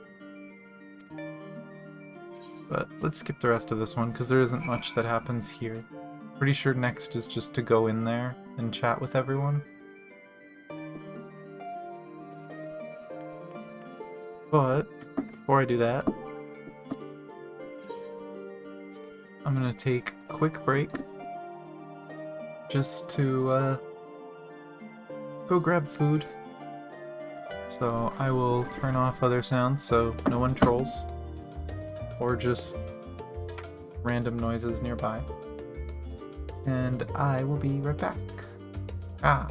But let's skip the rest of this one because there isn't much that happens here. Pretty sure next is just to go in there and chat with everyone. But before I do that, I'm gonna take a quick break just to go grab food. So I will turn off other sounds so no one trolls or just random noises nearby. And I will be right back. Ah.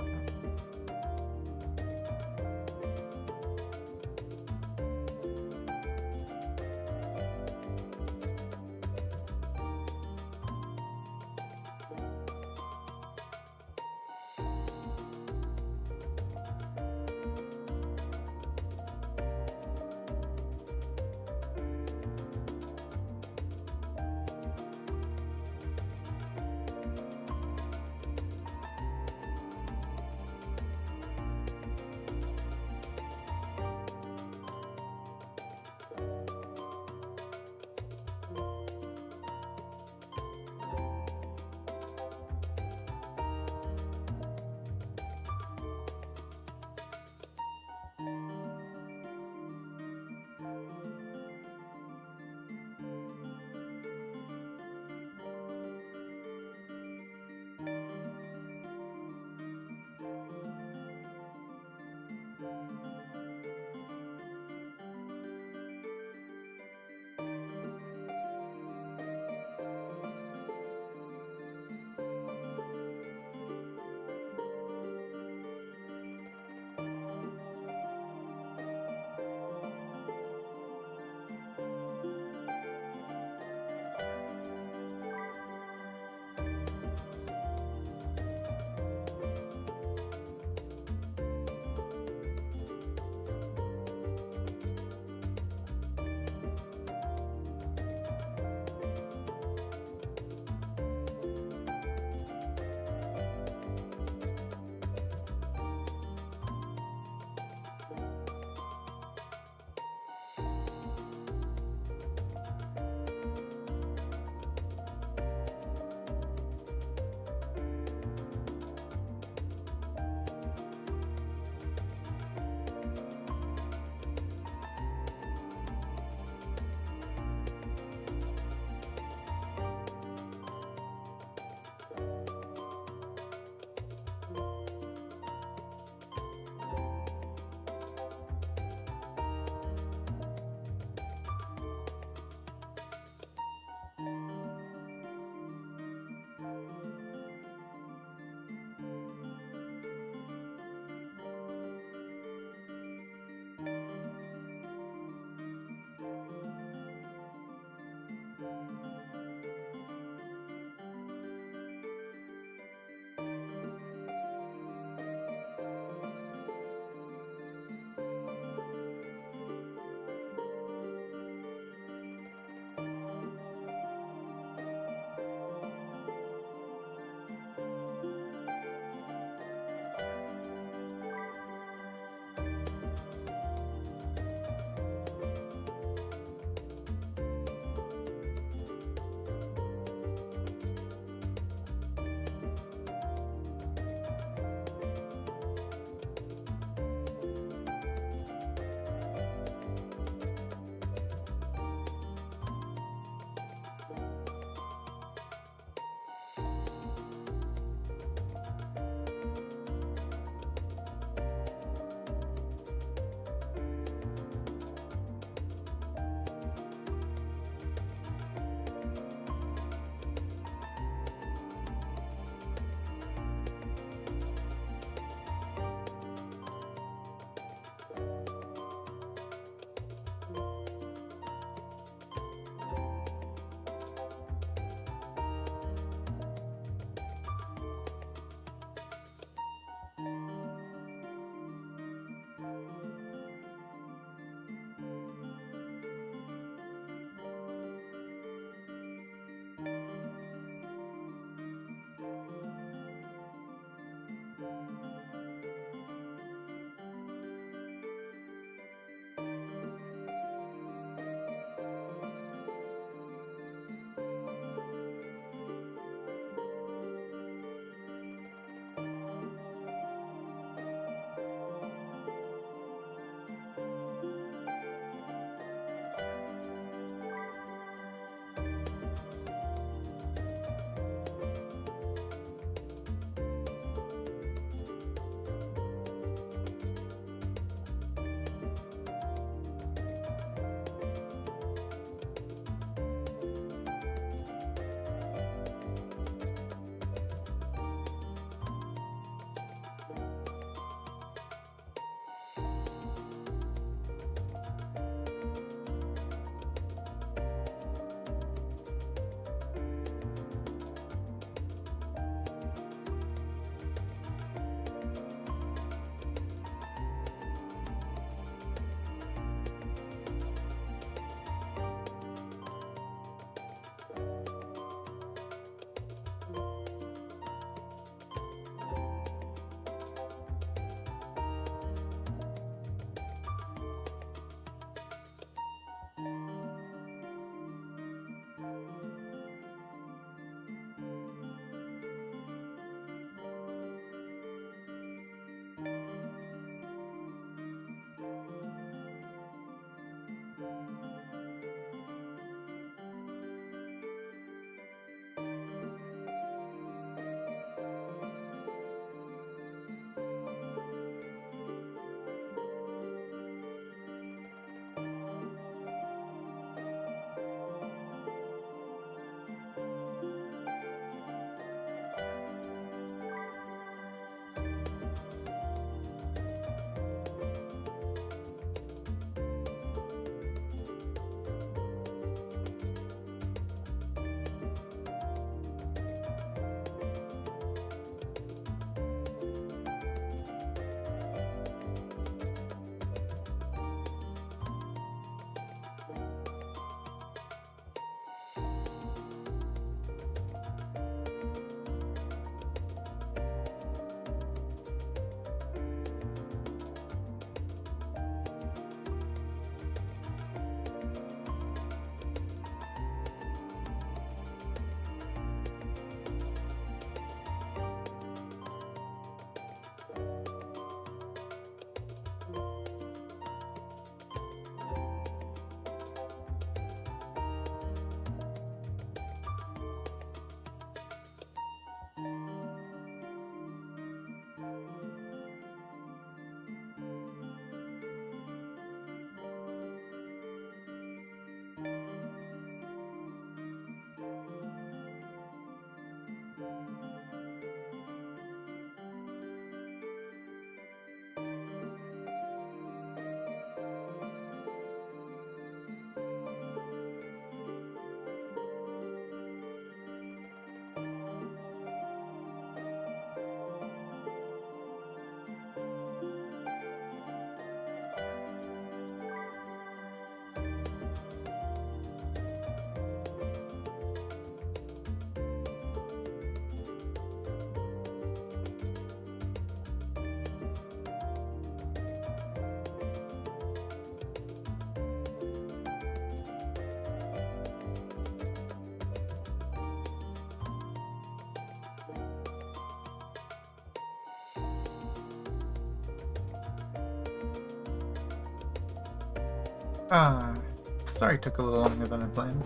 Sorry it took a little longer than I planned.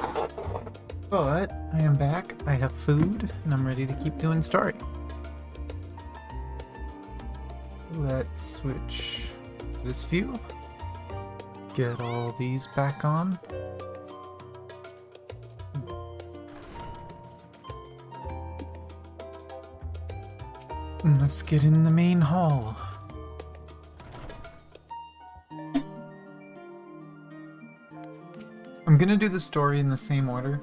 But I am back, I have food, and I'm ready to keep doing story. Let's switch this view. Get all these back on. And let's get in the main hall. I'm gonna do the story in the same order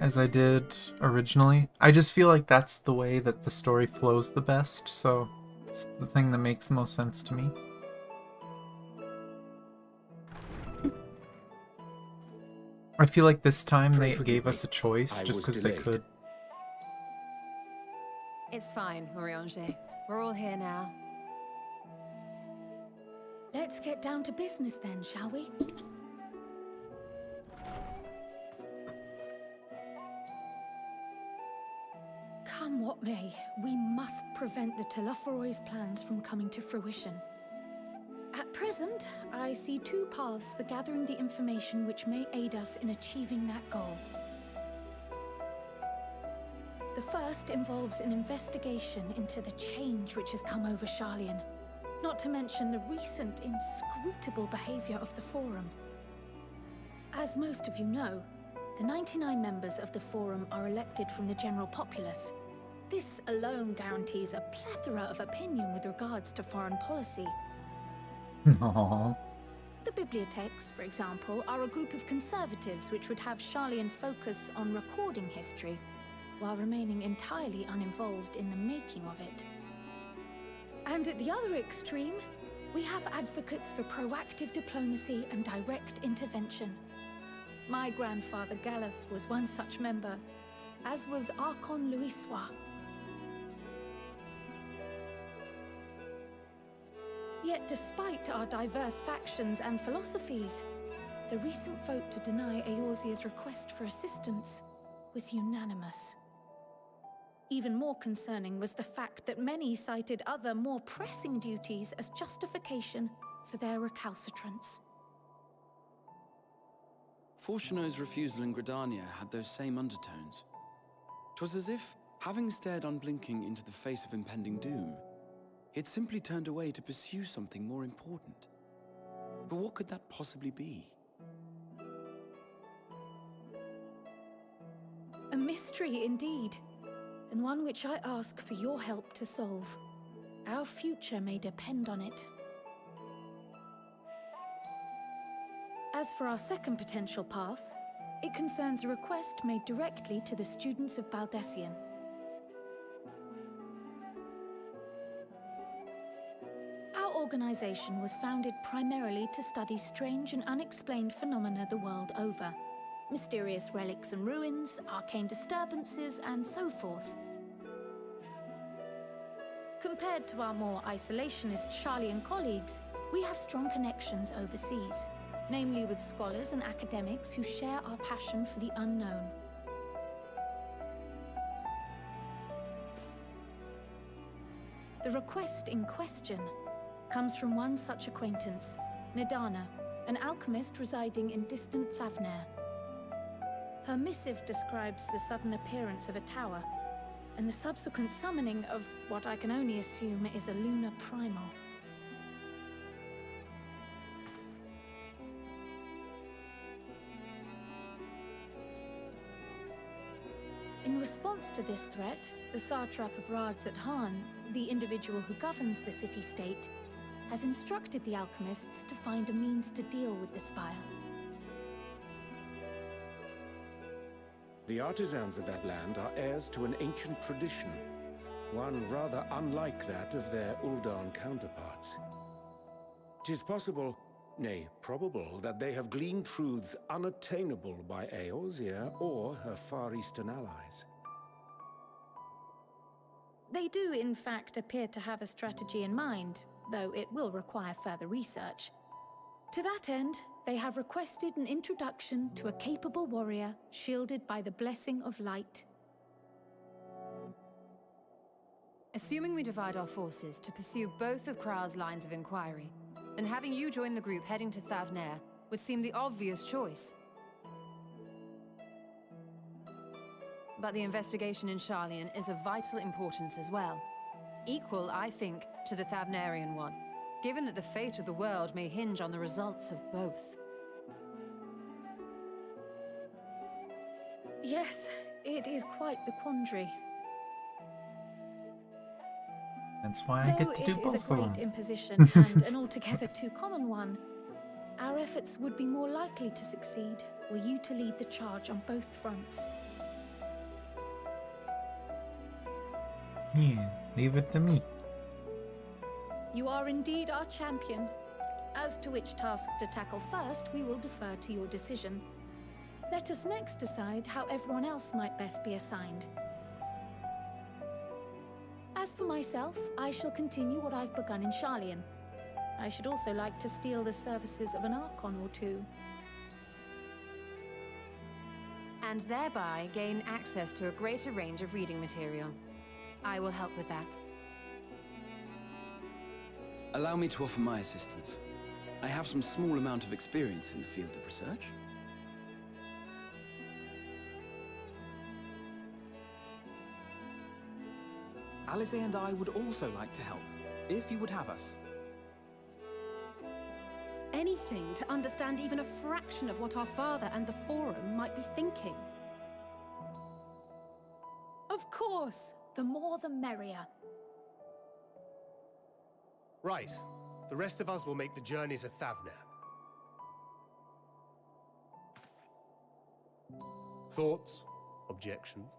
as I did originally. I just feel like that's the way that the story flows the best, so it's the thing that makes most sense to me. I feel like this time they gave us a choice just because they could. It's fine, Moriange. We're all here now. Let's get down to business then, shall we? Come what may, we must prevent the Telophoroid's plans from coming to fruition. At present, I see two paths for gathering the information which may aid us in achieving that goal. The first involves an investigation into the change which has come over Sharlayan, not to mention the recent inscrutable behavior of the Forum. As most of you know, the 99 members of the Forum are elected from the general populace. This alone guarantees a plethora of opinion with regards to foreign policy. Aww. The bibliotheques, for example, are a group of conservatives which would have Sharlayan focus on recording history, while remaining entirely uninvolved in the making of it. And at the other extreme, we have advocates for proactive diplomacy and direct intervention. My grandfather Galef was one such member, as was Archon Louisois. Yet despite our diverse factions and philosophies, the recent vote to deny Eorzea's request for assistance was unanimous. Even more concerning was the fact that many cited other, more pressing duties as justification for their recalcitrance. Fortuno's refusal in Gridania had those same undertones. 'Twas as if, having stared unblinking into the face of impending doom, he had simply turned away to pursue something more important. But what could that possibly be? A mystery indeed, and one which I ask for your help to solve. Our future may depend on it. As for our second potential path, it concerns a request made directly to the students of Baldessian. Our organization was founded primarily to study strange and unexplained phenomena the world over. Mysterious relics and ruins, arcane disturbances, and so forth. Compared to our more isolationist Sharlayan colleagues, we have strong connections overseas, namely with scholars and academics who share our passion for the unknown. The request in question comes from one such acquaintance, Nidana, an alchemist residing in distant Thavnair. Her missive describes the sudden appearance of a tower, and the subsequent summoning of what I can only assume is a lunar primal. In response to this threat, the satrap of Radzat-Han, the individual who governs the city-state, has instructed the alchemists to find a means to deal with the spire. The artisans of that land are heirs to an ancient tradition, one rather unlike that of their Uldan counterparts. It is possible, nay, probable, that they have gleaned truths unattainable by Eorzea or her Far Eastern allies. They do, in fact, appear to have a strategy in mind, though it will require further research. To that end, they have requested an introduction to a capable warrior shielded by the blessing of light. Assuming we divide our forces to pursue both of Kral's lines of inquiry, then having you join the group heading to Thavnair would seem the obvious choice. But the investigation in Sharlayan is of vital importance as well. Equal, I think, to the Thavnarian one, given that the fate of the world may hinge on the results of both. Yes, it is quite the quandary. That's why I get to do both of Though it is a them. great imposition and an altogether too common one, our efforts would be more likely to succeed were you to lead the charge on both fronts. Yeah, leave it to me. You are indeed our champion. As to which task to tackle first, we will defer to your decision. Let us next decide how everyone else might best be assigned. As for myself, I shall continue what I've begun in Sharlayan. I should also like to steal the services of an Archon or two. And thereby gain access to a greater range of reading material. I will help with that. Allow me to offer my assistance. I have some small amount of experience in the field of research. Alize and I would also like to help, if you would have us. Anything to understand even a fraction of what our father and the Forum might be thinking. Of course, the more the merrier. Right. The rest of us will make the journey to Thavnair. Thoughts? Objections?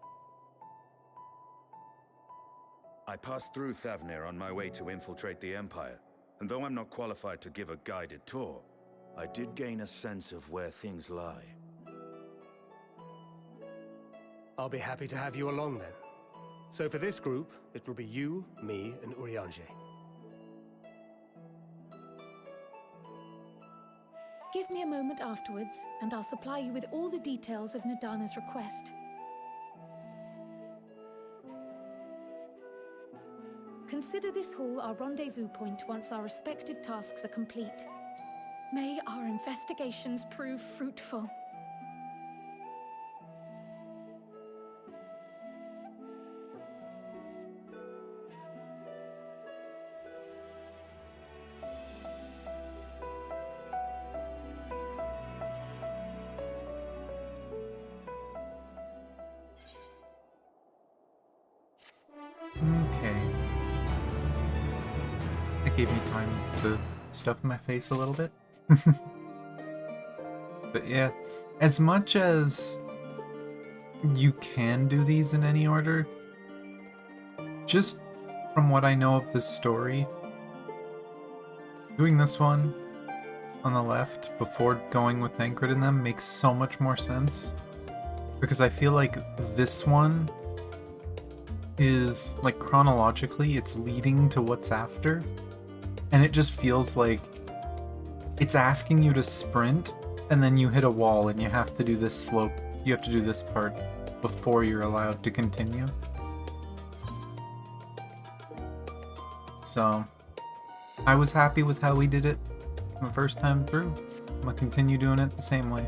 I passed through Thavnair on my way to infiltrate the Empire, and though I'm not qualified to give a guided tour, I did gain a sense of where things lie. I'll be happy to have you along then. So for this group, it will be you, me, and Urianger. Give me a moment afterwards, and I'll supply you with all the details of Nadana's request. Consider this hall our rendezvous point once our respective tasks are complete. May our investigations prove fruitful. Okay. That gave me time to stuff my face a little bit. But yeah, as much as you can do these in any order, just from what I know of this story, doing this one on the left before going with Thancred in them makes so much more sense. Because I feel like this one is, like, chronologically, it's leading to what's after. And it just feels like it's asking you to sprint, and then you hit a wall and you have to do this slope. You have to do this part before you're allowed to continue. So, I was happy with how we did it the first time through. I'm gonna continue doing it the same way.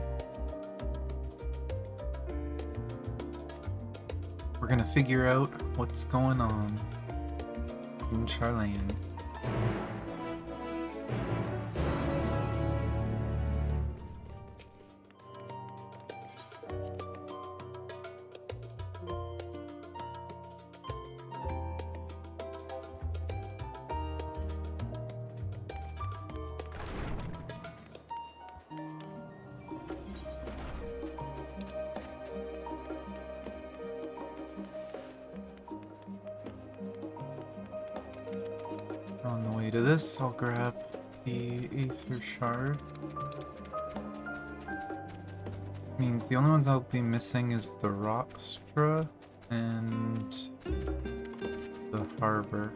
We're gonna figure out what's going on in Sharlayan. way to this, I'll grab the Aether Shard. Means the only ones I'll be missing is the Rockstra and the Harbor.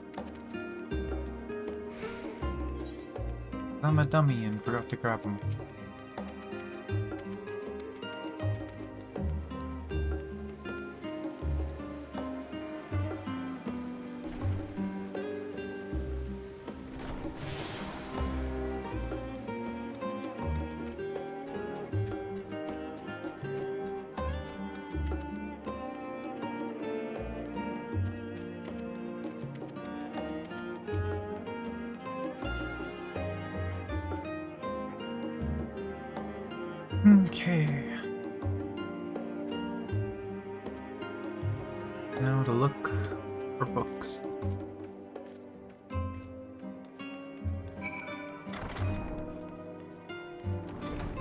I'm a dummy and forgot to grab them. Okay. Now to look for books.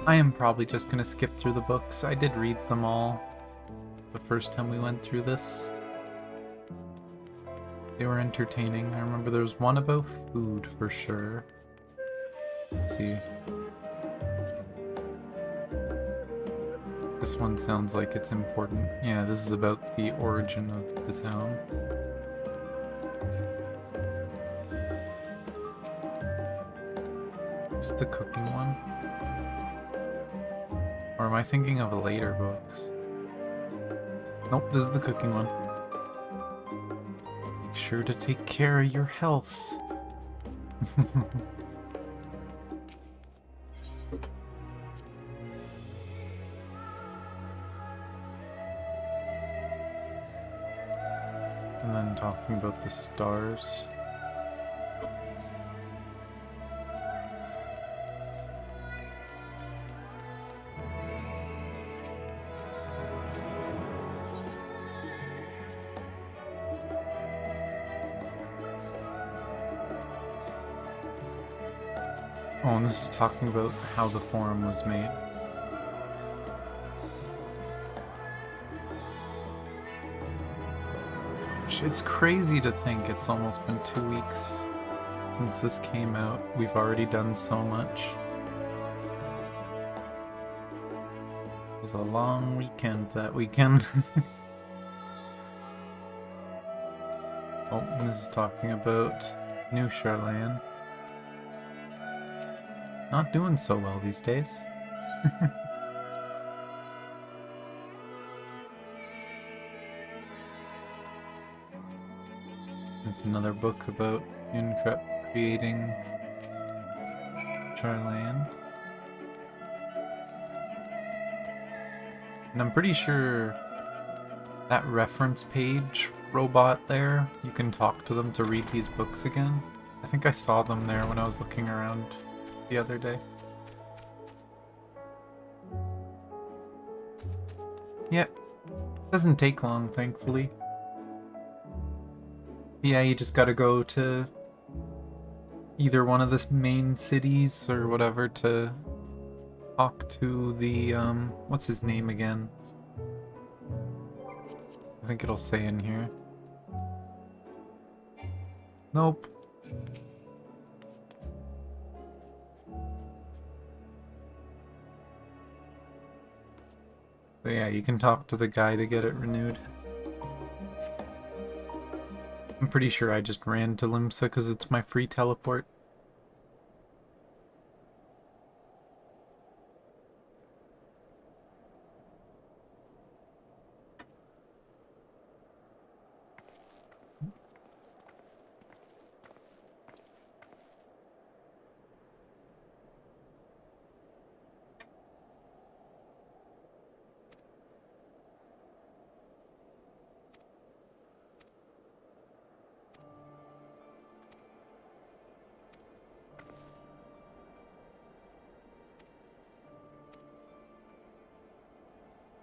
I am probably just gonna skip through the books. I did read them all the first time we went through this. They were entertaining. I remember there was one about food for sure. Let's see. This one sounds like it's important. Yeah, this is about the origin of the town. Is this the cooking one? Or am I thinking of later books? Nope, this is the cooking one. Make sure to take care of your health. And then talking about the stars. Oh, and this is talking about how the forum was made. Gosh, it's crazy to think it's almost been 2 weeks since this came out. We've already done so much. It was a long weekend that weekend. Oh, and this is talking about New Charlene. Not doing so well these days. It's another book about Uncrep creating Charlene. And I'm pretty sure that reference page robot there, you can talk to them to read these books again. I think I saw them there when I was looking around the other day. Yep. Doesn't take long, thankfully. Yeah, you just gotta go to either one of the main cities or whatever to talk to the, what's his name again? I think it'll say in here. Nope. But yeah, you can talk to the guy to get it renewed. I'm pretty sure I just ran to Limsa because it's my free teleport.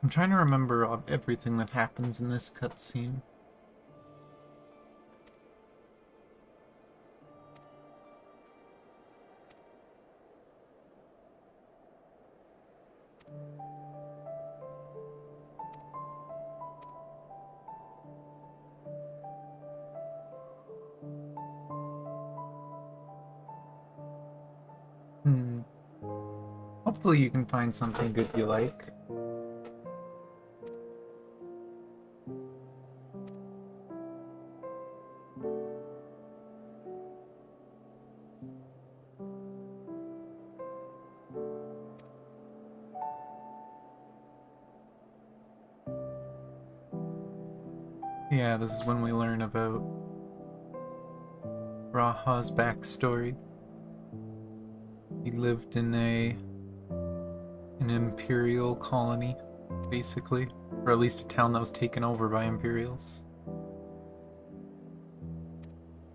I'm trying to remember everything that happens in this cutscene. Hopefully you can find something good you like. Yeah, this is when we learn about Raha's backstory. He lived in an imperial colony, basically. Or at least a town that was taken over by Imperials.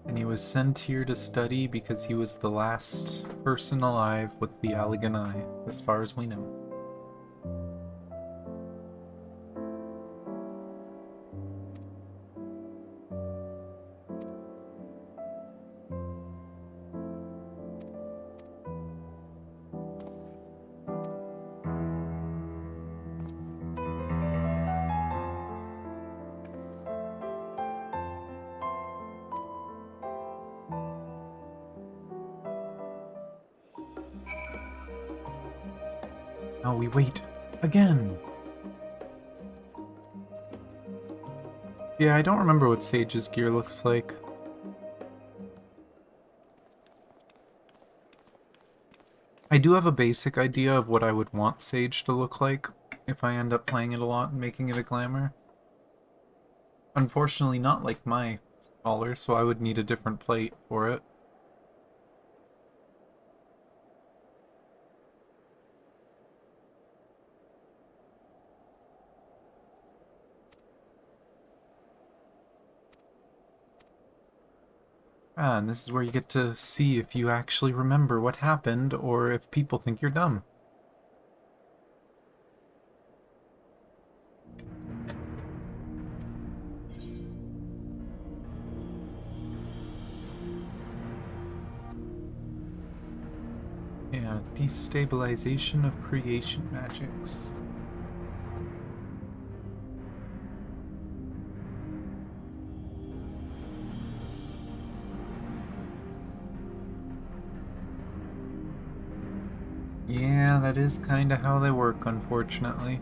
And he was sent here to study because he was the last person alive with the Allegan Eye, as far as we know. Now we wait again. Yeah, I don't remember what Sage's gear looks like. I do have a basic idea of what I would want Sage to look like if I end up playing it a lot and making it a glamour. Unfortunately, not like my collar, so I would need a different plate for it. Ah, and this is where you get to see if you actually remember what happened or if people think you're dumb. Yeah, destabilization of creation magics. Yeah, that is kinda how they work, unfortunately.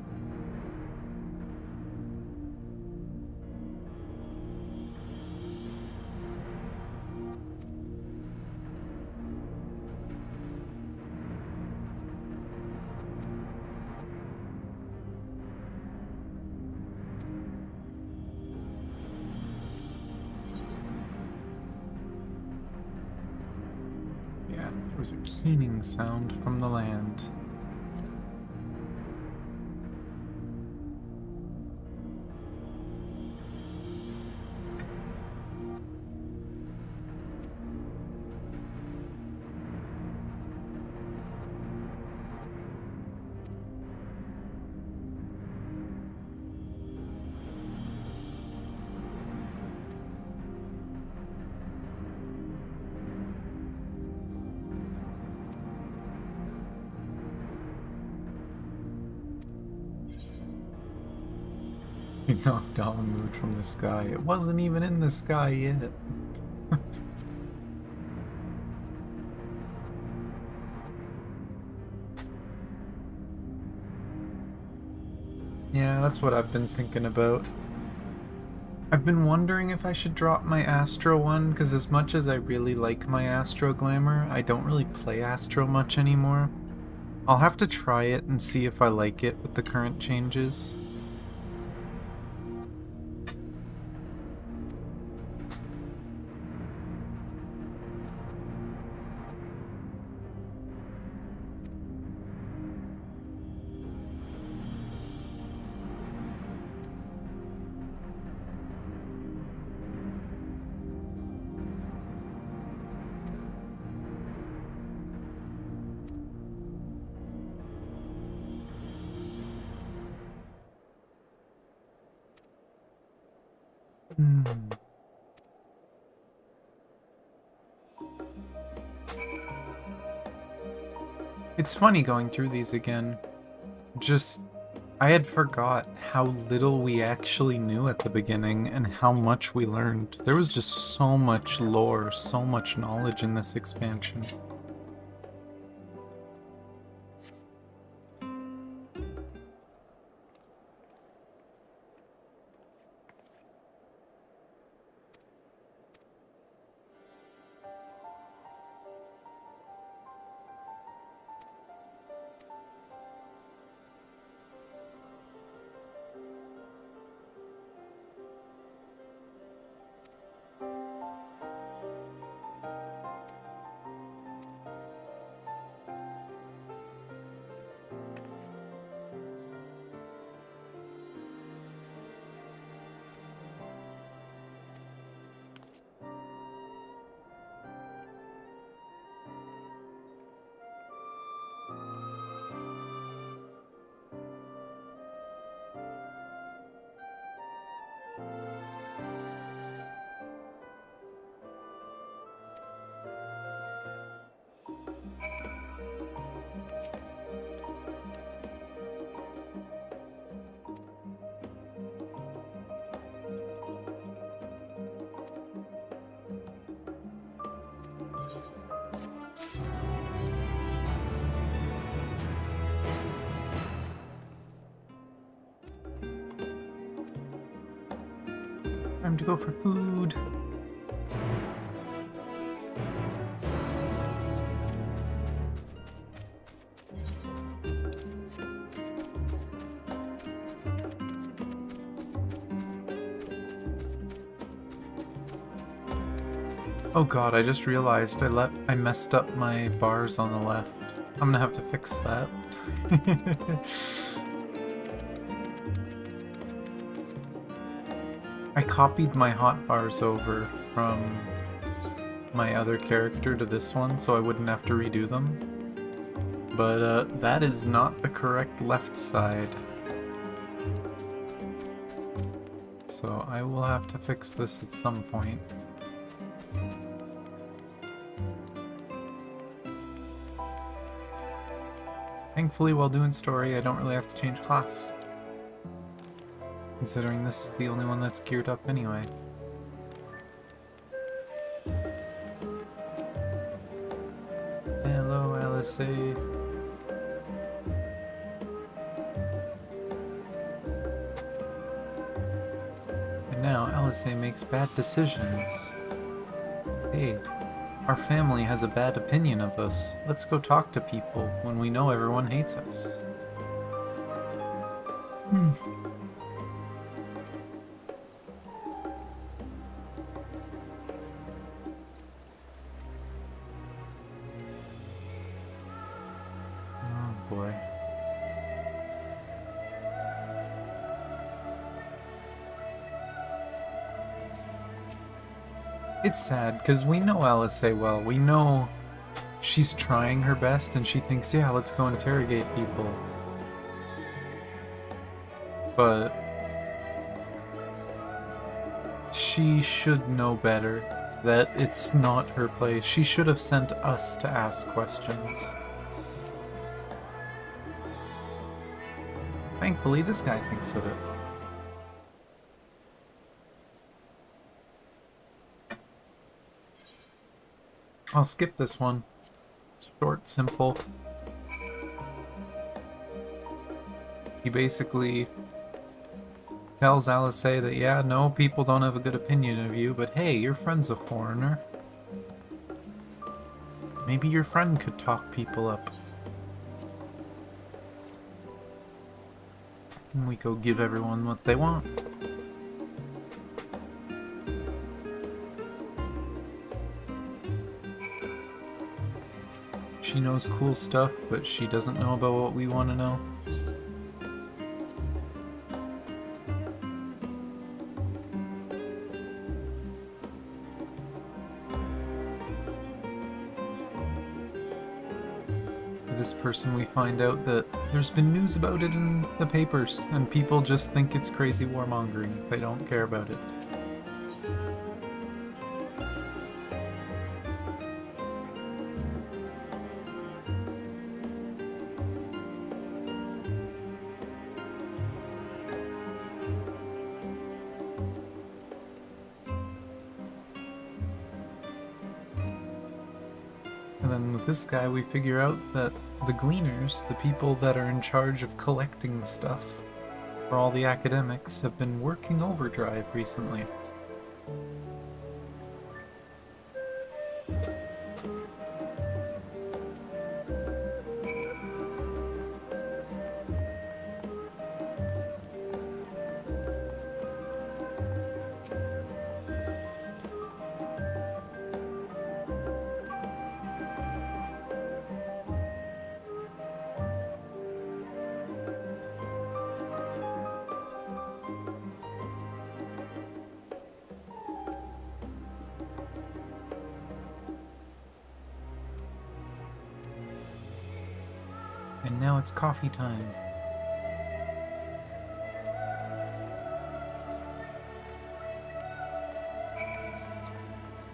Yeah, there was a keening sound from the land. He knocked Onward from the sky. It wasn't even in the sky yet. Yeah, that's what I've been thinking about. I've been wondering if I should drop my Astro one, because as much as I really like my Astro Glamour, I don't really play Astro much anymore. I'll have to try it and see if I like it with the current changes. It's funny going through these again. I had forgot how little we actually knew at the beginning and how much we learned. There was just so much lore, so much knowledge in this expansion. to go for food. Oh god, I just realized I messed up my bars on the left. I'm gonna have to fix that. I copied my hotbars over from my other character to this one so I wouldn't have to redo them. But that is not the correct left side. So I will have to fix this at some point. Thankfully, while doing story, I don't really have to change class. Considering this is the only one that's geared up anyway. Hello, LSA. And now LSA makes bad decisions. Hey. Our family has a bad opinion of us. Let's go talk to people when we know everyone hates us. Oh boy. It's sad, because we know LSA well. We know she's trying her best, and she thinks, yeah, let's go interrogate people. But she should know better, that it's not her place. She should have sent us to ask questions. Thankfully, this guy thinks of it. I'll skip this one. It's short, simple. He basically tells Alisei that, yeah, no, people don't have a good opinion of you, but hey, your friend's a foreigner. Maybe your friend could talk people up. And we go give everyone what they want. She knows cool stuff, but she doesn't know about what we want to know. For this person, we find out that there's been news about it in the papers, and people just think it's crazy warmongering. They don't care about it. This guy, we figure out that the gleaners, the people that are in charge of collecting the stuff for all the academics, have been working overdrive recently. And now it's coffee time.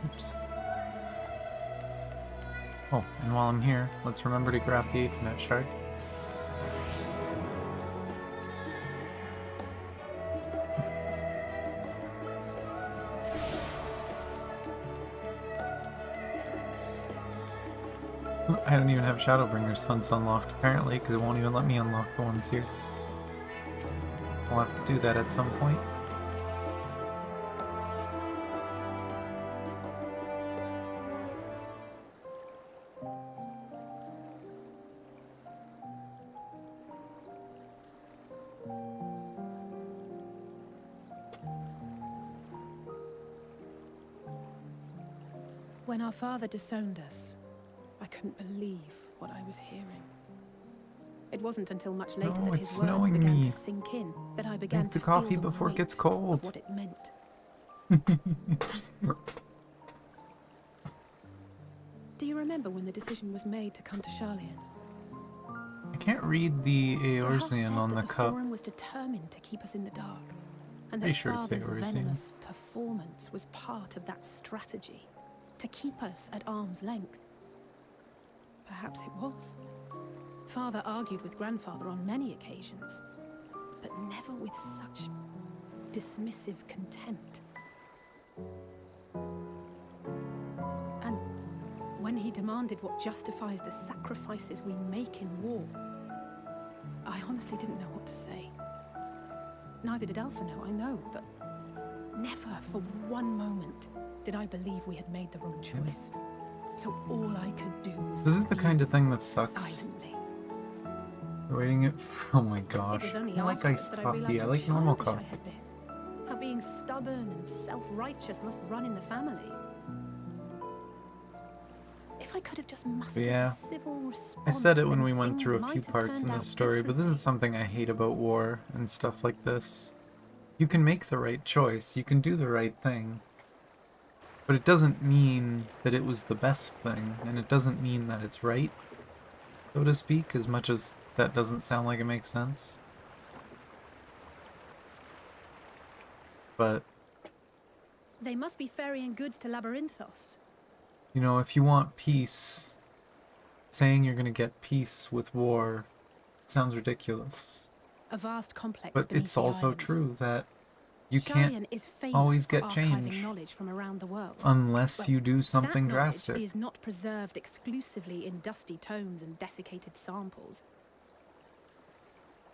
Oops. Oh, and while I'm here, let's remember to grab the Aethernet shard. I don't even have Shadowbringer's hunts unlocked, apparently, because it won't even let me unlock the ones here. I'll have to do that at some point. When our father disowned us, I couldn't believe what I was hearing. It wasn't until much later that his words began to sink in that I began to feel the before it gets weight cold. of what it meant. Do you remember when the decision was made to come to Charlian? I can't read the Rahal said Eorzean on that the the cup. Forum was determined to keep us in the dark, and Pretty that sure it's Father's Eorzean. venomous performance was part of that strategy to keep us at arm's length. Perhaps it was. Father argued with Grandfather on many occasions, but never with such dismissive contempt. And when he demanded what justifies the sacrifices we make in war, I honestly didn't know what to say. Neither did Alphino, I know, but never for one moment did I believe we had made the wrong choice. So all I could do was This is the kind of thing that sucks. silently. Waiting it. Oh my gosh. It was only I like afterwards iced that I coffee. realized I how like normal childish I coffee. had been. How being stubborn and self-righteous must run in the family. If I could have just mustered Yeah. a civil response, I said it when then we went things through a might few have parts in turned this out story, but this is something I hate about war and stuff like this. You can make the right choice, you can do the right thing, but it doesn't mean that it was the best thing, and it doesn't mean that it's right, so to speak, as much as that doesn't sound like it makes sense. But, They must be ferrying goods to Labyrinthos. you know, if you want peace, saying you're gonna get peace with war sounds ridiculous. A vast complex But beneath it's the also island. true that you Charlian can't is famous always for get archiving change knowledge from around the world. unless Well, you do something that knowledge drastic. is not preserved exclusively in dusty tomes and desiccated samples.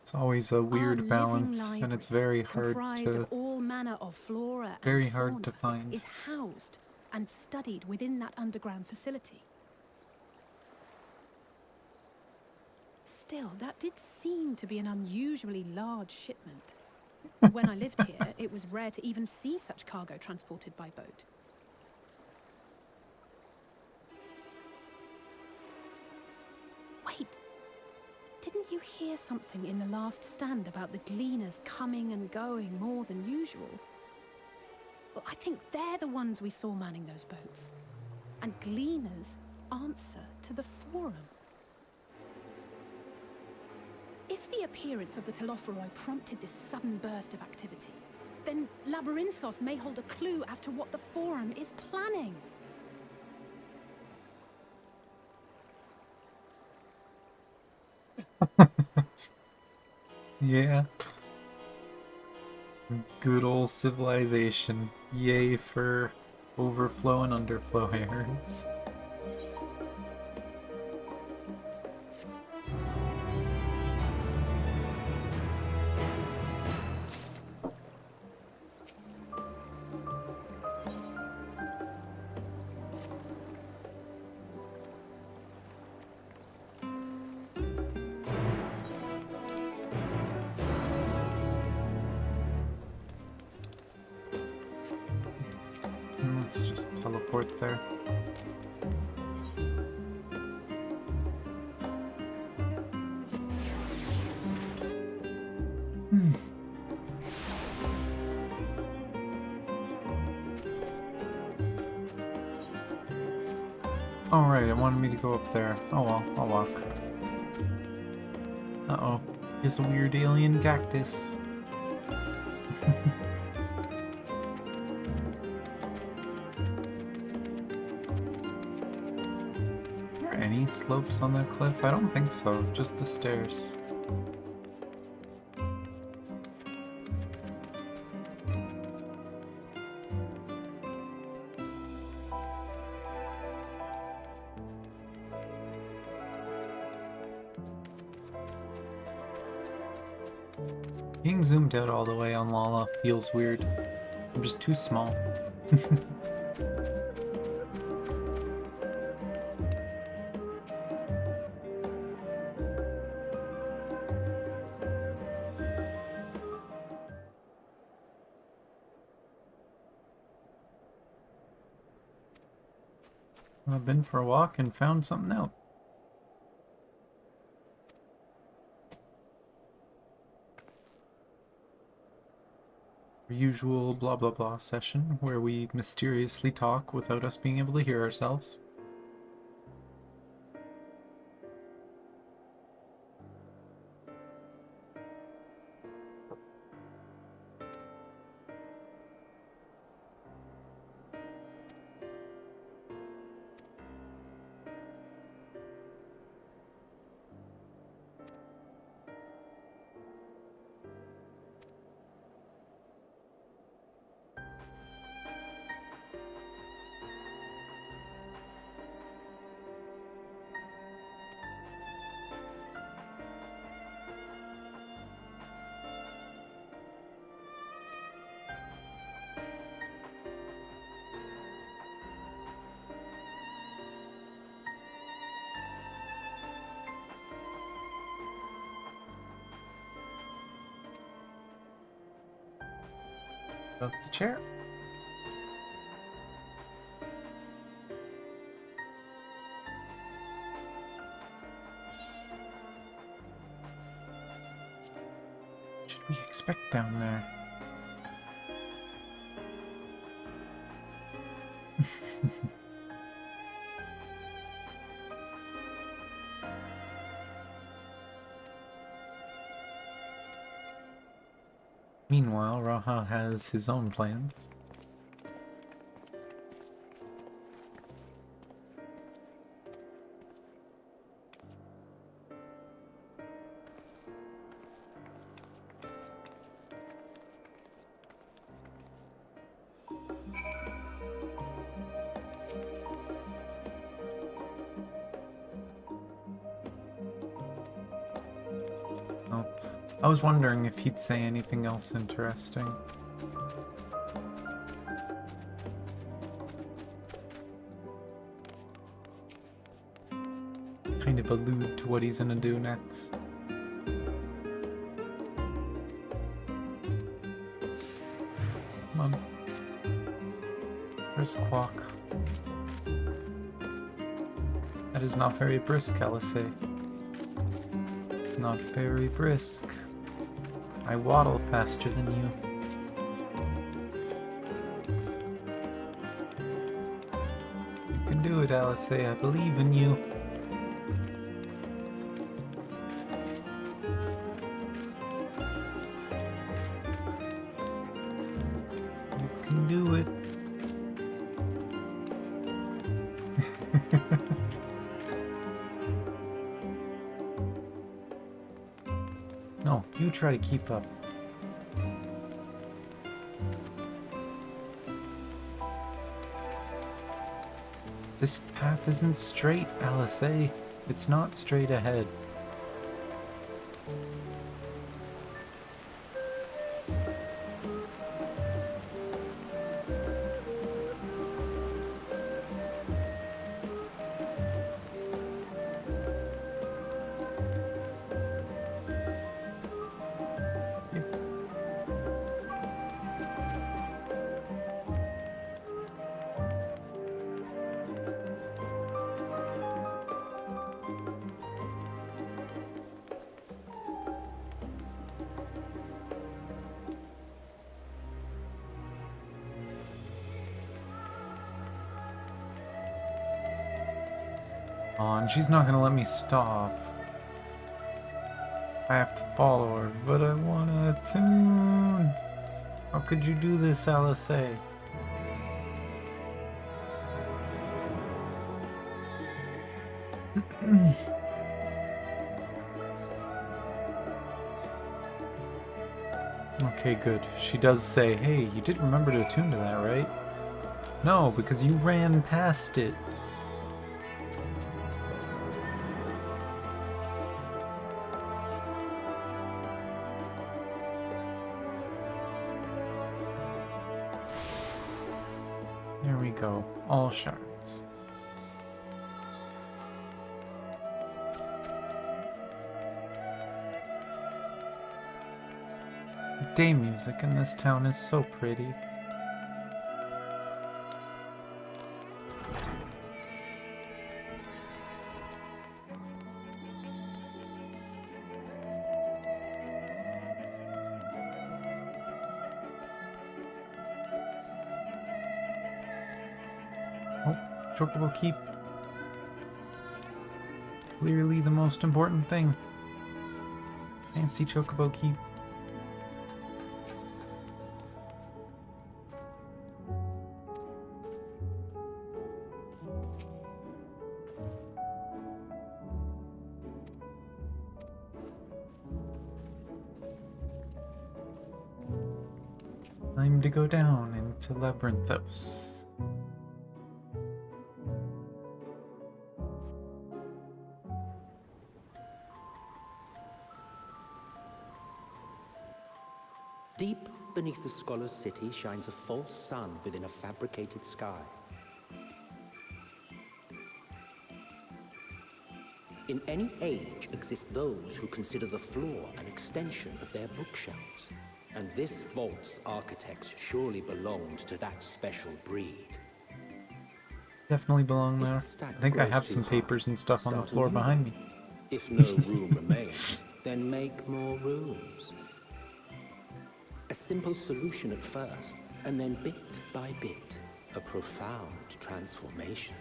It's always a weird living balance, and library, it's very hard comprised to of all manner of flora very and hard fauna, to find. is housed and studied within that underground facility. Still, that did seem to be an unusually large shipment. When I lived here, it was rare to even see such cargo transported by boat. Wait, didn't you hear something in the last stand about the gleaners coming and going more than usual? Well, I think they're the ones we saw manning those boats. And gleaners answer to the Forum. If the appearance of the Telophoroi prompted this sudden burst of activity, then Labyrinthos may hold a clue as to what the Forum is planning. Yeah. Good old civilization. Yay for overflow and underflow errors. Let's just teleport there. Alright, it wanted me to go up there. Oh well, I'll walk. Uh-oh. It's a weird alien cactus. Are there any slopes on that cliff? I don't think so, just the stairs. Being zoomed out all the way on Lala feels weird. I'm just too small. I've been for a walk and found something out. Our usual blah blah blah session where we mysteriously talk without us being able to hear ourselves. About the chair. What should we expect down there? Meanwhile, Raha has his own plans. Oh, I was wondering if he'd say anything else interesting. Kind of allude to what he's gonna do next. Come on. Brisk walk. That is not very brisk, Alice. It's not very brisk. I waddle faster than you. You can do it, Alice. I believe in you. You can do it. No, you try to keep up. This path isn't straight, Alice. It's not straight ahead. Oh, and she's not gonna let me stop. I have to follow her, but I want a tune. How could you do this, Alice? Okay, good. She does say, hey, you did remember to attune to that, right? No, because you ran past it. There we go. All shards. The day music in this town is so pretty. Chocobo Keep. Clearly the most important thing. Fancy Chocobo Keep. Time to go down into Labyrinthos. Deep beneath the scholar's city shines a false sun within a fabricated sky. In any age exist those who consider the floor an extension of their bookshelves. And this vault's architects surely belonged to that special breed. Definitely belong there. I think I have some papers and stuff on the floor behind me. If no room remains, then make more rooms. A simple solution at first, and then bit by bit, a profound transformation.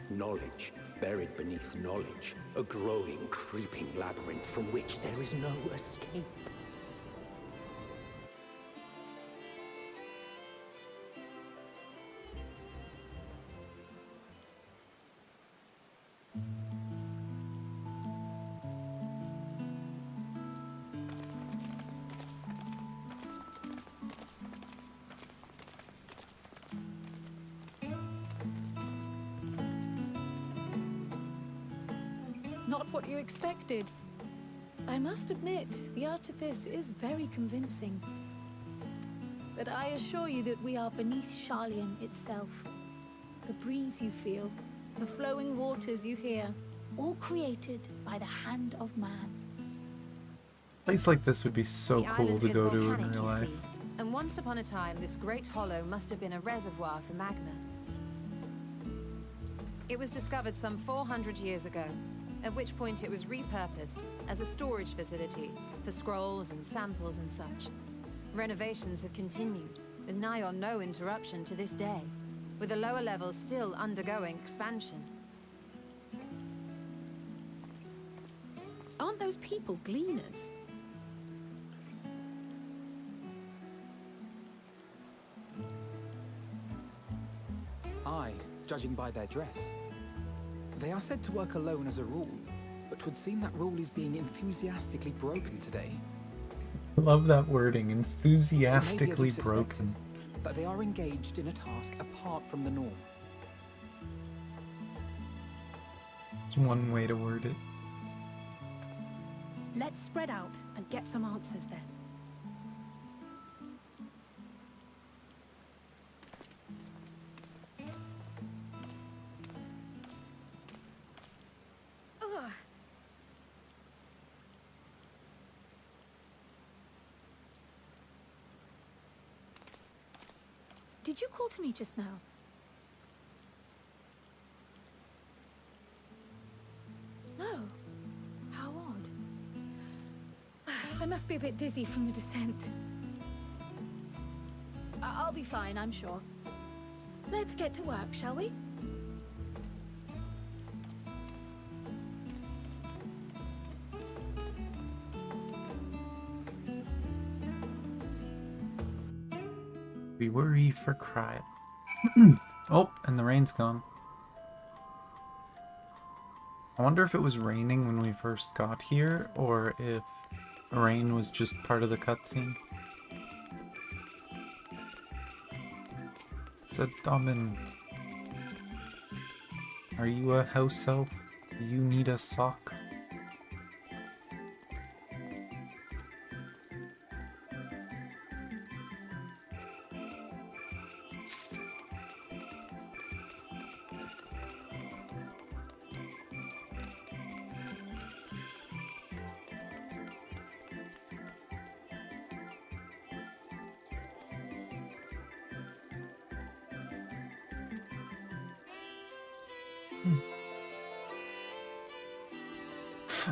Knowledge buried beneath knowledge, a growing, creeping labyrinth from which there is no escape. Not what you expected. I must admit, the artifice is very convincing. But I assure you that we are beneath Sharlayan itself. The breeze you feel, the flowing waters you hear, all created by the hand of man. A place like this would be so cool to go to in real life. And once upon a time, this great hollow must have been a reservoir for magma. It was discovered some 400 years ago, at which point it was repurposed as a storage facility for scrolls and samples and such. Renovations have continued, with nigh on no interruption to this day, with the lower levels still undergoing expansion. Aren't those people gleaners? Aye, judging by their dress. They are said to work alone as a rule, but 'twould seem that rule is being enthusiastically broken today. Love that wording, enthusiastically Maybe as broken. suspected, that they are engaged in a task apart from the norm. It's one way to word it. Let's spread out and get some answers then. Ugh. Did you call to me just now? No. How odd. I must be a bit dizzy from the descent. I'll be fine, I'm sure. Let's get to work, shall we? We worry for Cry. Oh, and the rain's gone. I wonder if it was raining when we first got here, or if rain was just part of the cutscene. It said Dobbin. Are you a house elf? Do you need a sock?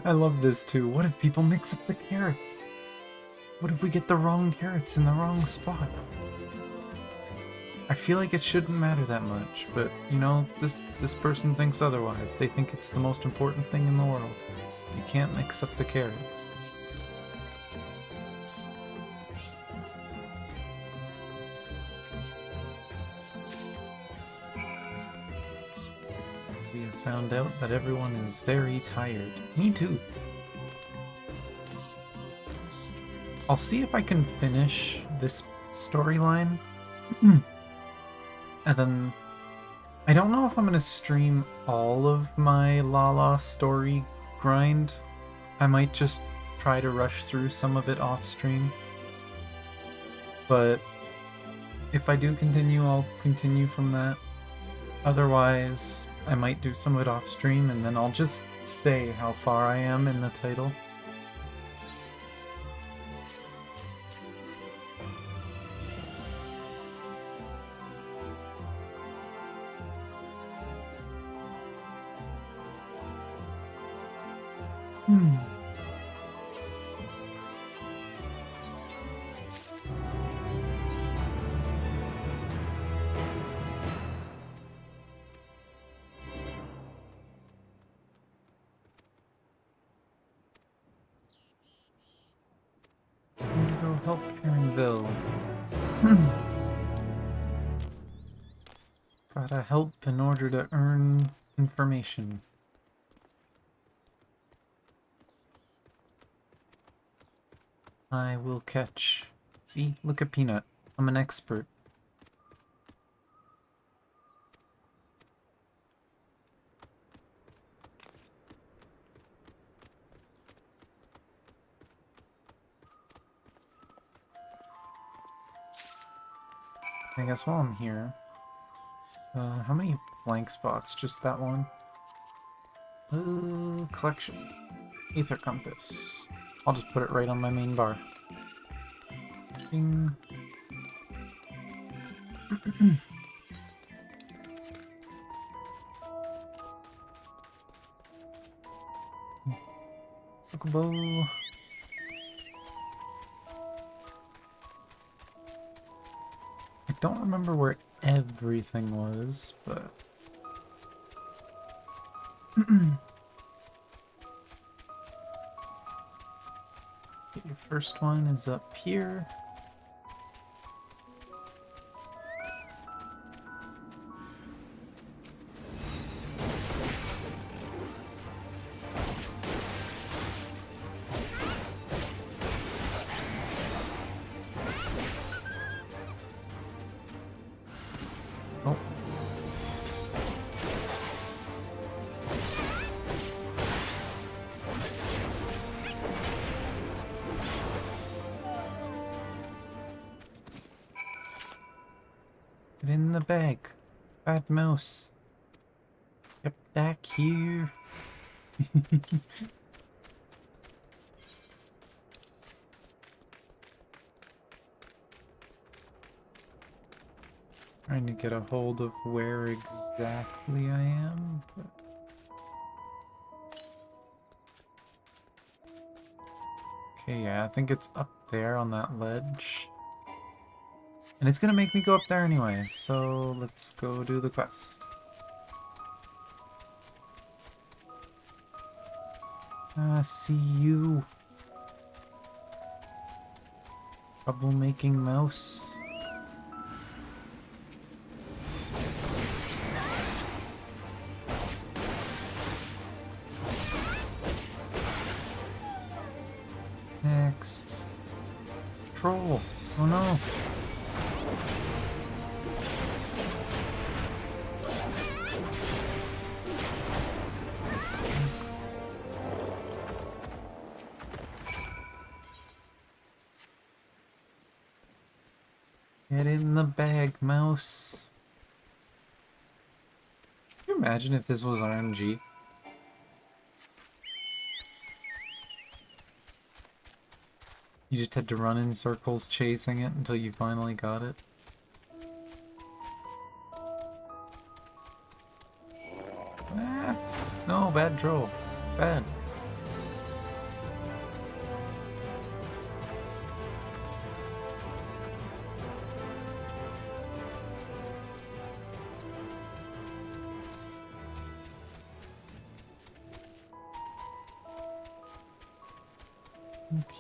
I love this too. What if people mix up the carrots? What if we get the wrong carrots in the wrong spot? I feel like it shouldn't matter that much, but you know, this person thinks otherwise. They think it's the most important thing in the world. You can't accept the carrots. We have found out that everyone is very tired. Me too. I'll see if I can finish this storyline. And then I don't know if I'm gonna stream all of my Lala story grind. I might just try to rush through some of it off stream. But if I do continue, I'll continue from that. Otherwise, I might do some of it off stream and then I'll just say how far I am in the title. Go help Karen Bill. Gotta help in order to earn information. I will catch. See? Look at Peanut. I'm an expert. I guess while I'm here, how many blank spots? Just that one? Collection. Ether compass. I'll just put it right on my main bar. Ding. Chocobo. I don't remember where everything was, but... Your first one is up here. Oh. Get in the bag. Bad mouse. Get back here. Trying to get a hold of where exactly I am. But... Okay, yeah, I think it's up there on that ledge. And it's gonna make me go up there anyway, so let's go do the quest. See you. Troublemaking mouse. Next. Troll. Oh no. Get in the bag, mouse. Can you imagine if this was RNG? You just had to run in circles chasing it until you finally got it. Ah, no, bad troll. Bad.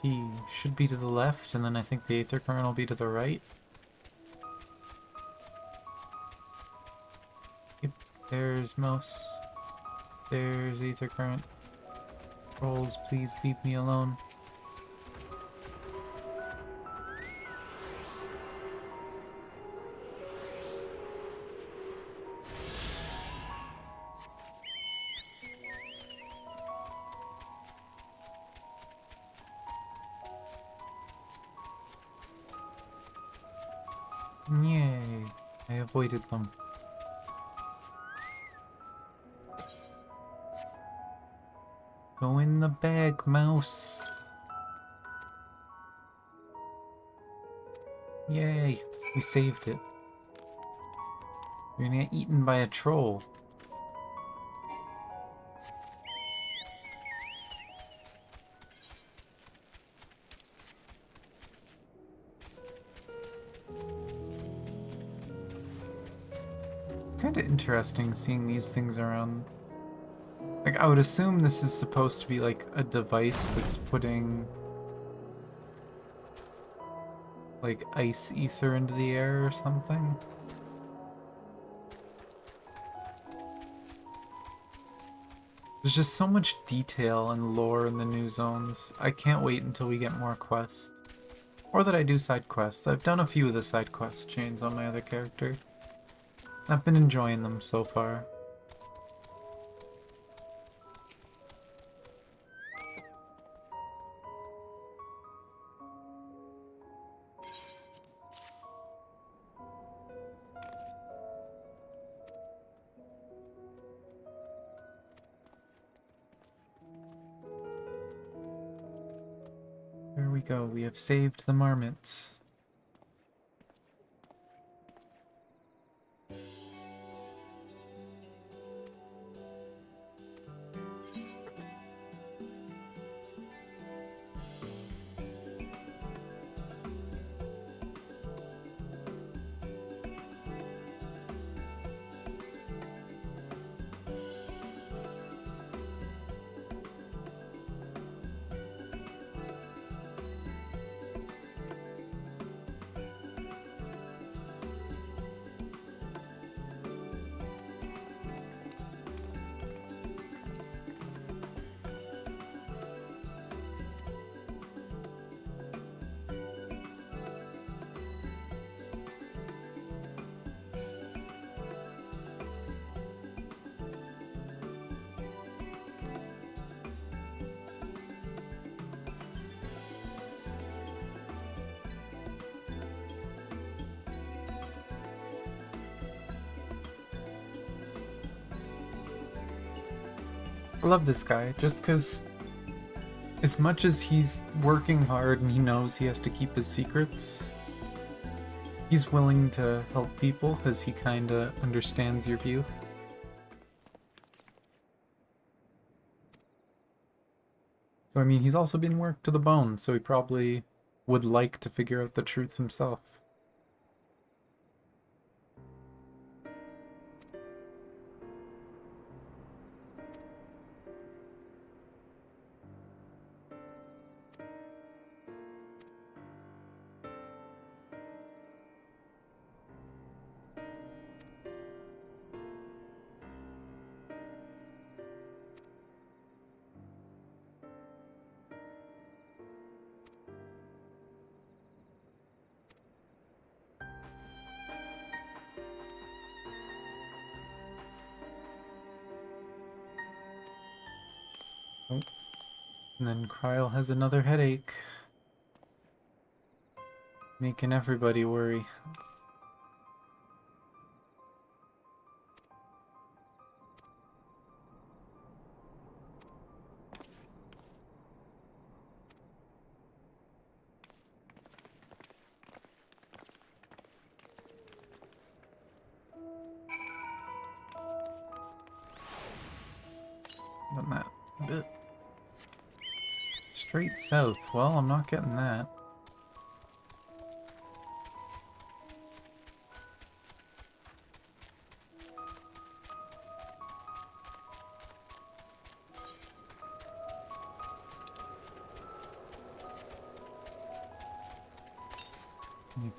Key should be to the left, and then I think the Aether Current will be to the right. Yep, there's mouse. There's Aether Current. Trolls, please leave me alone. Yay, I avoided them. Go in the bag, mouse. Yay, we saved it. You're gonna get eaten by a troll. Kinda interesting seeing these things around. Like, I would assume this is supposed to be like a device that's putting like ice ether into the air or something. There's just so much detail and lore in the new zones. I can't wait until we get more quests. Or that I do side quests. I've done a few of the side quest chains on my other character. I've been enjoying them so far. There we go, we have saved the marmots. I love this guy, just because as much as he's working hard and he knows he has to keep his secrets, he's willing to help people because he kinda understands your view. So I mean, he's also been worked to the bone, so he probably would like to figure out the truth himself. Oh. And then Kryl has another headache. Making everybody worry. Done that a bit. Straight south. Well, I'm not getting that.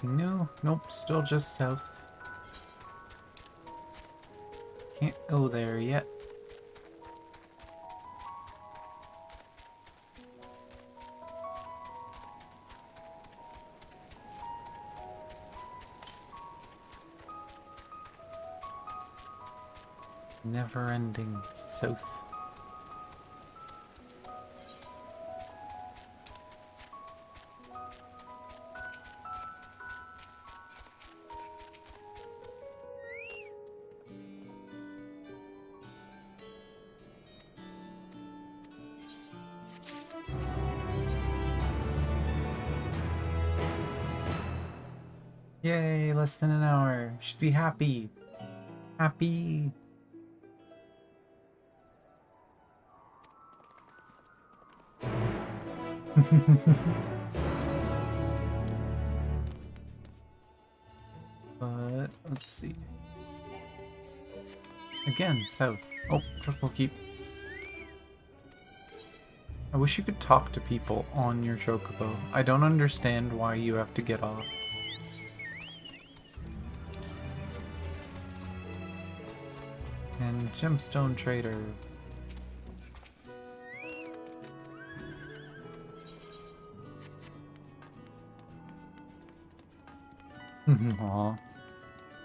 Anything new? Nope, still just south. Can't go there yet. Never-ending south. Yay, less than an hour. Should be happy. Happy. But let's see. Again, south. Oh, triple keep. I wish you could talk to people on your chocobo. I don't understand why you have to get off. And gemstone trader. Aw.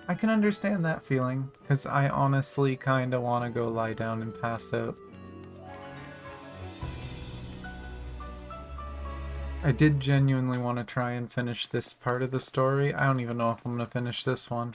I can understand that feeling, because I honestly kinda wanna go lie down and pass out. I did genuinely want to try and finish this part of the story. I don't even know if I'm gonna finish this one.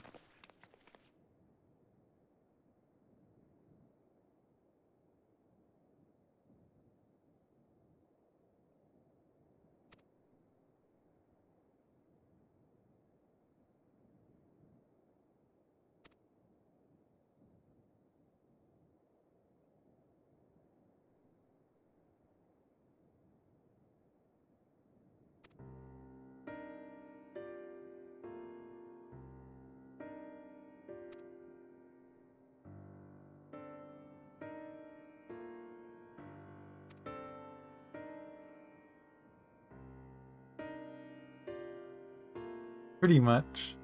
Pretty much.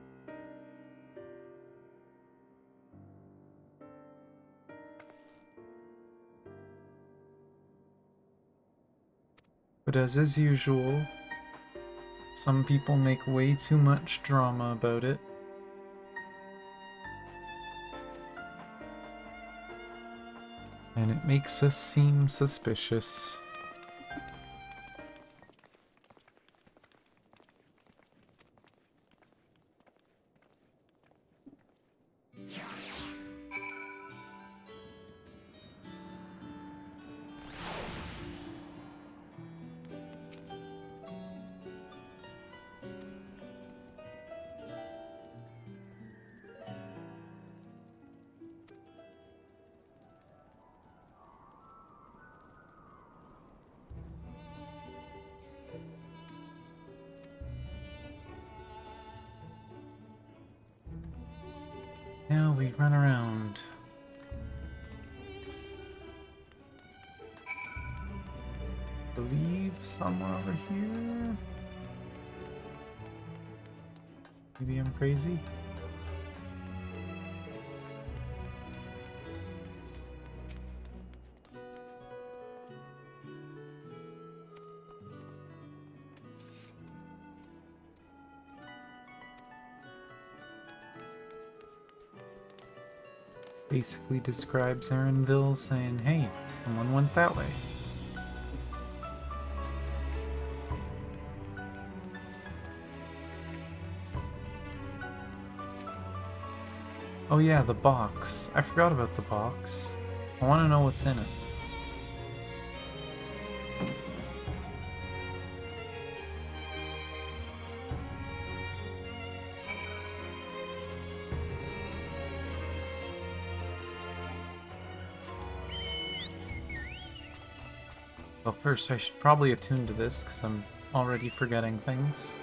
But as is usual, some people make way too much drama about it. And it makes us seem suspicious. Now we run around. I believe somewhere over here. Maybe I'm crazy. Basically describes Erinville saying, hey, someone went that way. Oh yeah, the box. I forgot about the box. I want to know what's in it. Well, first I should probably attune to this, because I'm already forgetting things.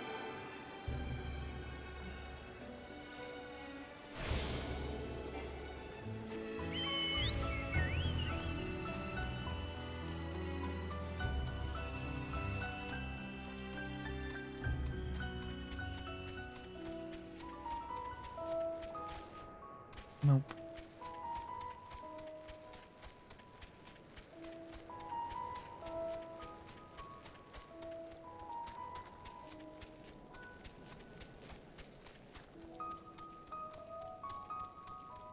Nope.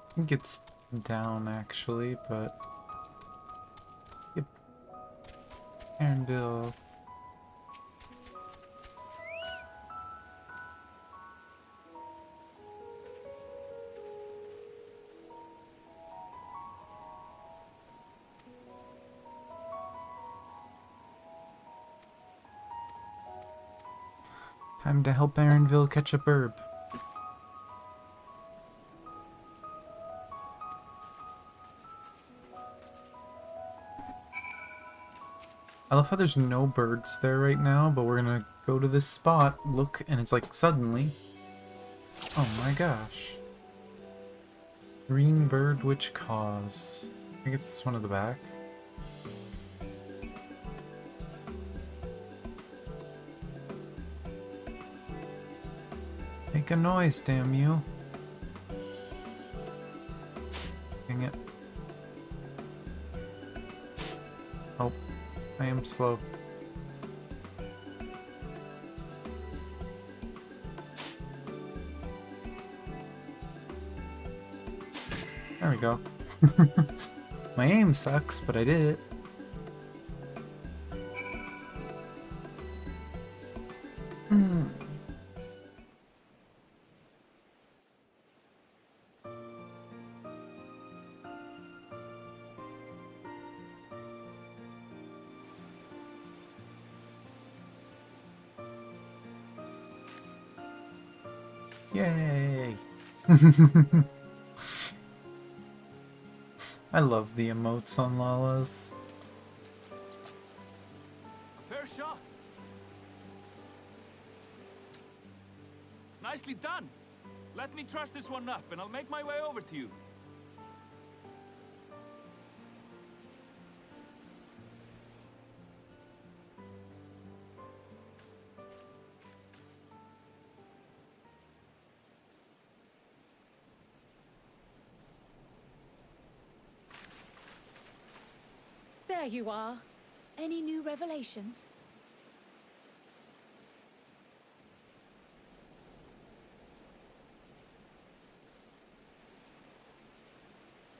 I think it's down actually, but yep. Aaronville. Time to help Aaronville catch a burb. I love how there's no birds there right now, but we're gonna go to this spot, look, and it's like suddenly... Oh my gosh. Green bird, which cause? I think it's this one at the back. Make a noise, damn you. Dang it. Oh, I am slow. There we go. My aim sucks, but I did it. Yay! I love the emotes on Lala's. A fair shot. Nicely done. Let me truss this one up and I'll make my way over to you. There you are. Any new revelations?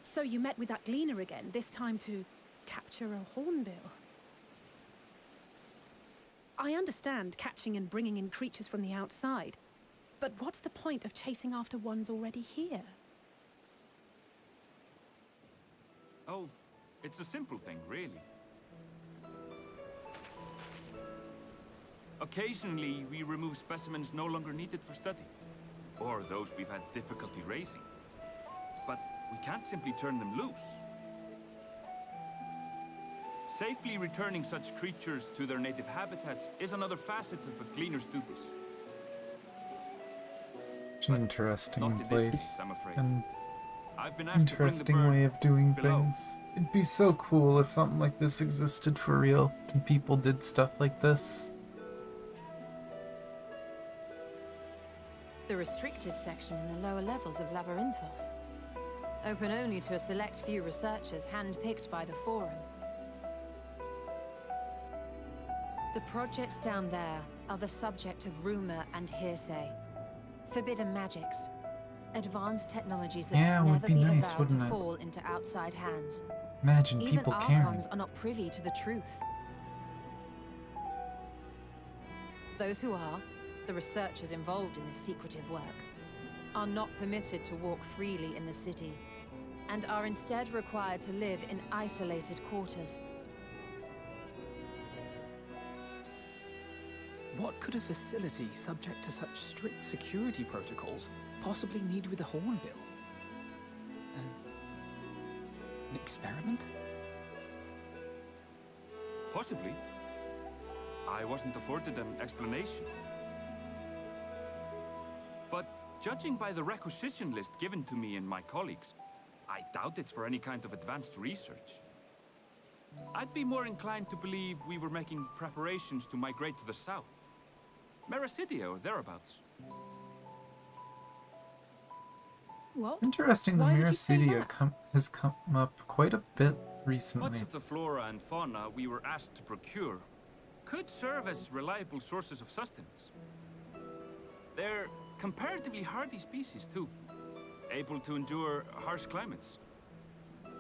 So you met with that gleaner again, this time to capture a hornbill. I understand catching and bringing in creatures from the outside, but what's the point of chasing after ones already here? Oh, it's a simple thing, really. Occasionally, we remove specimens no longer needed for study, or those we've had difficulty raising. But we can't simply turn them loose. Safely returning such creatures to their native habitats is another facet of a cleaner's duties. It's an interesting Not in this place, case, I'm afraid. and I've been asked to bring the interesting bird way of doing below. things. It'd be so cool if something like this existed for real, and people did stuff like this. The restricted section in the lower levels of Labyrinthos. Open only to a select few researchers handpicked by the Forum. The projects down there are the subject of rumor and hearsay. Forbidden magics. Advanced technologies that Yeah, it can would never be be nice, allowed wouldn't to it? fall into outside hands. Imagine Even people Archons caring. are not privy to the truth. Those who are, the researchers involved in this secretive work, are not permitted to walk freely in the city, and are instead required to live in isolated quarters. What could a facility subject to such strict security protocols possibly need with a hornbill? An experiment? Possibly. I wasn't afforded an explanation. But judging by the requisition list given to me and my colleagues, I doubt it's for any kind of advanced research. I'd be more inclined to believe we were making preparations to migrate to the south. Mericidia or thereabouts. What? Interesting, the Why would Mirror you say City that? has come up quite a bit recently. Much of the flora and fauna we were asked to procure could serve as reliable sources of sustenance. They're comparatively hardy species, too, able to endure harsh climates.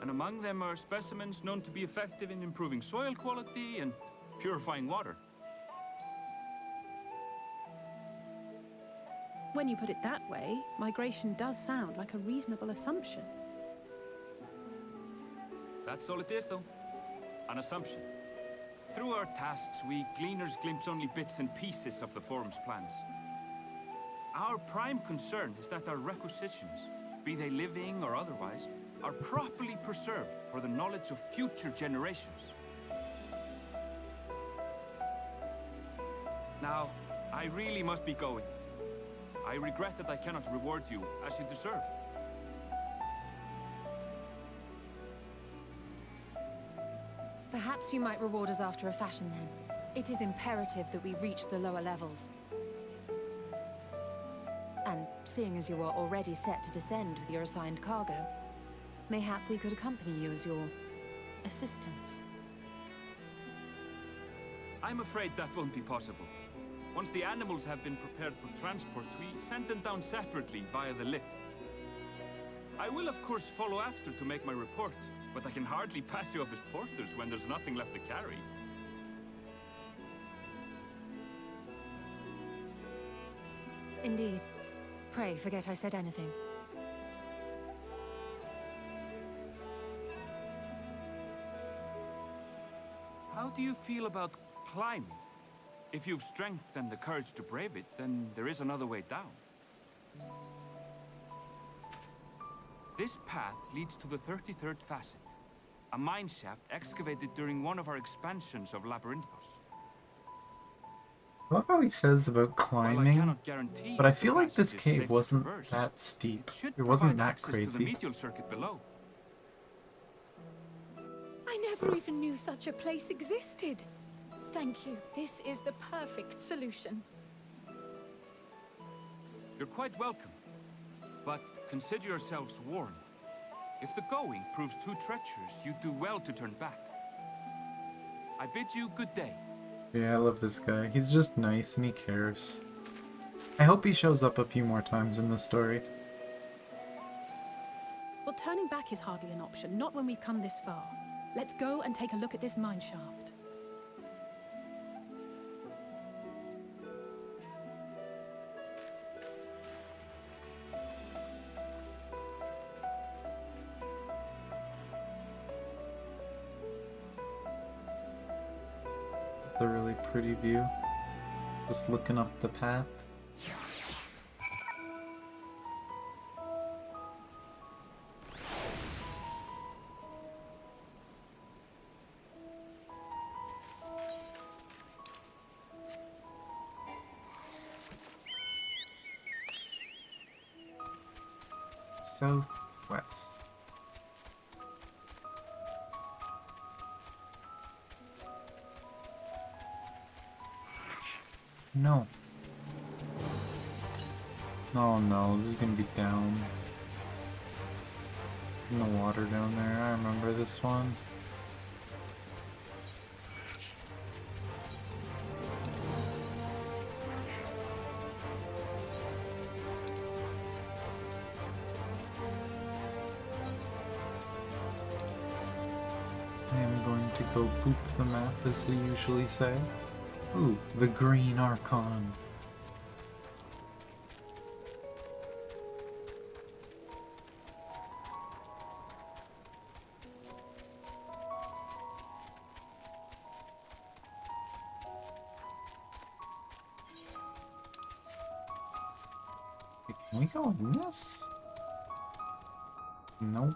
And among them are specimens known to be effective in improving soil quality and purifying water. When you put it that way, migration does sound like a reasonable assumption. That's all it is, though. An assumption. Through our tasks, we gleaners glimpse only bits and pieces of the forum's plans. Our prime concern is that our requisitions, be they living or otherwise, are properly preserved for the knowledge of future generations. Now, I really must be going. I regret that I cannot reward you as you deserve. Perhaps you might reward us after a fashion then. It is imperative that we reach the lower levels. And seeing as you are already set to descend with your assigned cargo, mayhap we could accompany you as your assistants. I'm afraid that won't be possible. Once the animals have been prepared for transport, we send them down separately via the lift. I will of course follow after to make my report, but I can hardly pass you off as porters when there's nothing left to carry. Indeed. Pray forget I said anything. How do you feel about climbing? If you've strength and the courage to brave it, then there is another way down. This path leads to the 33rd facet, a mine shaft excavated during one of our expansions of Labyrinthos. I love how he says about climbing, cannot guarantee but I if the feel like this passage is cave safe to wasn't traverse, that steep. should It wasn't provide that access to the crazy. medial circuit below. I never even knew such a place existed. Thank you. This is the perfect solution. You're quite welcome, but consider yourselves warned. If the going proves too treacherous, you do well to turn back. I bid you good day. Yeah, I love this guy. He's just nice and he cares. I hope he shows up a few more times in the story. Well, turning back is hardly an option, not when we've come this far. Let's go and take a look at this mine shaft. It's a really pretty view. Just looking up the path. Southwest. No. Oh no, this is gonna be down. In the water down there, I remember this one. I am going to go poop the map as we usually say. Ooh, the Green Archon. Hey, can we go in this? Nope.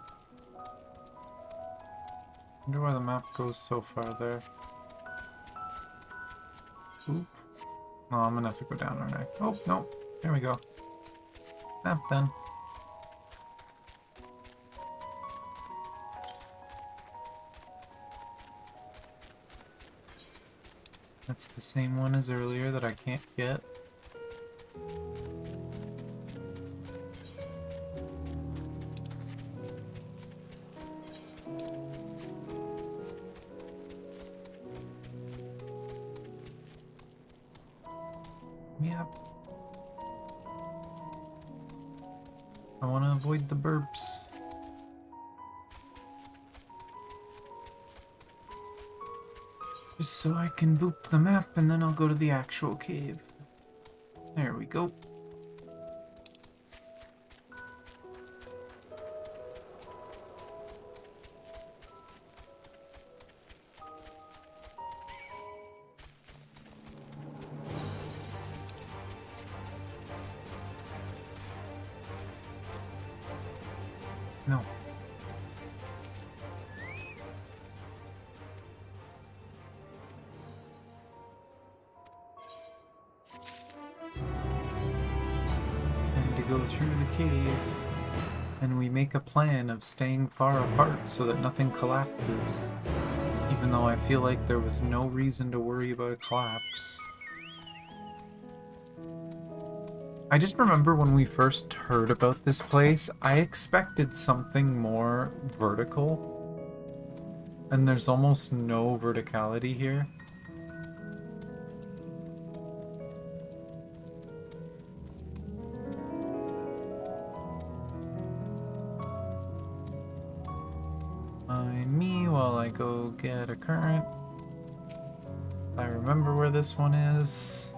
Wonder why the map goes so far there. Oop. Oh, I'm gonna have to go down, aren't I? Oh, no. There we go. Map done. That's the same one as earlier that I can't get. Yep. I want to avoid the burps. Just so I can boop the map and then I'll go to the actual cave. There we go. No. And to go through the cave, and we make a plan of staying far apart so that nothing collapses. Even though I feel like there was no reason to worry about a collapse. I just remember when we first heard about this place, I expected something more vertical. And there's almost no verticality here. Mind me while I go get a current. I remember where this one is.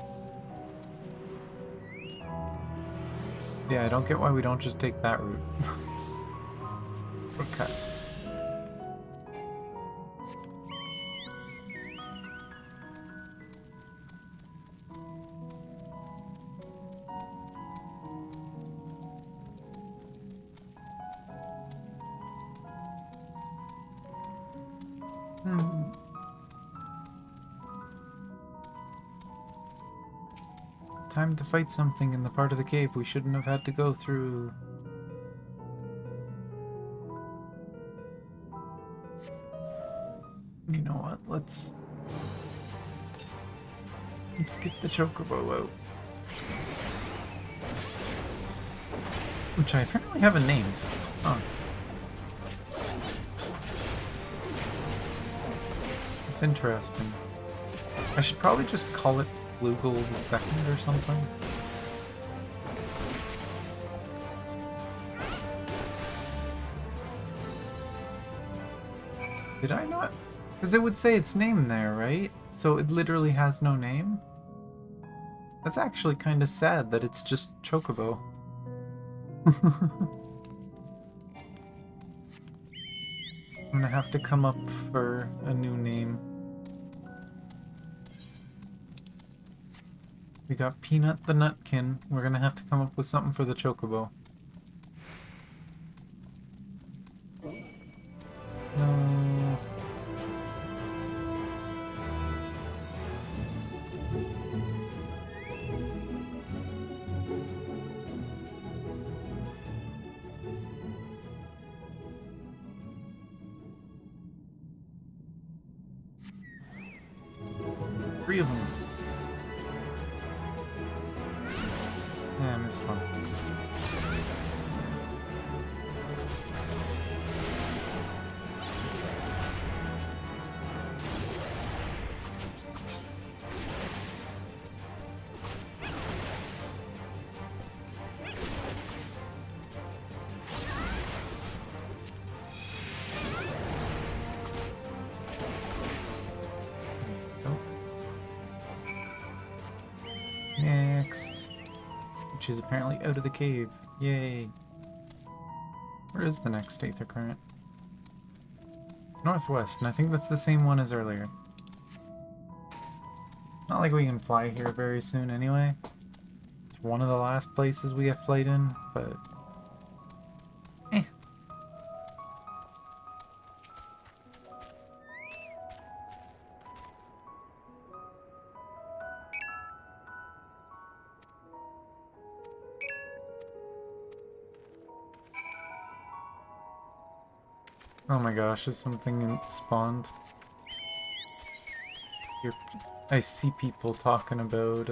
Yeah, I don't get why we don't just take that route. Okay. Time to fight something in the part of the cave we shouldn't have had to go through. You know what? Let's get the chocobo out. Which I apparently haven't named. Oh. It's interesting. I should probably just call it Flugel II or something. Did I not? Because it would say its name there, right? So it literally has no name? That's actually kind of sad that it's just Chocobo. I'm gonna have to come up for a new name. We got Peanut the Nutkin. We're gonna have to come up with something for the Chocobo. No. Three of them. Yeah, I missed one. Next. Which is apparently out of the cave. Yay. Where is the next Aether Current? Northwest, and I think that's the same one as earlier. Not like we can fly here very soon anyway. It's one of the last places we have flight in, but... eh. Oh my gosh, is something spawned? Here, I see people talking about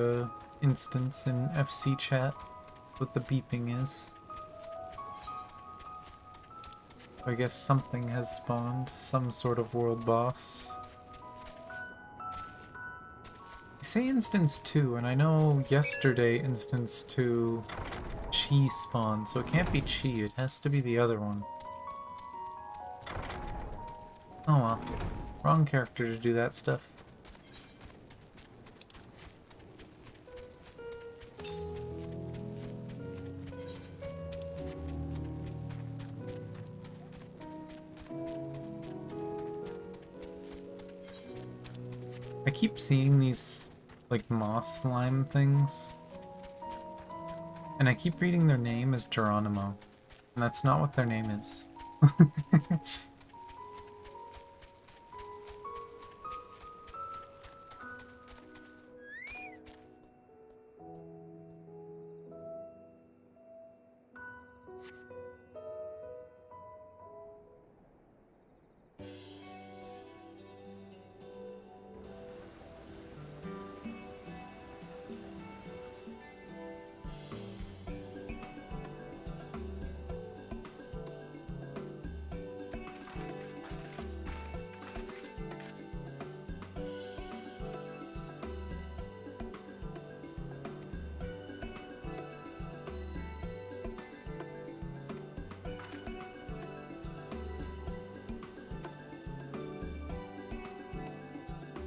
instance in FC chat, what the beeping is. I guess something has spawned, some sort of world boss. say instance 2, and I know yesterday instance 2 Chi spawned, so it can't be Chi, it has to be the other one. Oh well. Wrong character to do that stuff. I keep seeing these, like, moss slime things. And I keep reading their name as Geronimo. And that's not what their name is.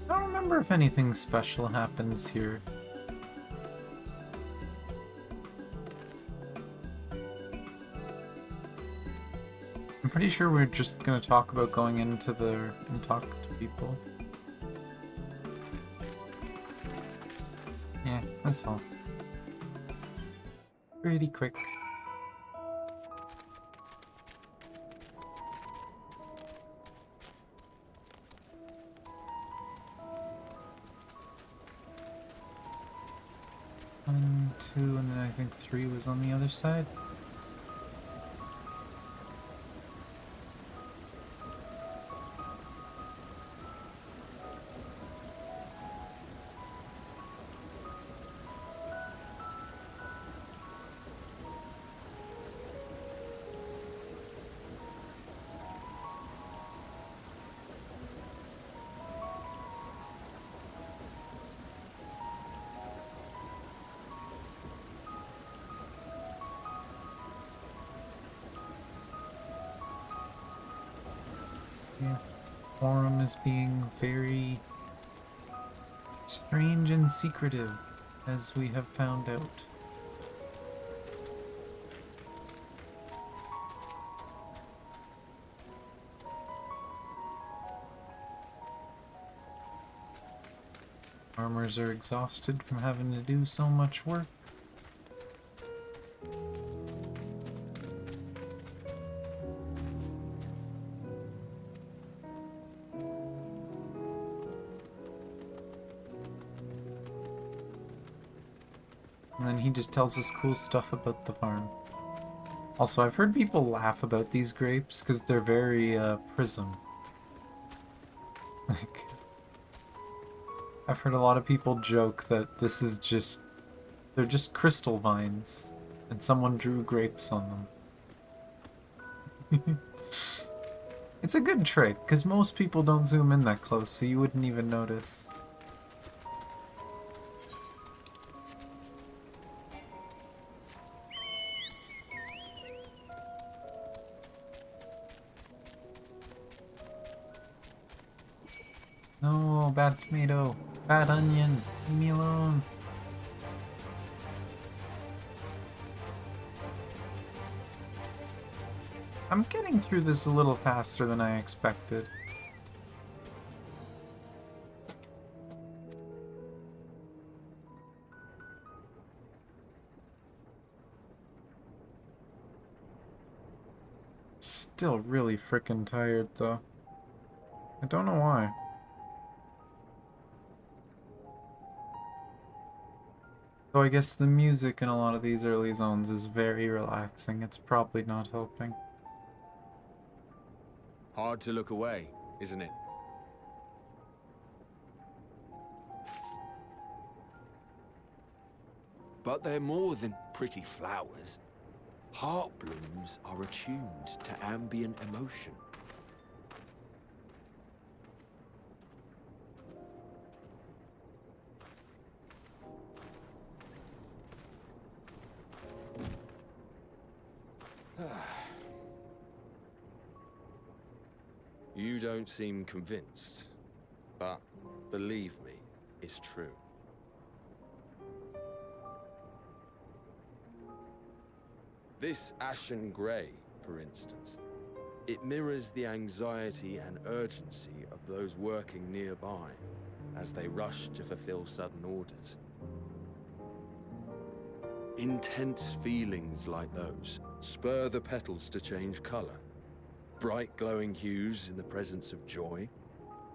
I don't remember if anything special happens here. I'm pretty sure we're just gonna talk about going into there and talk to people. Yeah, that's all. Pretty quick. One, two, and then I think 3 was on the other side. Yeah, Forum is being very strange and secretive, as we have found out. Farmers are exhausted from having to do so much work. And then he just tells us cool stuff about the farm. Also, I've heard people laugh about these grapes because they're very prism. Like, I've heard a lot of people joke that this is just, they're just crystal vines and someone drew grapes on them. It's a good trick because most people don't zoom in that close, so you wouldn't even notice. No, bad tomato, bad onion, leave me alone. I'm getting through this a little faster than I expected. Still really frickin' tired though. I don't know why. So I guess the music in a lot of these early zones is very relaxing. It's probably not helping. Hard to look away, isn't it? But they're more than pretty flowers. Heart blooms are attuned to ambient emotion. You don't seem convinced, but believe me, it's true. This ashen grey, for instance, it mirrors the anxiety and urgency of those working nearby as they rush to fulfill sudden orders. Intense feelings like those spur the petals to change colour. Bright glowing hues in the presence of joy,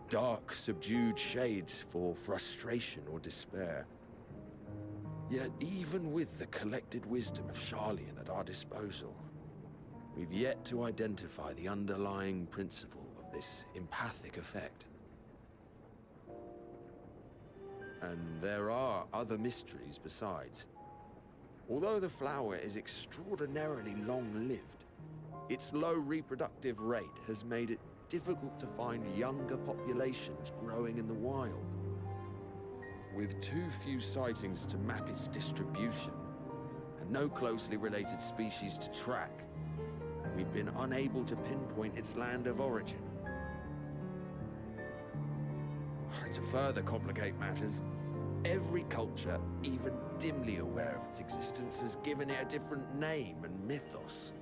dark subdued shades for frustration or despair. Yet even with the collected wisdom of Charlian at our disposal, we've yet to identify the underlying principle of this empathic effect. And there are other mysteries besides. Although the flower is extraordinarily long-lived, its low reproductive rate has made it difficult to find younger populations growing in the wild. With too few sightings to map its distribution, and no closely related species to track, we've been unable to pinpoint its land of origin. To further complicate matters, every culture, even dimly aware of its existence, has given it a different name and mythos.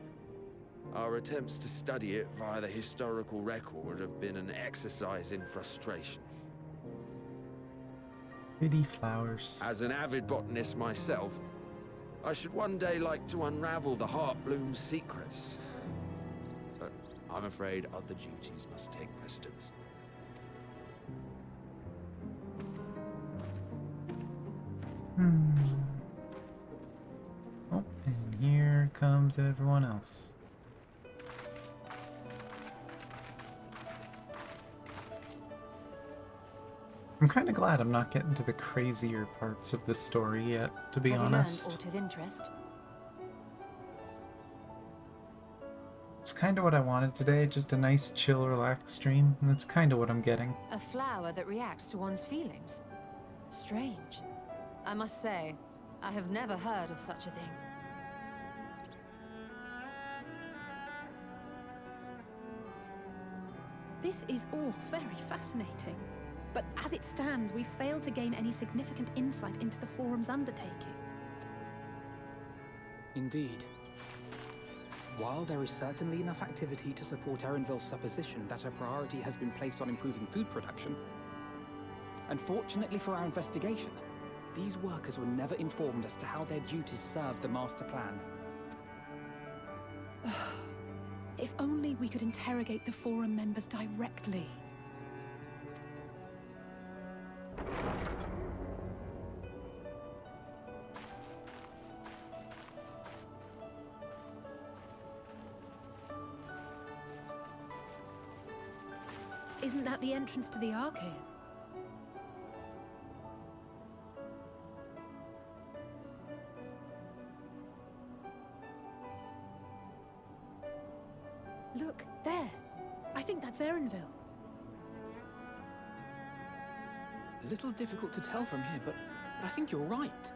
Our attempts to study it via the historical record have been an exercise in frustration. Pretty flowers. As an avid botanist myself, I should one day like to unravel the Heartbloom's secrets. But I'm afraid other duties must take precedence. Oh, and here comes everyone else. I'm kind of glad I'm not getting to the crazier parts of the story yet, to be honest. Have you learned aught of interest? It's kind of what I wanted today, just a nice, chill, relaxed stream, and that's kind of what I'm getting. A flower that reacts to one's feelings. Strange. I must say, I have never heard of such a thing. This is all very fascinating. But as it stands, we've failed to gain any significant insight into the Forum's undertaking. Indeed. While there is certainly enough activity to support Erenville's supposition that a priority has been placed on improving food production, unfortunately for our investigation, these workers were never informed as to how their duties serve the master plan. If only we could interrogate the Forum members directly. Isn't that the entrance to the Arcane? Look, there. I think that's Erenville. A little difficult to tell from here, but I think you're right.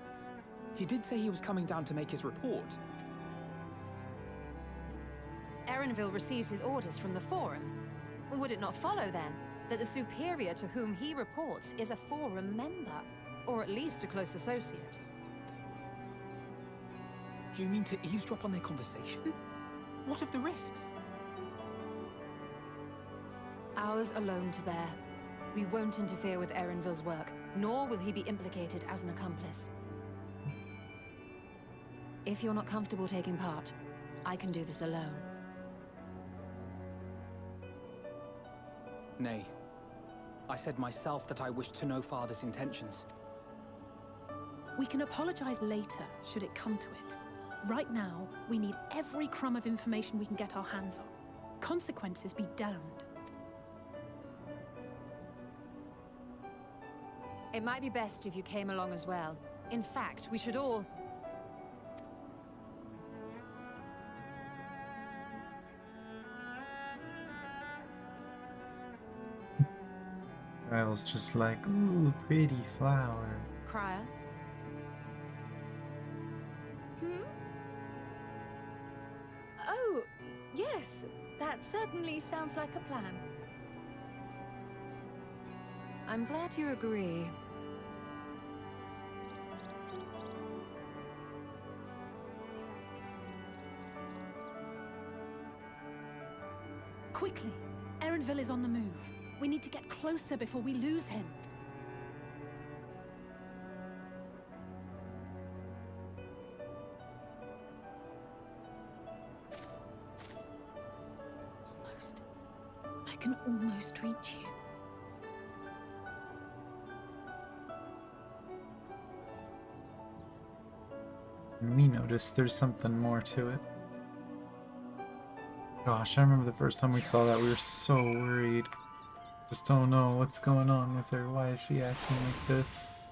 He did say he was coming down to make his report. Erenville receives his orders from the Forum. Would it not follow, then, that the superior to whom he reports is a Forum member, or at least a close associate? You mean to eavesdrop on their conversation? What of the risks? Ours alone to bear. We won't interfere with Erenville's work, nor will he be implicated as an accomplice. If you're not comfortable taking part, I can do this alone. Nay. I said myself that I wished to know Father's intentions. We can apologize later, should it come to it. Right now, we need every crumb of information we can get our hands on. Consequences be damned. It might be best if you came along as well. In fact, we should all... Kyle's just like, ooh, pretty flower. Crier? Yes, that certainly sounds like a plan. I'm glad you agree. Quickly! Erenville is on the move. We need to get closer before we lose him. Almost. I can almost reach you. And we notice there's something more to it. Gosh, I remember the first time we saw that, we were so worried. Just don't know what's going on with her. Why is she acting like this?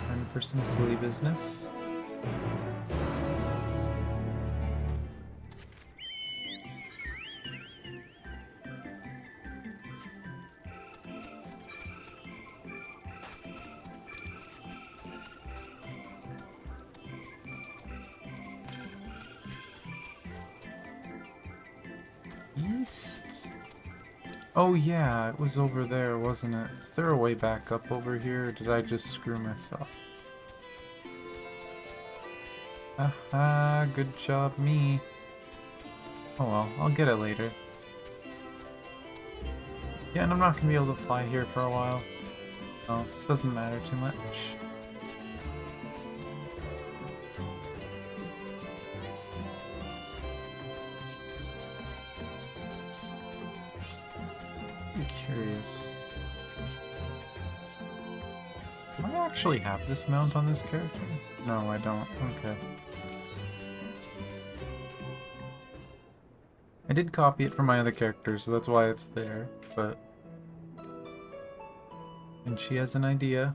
Time for some silly business. East? Oh yeah, it was over there, wasn't it? Is there a way back up over here, or did I just screw myself? Haha, good job me. Oh well, I'll get it later. Yeah, and I'm not gonna be able to fly here for a while. Oh, doesn't matter too much. I'm curious. Do I actually have this mount on this character? No, I don't. Okay. I did copy it from my other character, so that's why it's there, but... And she has an idea.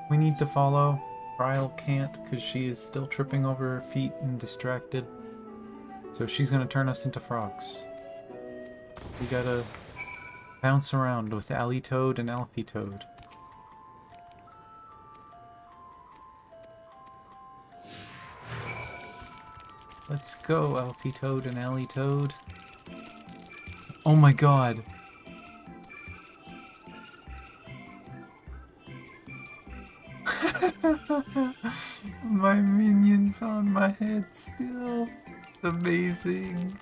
We need to follow. Ryle can't, because she is still tripping over her feet and distracted. So she's gonna turn us into frogs. We gotta bounce around with Alley Toad and Alfie Toad. Let's go, Alfie Toad and Alley Toad. Oh my god! My minion's on my head still. Amazing.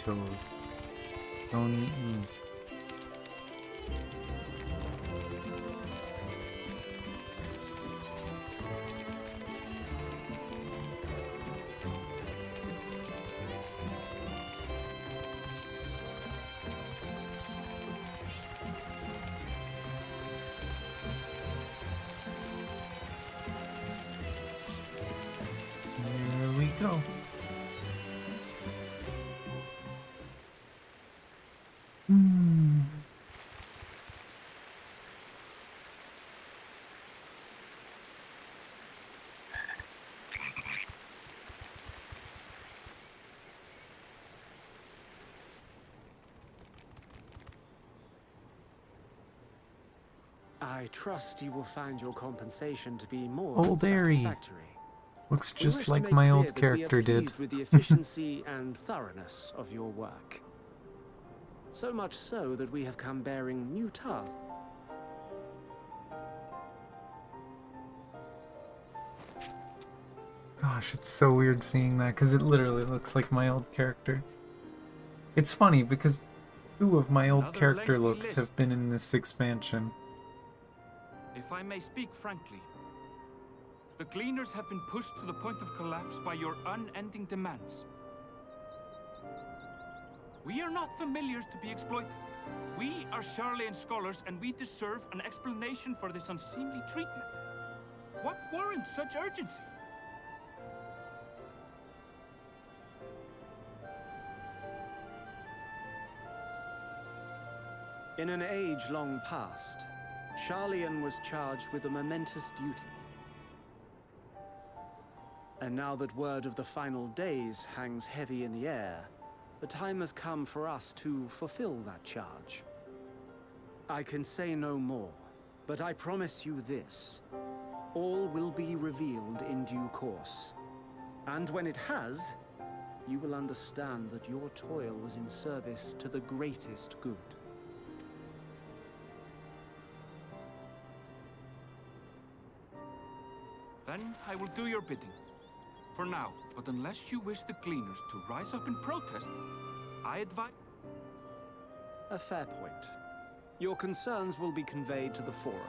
Toad. Don't eat me. Here we go. I trust you will find your compensation to be more Old than Airy. satisfactory. Looks We just wish to like make my clear old that we character are did. pleased with the efficiency and thoroughness of your work. So much so that we have come bearing new tasks. Gosh, it's so weird seeing that because it literally looks like my old character. It's funny because 2 of my old Another character lengthy looks list. have been in this expansion. If I may speak frankly, The Gleaners have been pushed to the point of collapse by your unending demands. We are not familiars to be exploited. We are Charlian scholars, and we deserve an explanation for this unseemly treatment. What warrants such urgency? In an age long past, Charlian was charged with a momentous duty. And now that word of the final days hangs heavy in the air, the time has come for us to fulfill that charge. I can say no more, but I promise you this. All will be revealed in due course. And when it has, you will understand that your toil was in service to the greatest good. Then I will do your bidding. For now, but unless you wish the Gleaners to rise up in protest, I advise... A fair point. Your concerns will be conveyed to the Forum.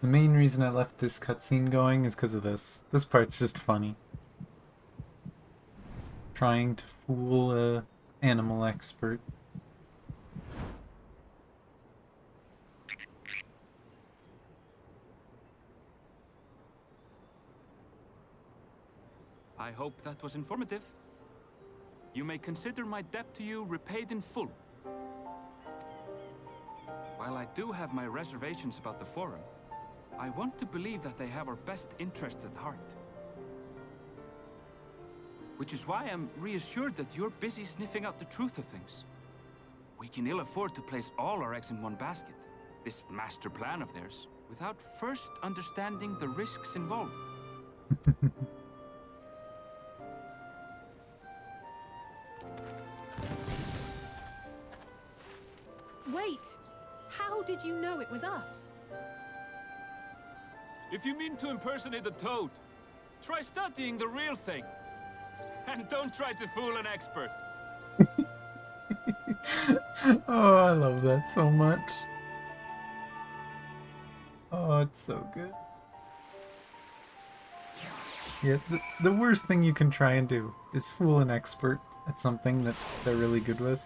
The main reason I left this cutscene going is because of this. This part's just funny. Trying to fool a animal expert. I hope that was informative. You may consider my debt to you repaid in full. While I do have my reservations about the Forum, I want to believe that they have our best interests at heart. Which is why I'm reassured that you're busy sniffing out the truth of things. We can ill afford to place all our eggs in one basket, this master plan of theirs, without first understanding the risks involved. Wait! How did you know it was us? If you mean to impersonate a toad, try studying the real thing. And don't try to fool an expert. Oh, I love that so much. Oh, it's so good. Yeah, the worst thing you can try and do is fool an expert at something that they're really good with.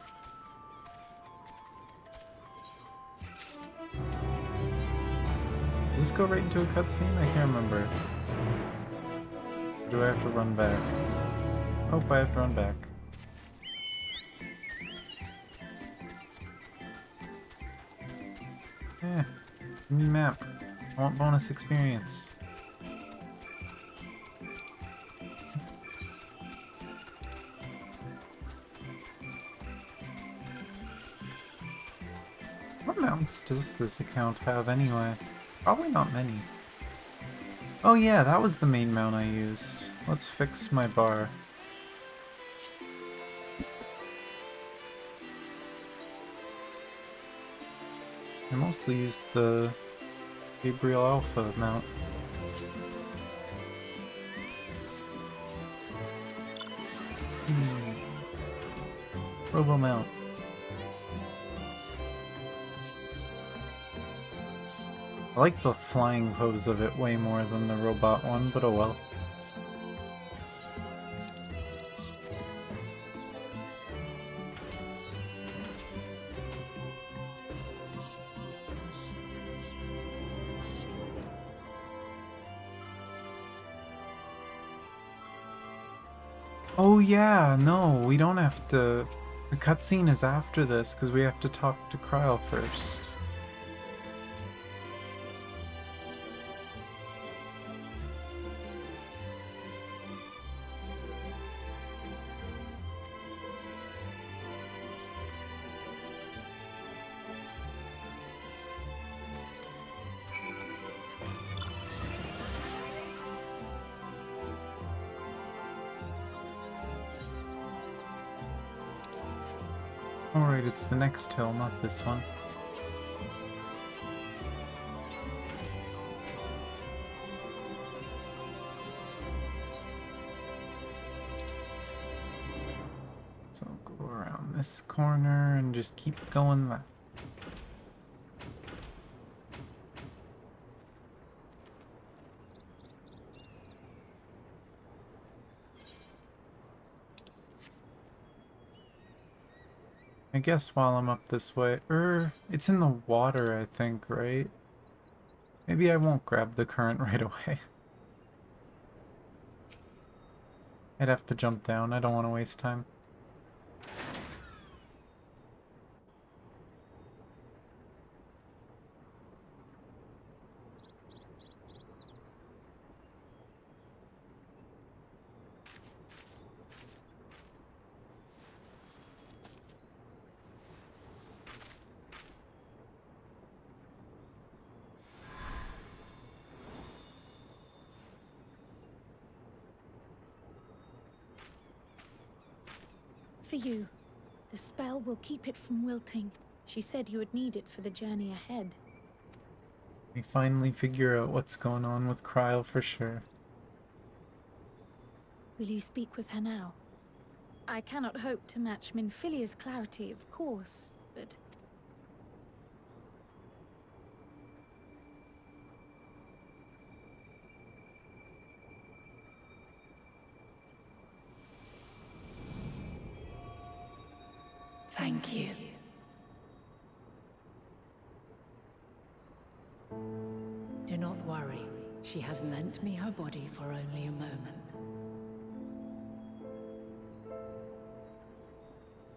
Does this go right into a cutscene? I can't remember. Or do I have to run back? Oh, I have to run back. Yeah, give me map. I want bonus experience. What mounts does this account have anyway? Probably not many. Oh yeah, that was the main mount I used. Let's fix my bar. I mostly used the Gabriel Alpha mount. Robo mount. I like the flying pose of it way more than the robot one, but oh well. Oh yeah, no, we don't have to... The cutscene is after this, because we have to talk to Kryl first. Alright, it's the next hill, not this one. So go Go around this corner and just keep going left. I guess while I'm up this way, it's in the water, I think, right? Maybe I won't grab the current right away. I'd have to jump down, I don't want to waste time. For you. The spell will keep it from wilting. She said you would need it for the journey ahead. We finally figure out what's going on with Cryle for sure. Will you speak with her now? I cannot hope to match Minfilia's clarity, of course, but... Thank you. Do not worry. She has lent me her body for only a moment.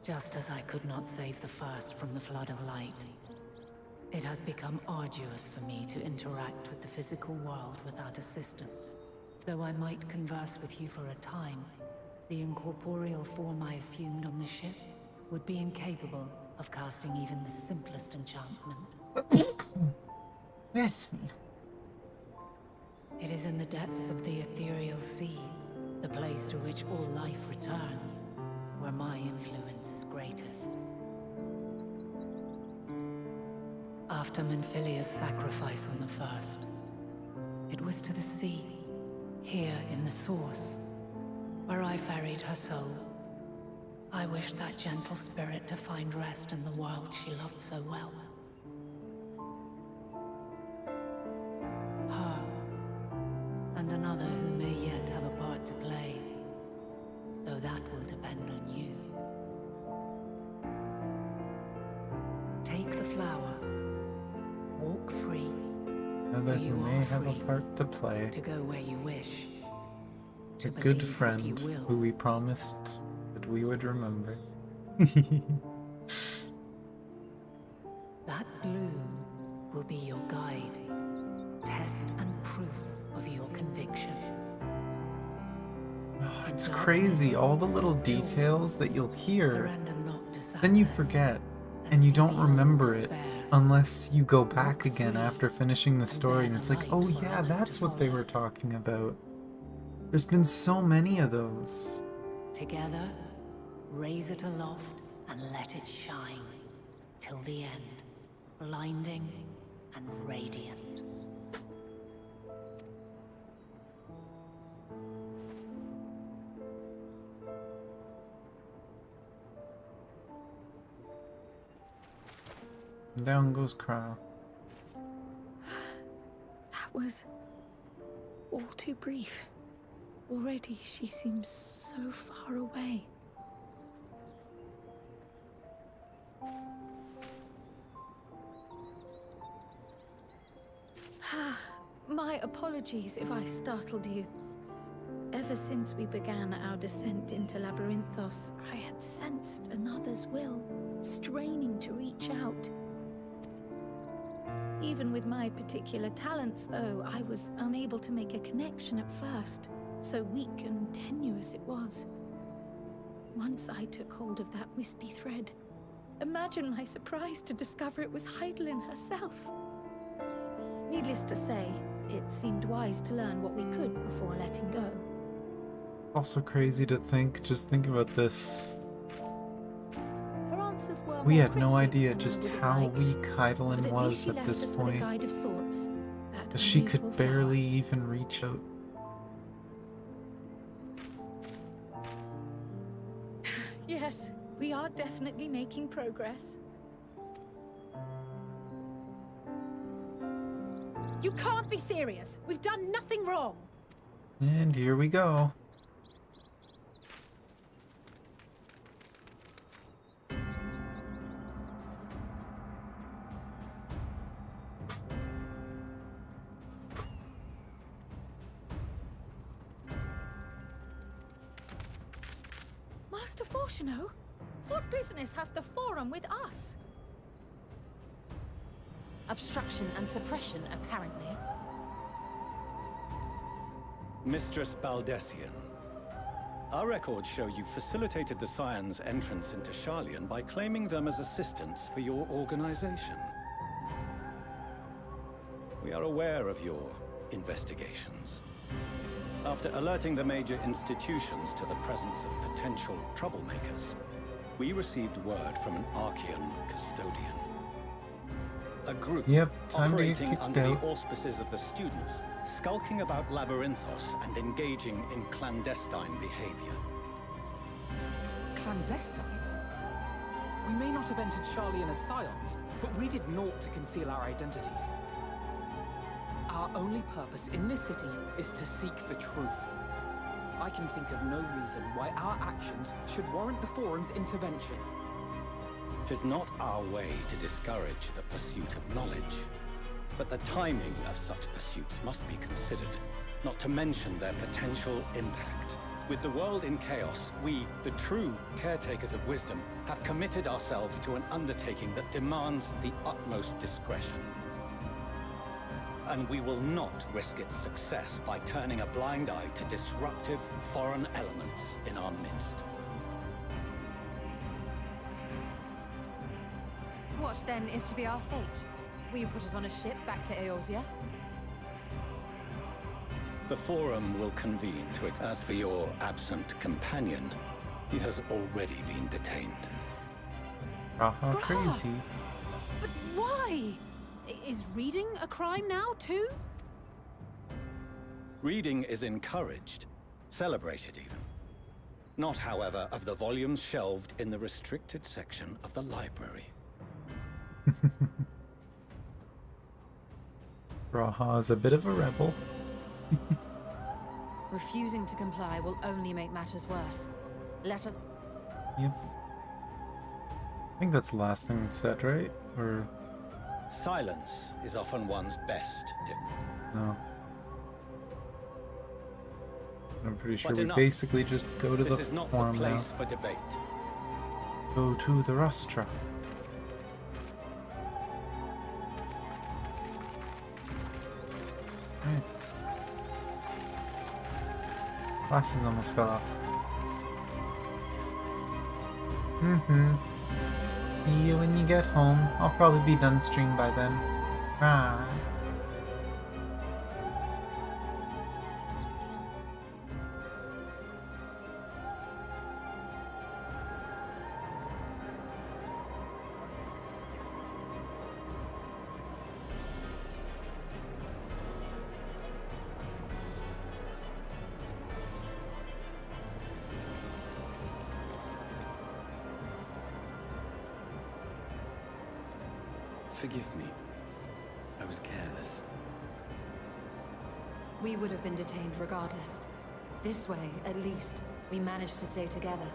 Just as I could not save the first from the flood of light, it has become arduous for me to interact with the physical world without assistance. Though I might converse with you for a time, the incorporeal form I assumed on the ship would be incapable of casting even the simplest enchantment. Yes. It is in the depths of the ethereal sea, the place to which all life returns, where my influence is greatest. After Minfilia's sacrifice on the first, it was to the sea, here in the source, where I ferried her soul. I wished that gentle spirit to find rest in the world she loved so well. Her, and another who may yet have a part to play, though that will depend on you. Take the flower, walk free, Another for you who may are have a free part to play. to go where you wish, A to good believe what friend you will. who we promised that we would remember. That bloom will be your guide, test and proof of your conviction. Oh, it's crazy, all the little details that you'll hear, Surrender not to then you sadness, forget, and you don't remember it unless you go back again after finishing the story and it's like, oh yeah, that's what they were talking about. There's been so many of those. Together, raise it aloft and let it shine till the end, blinding and radiant. And down goes Cryle. That was all too brief. Already she seems so far away. My apologies if I startled you. Ever since we began our descent into Labyrinthos, I had sensed another's will, straining to reach out. Even with my particular talents, though, I was unable to make a connection at first. So weak and tenuous it was. Once I took hold of that wispy thread, imagine my surprise to discover it was Heidelin herself. Needless to say, it seemed wise to learn what we could before letting go. Also crazy to think, just think about this. Her answers were We more had no cryptic idea than we just would have how liked, weak but Heidelin at was least she at left this us with a point. guide of sorts. That She unusual could flower. barely even reach out. Yes, we are definitely making progress. You can't be serious. We've done nothing wrong. And here we go. Master Fortuno, what business has the Forum with us? Obstruction and suppression, apparently. Mistress Baldessian, our records show you facilitated the Scions' entrance into Sharlayan by claiming them as assistants for your organization. We are aware of your investigations. After alerting the major institutions to the presence of potential troublemakers, we received word from an Archean custodian. A group operating under the auspices of the students, skulking about Labyrinthos and engaging in clandestine behavior. Clandestine? We may not have entered Sharlayan as Scions, but we did naught to conceal our identities. Our only purpose in this city is to seek the truth. I can think of no reason why our actions should warrant the Forum's intervention. 'Tis not our way to discourage the pursuit of knowledge, but the timing of such pursuits must be considered, not to mention their potential impact. With the world in chaos, we, the true caretakers of wisdom, have committed ourselves to an undertaking that demands the utmost discretion. And we will not risk its success by turning a blind eye to disruptive foreign elements in our midst. What then is to be our fate? Will you put us on a ship back to Eorzea? The Forum will convene to... As for your absent companion, he has already been detained. How crazy. But why? Is reading a crime now, too? Reading is encouraged, celebrated even. Not, however, of the volumes shelved in the restricted section of the library. Raha's a bit of a rebel. Refusing to comply will only make matters worse. Let us... Yep. I think that's the last thing it said, right? Or... Silence is often one's best. No. I'm pretty sure But we enough. basically just go to This the is not forum the place now. for debate. Go to the rostra. Right. Glasses almost fell off. See you when you get home. I'll probably be done stream by then. Right. Forgive me. I was careless. We would have been detained regardless. This way, at least, we managed to stay together.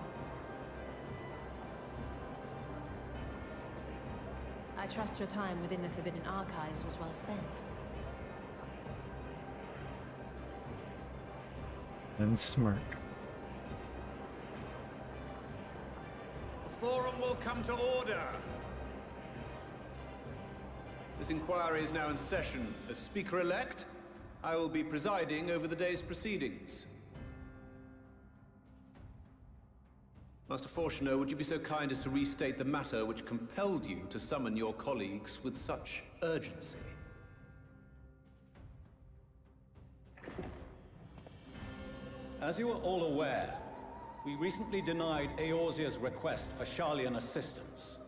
I trust your time within the Forbidden Archives was well spent. And smirk. The Forum will come to order. This inquiry is now in session. As Speaker-elect, I will be presiding over the day's proceedings. Master Fortuno, would you be so kind as to restate the matter which compelled you to summon your colleagues with such urgency? As you are all aware, we recently denied Eorzea's request for Sharlayan assistance.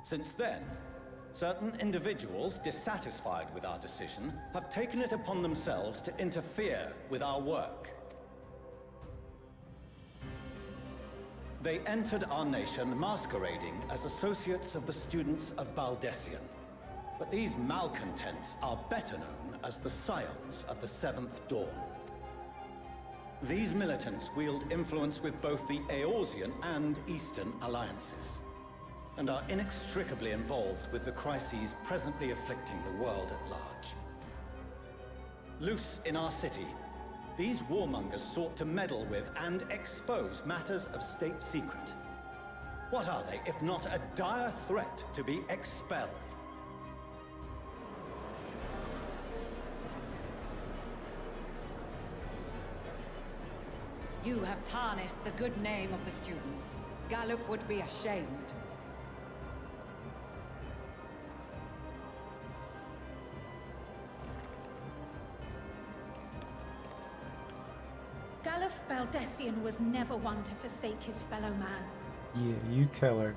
Since then, certain individuals dissatisfied with our decision have taken it upon themselves to interfere with our work. They entered our nation masquerading as associates of the students of Baldessian. But these malcontents are better known as the Scions of the Seventh Dawn. These militants wield influence with both the Eorzean and Eastern alliances, and are inextricably involved with the crises presently afflicting the world at large. Loose in our city, these warmongers sought to meddle with and expose matters of state secret. What are they, if not a dire threat to be expelled? You have tarnished the good name of the students. Galuf would be ashamed. Galuf Baldessian was never one to forsake his fellow man. Yeah, you tell her.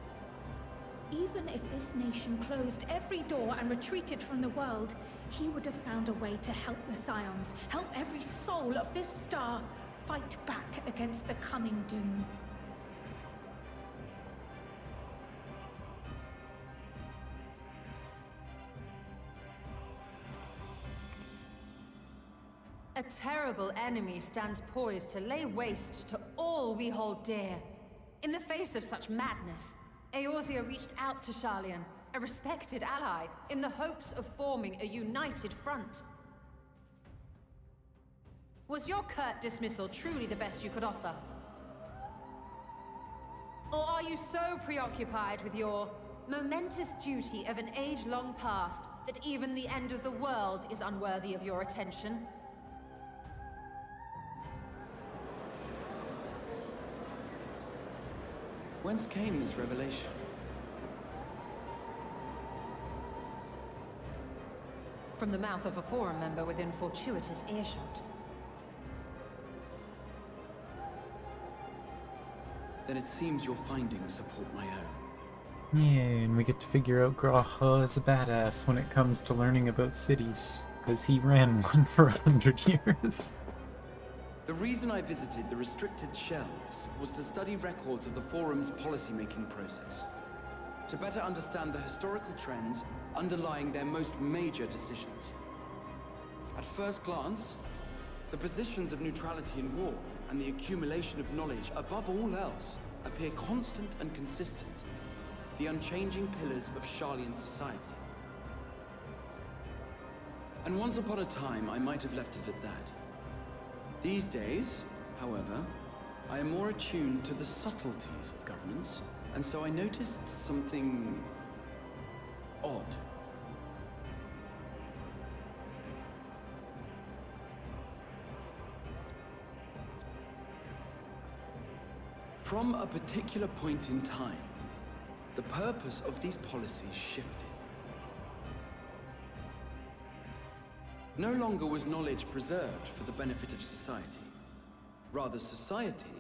Even if this nation closed every door and retreated from the world, he would have found a way to help the Scions, help every soul of this star fight back against the coming doom. A terrible enemy stands poised to lay waste to all we hold dear. In the face of such madness, Eorzea reached out to Sharlayan, a respected ally, in the hopes of forming a united front. Was your curt dismissal truly the best you could offer? Or are you so preoccupied with your momentous duty of an age-long past that even the end of the world is unworthy of your attention? Whence came this revelation? From the mouth of a forum member within fortuitous earshot. Then it seems your findings support my own. Yeah, and we get to figure out Graha is a badass when it comes to learning about cities, because he ran one for 100 years. The reason I visited the restricted shelves was to study records of the forum's policymaking process, to better understand the historical trends underlying their most major decisions. At first glance, the positions of neutrality in war and the accumulation of knowledge above all else appear constant and consistent, the unchanging pillars of Sharlayan society. And once upon a time, I might have left it at that. These days, however, I am more attuned to the subtleties of governance, and so I noticed something odd. From a particular point in time, the purpose of these policies shifted. No longer was knowledge preserved for the benefit of society. Rather, society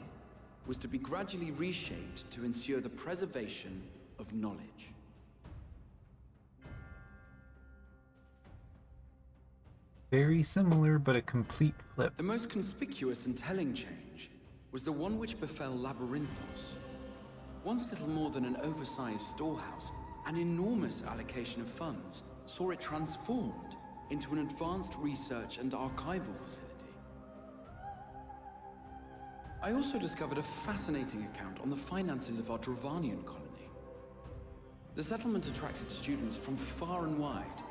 was to be gradually reshaped to ensure the preservation of knowledge. Very similar, but a complete flip. The most conspicuous and telling change was the one which befell Labyrinthos. Once little more than an oversized storehouse, an enormous allocation of funds saw it transformed into an advanced research and archival facility. I also discovered a fascinating account on the finances of our Dravanian colony. The settlement attracted students from far and wide,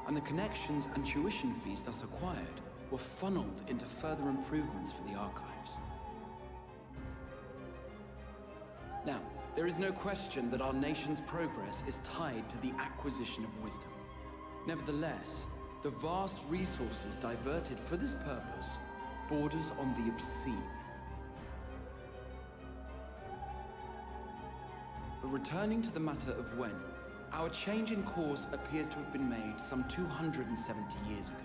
and the connections and tuition fees thus acquired were funneled into further improvements for the archives. Now, there is no question that our nation's progress is tied to the acquisition of wisdom. Nevertheless, the vast resources diverted for this purpose borders on the obscene. But returning to the matter of when, our change in course appears to have been made some 270 years ago.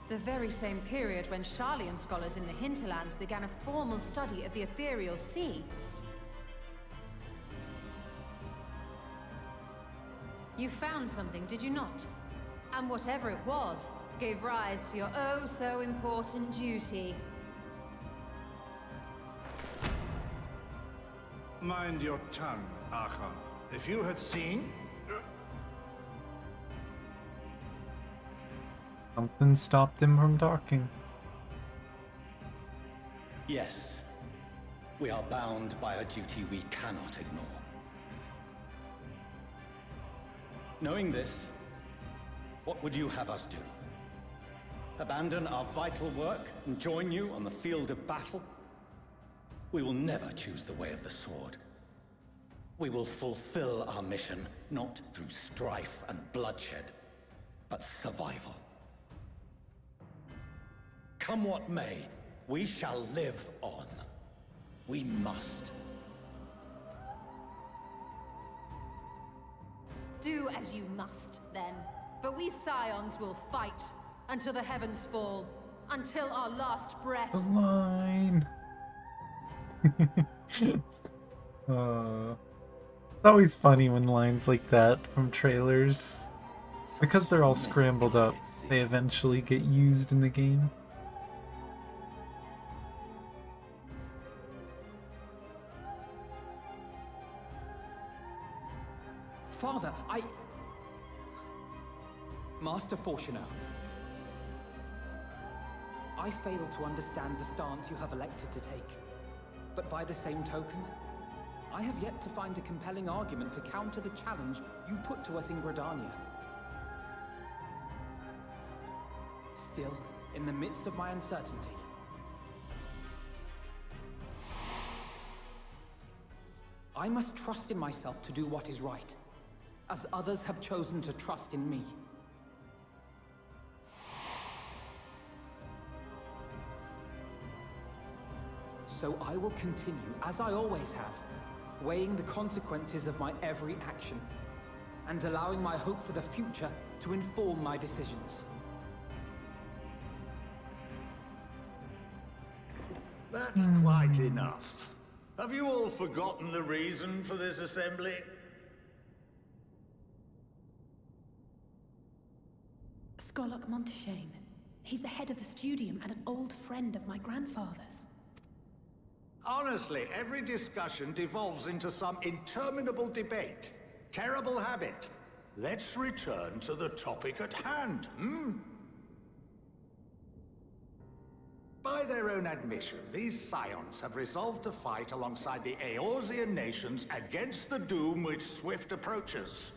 The very same period when Sharlayan scholars in the hinterlands began a formal study of the ethereal sea. You found something, did you not? And whatever it was, gave rise to your oh-so-important duty. Mind your tongue, Archon. If you had seen... Something stopped him from talking. Yes. We are bound by a duty we cannot ignore. Knowing this, what would you have us do? Abandon our vital work and join you on the field of battle? We will never choose the way of the sword. We will fulfill our mission, not through strife and bloodshed, but survival. Come what may, we shall live on. We must. Do as you must, then. But we Scions will fight until the heavens fall, until our last breath. The line. It's always funny when lines like that from trailers, because they're all scrambled up, they eventually get used in the game. Father, Master Fortuner, I fail to understand the stance you have elected to take. But by the same token, I have yet to find a compelling argument to counter the challenge you put to us in Gridania. Still, in the midst of my uncertainty, I must trust in myself to do what is right, as others have chosen to trust in me. So I will continue, as I always have, weighing the consequences of my every action, and allowing my hope for the future to inform my decisions. That's quite enough. Have you all forgotten the reason for this assembly? Skolok Monteshane. He's the head of the Studium and an old friend of my grandfather's. Honestly, every discussion devolves into some interminable debate. Terrible habit. Let's return to the topic at hand, By their own admission, these Scions have resolved to fight alongside the Eorzean nations against the doom which swift approaches.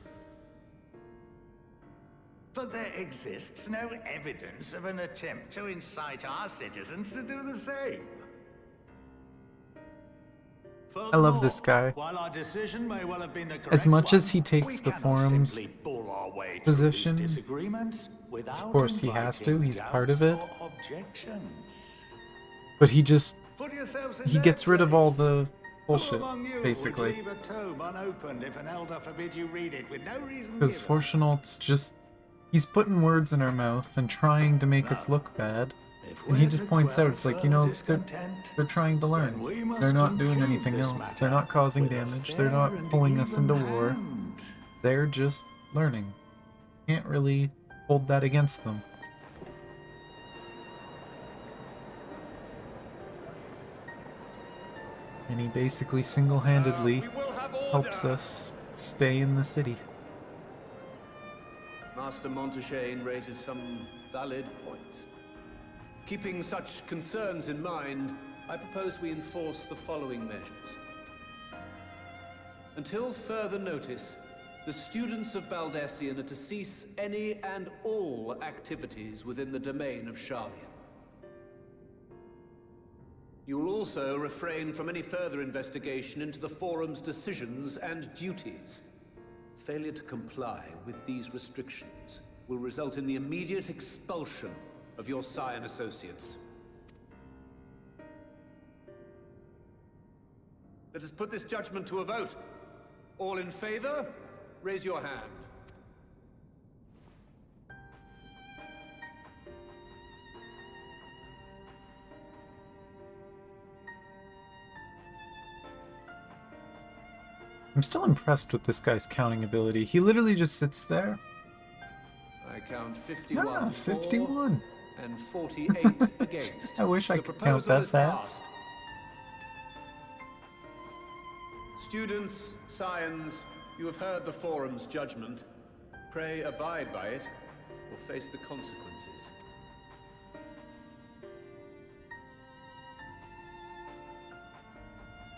But there exists no evidence of an attempt to incite our citizens to do the same. I love this guy. While our decision may well have been the As correct much as one, he takes the forum's position, of course he has to, he's part of it. But he just, he gets rid of all the bullshit, basically. Because Fortunault's just, he's putting words in our mouth and trying to make us look bad. And he just points out, it's like, you know, they're trying to learn. They're not doing anything else. They're not causing damage. They're not pulling us into war. They're just learning. Can't really hold that against them. And he basically single-handedly helps us stay in the city. Master Monteshane raises some valid points. Keeping such concerns in mind, I propose we enforce the following measures. Until further notice, the students of Baldessian are to cease any and all activities within the domain of Sharlayan. You will also refrain from any further investigation into the Forum's decisions and duties. Failure to comply with these restrictions will result in the immediate expulsion of your Scion associates. Let us put this judgment to a vote. All in favor, raise your hand. I'm still impressed with this guy's counting ability. He literally just sits there. I count 51 Ah, 51. and 48 against. I wish I The could count proposal that is fast. passed. Students, scions, you have heard the Forum's judgment. Pray abide by it, or face the consequences.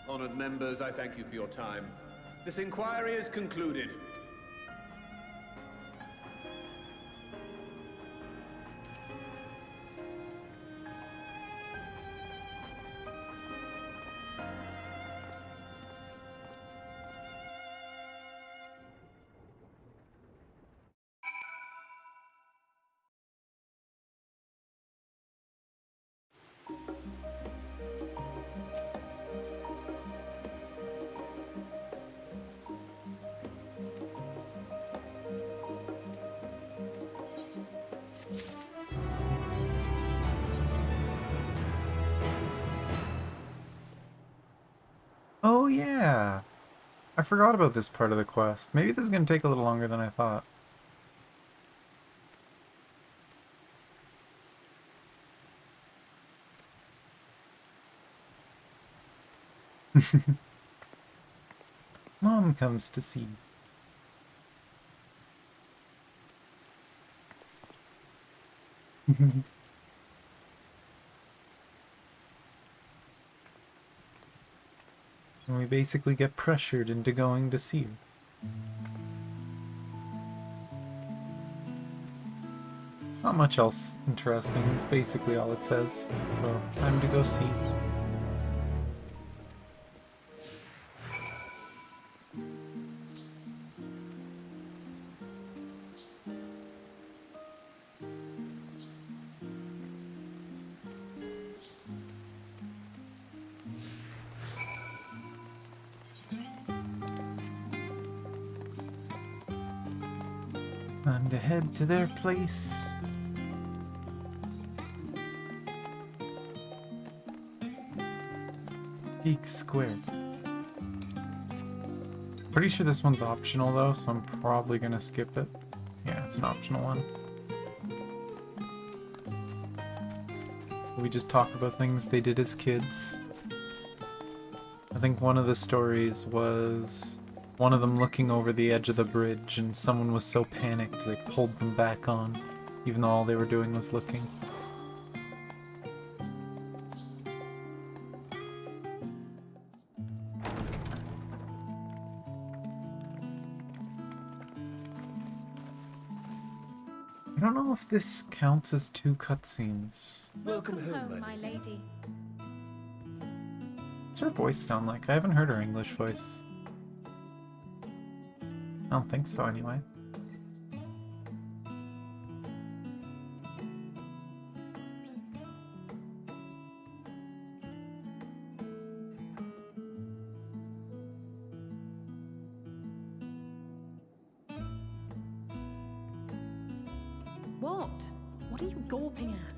Honored members, I thank you for your time. This inquiry is concluded. Oh yeah! I forgot about this part of the quest. Maybe this is going to take a little longer than I thought. Mom comes to see. And we basically get pressured into going to see her. Not much else interesting, it's basically all it says. So, time to go see. Time to head to their place. Peak Square. Pretty sure this one's optional though, so I'm probably gonna skip it. Yeah, it's an optional one. We just talk about things they did as kids. I think one of the stories was one of them looking over the edge of the bridge and someone was so panicked they pulled them back on, even though all they were doing was looking. I don't know if this counts as 2 cutscenes. Welcome home, my lady. What's her voice sound like? I haven't heard her English voice. I don't think so, anyway. What? What are you gawping at?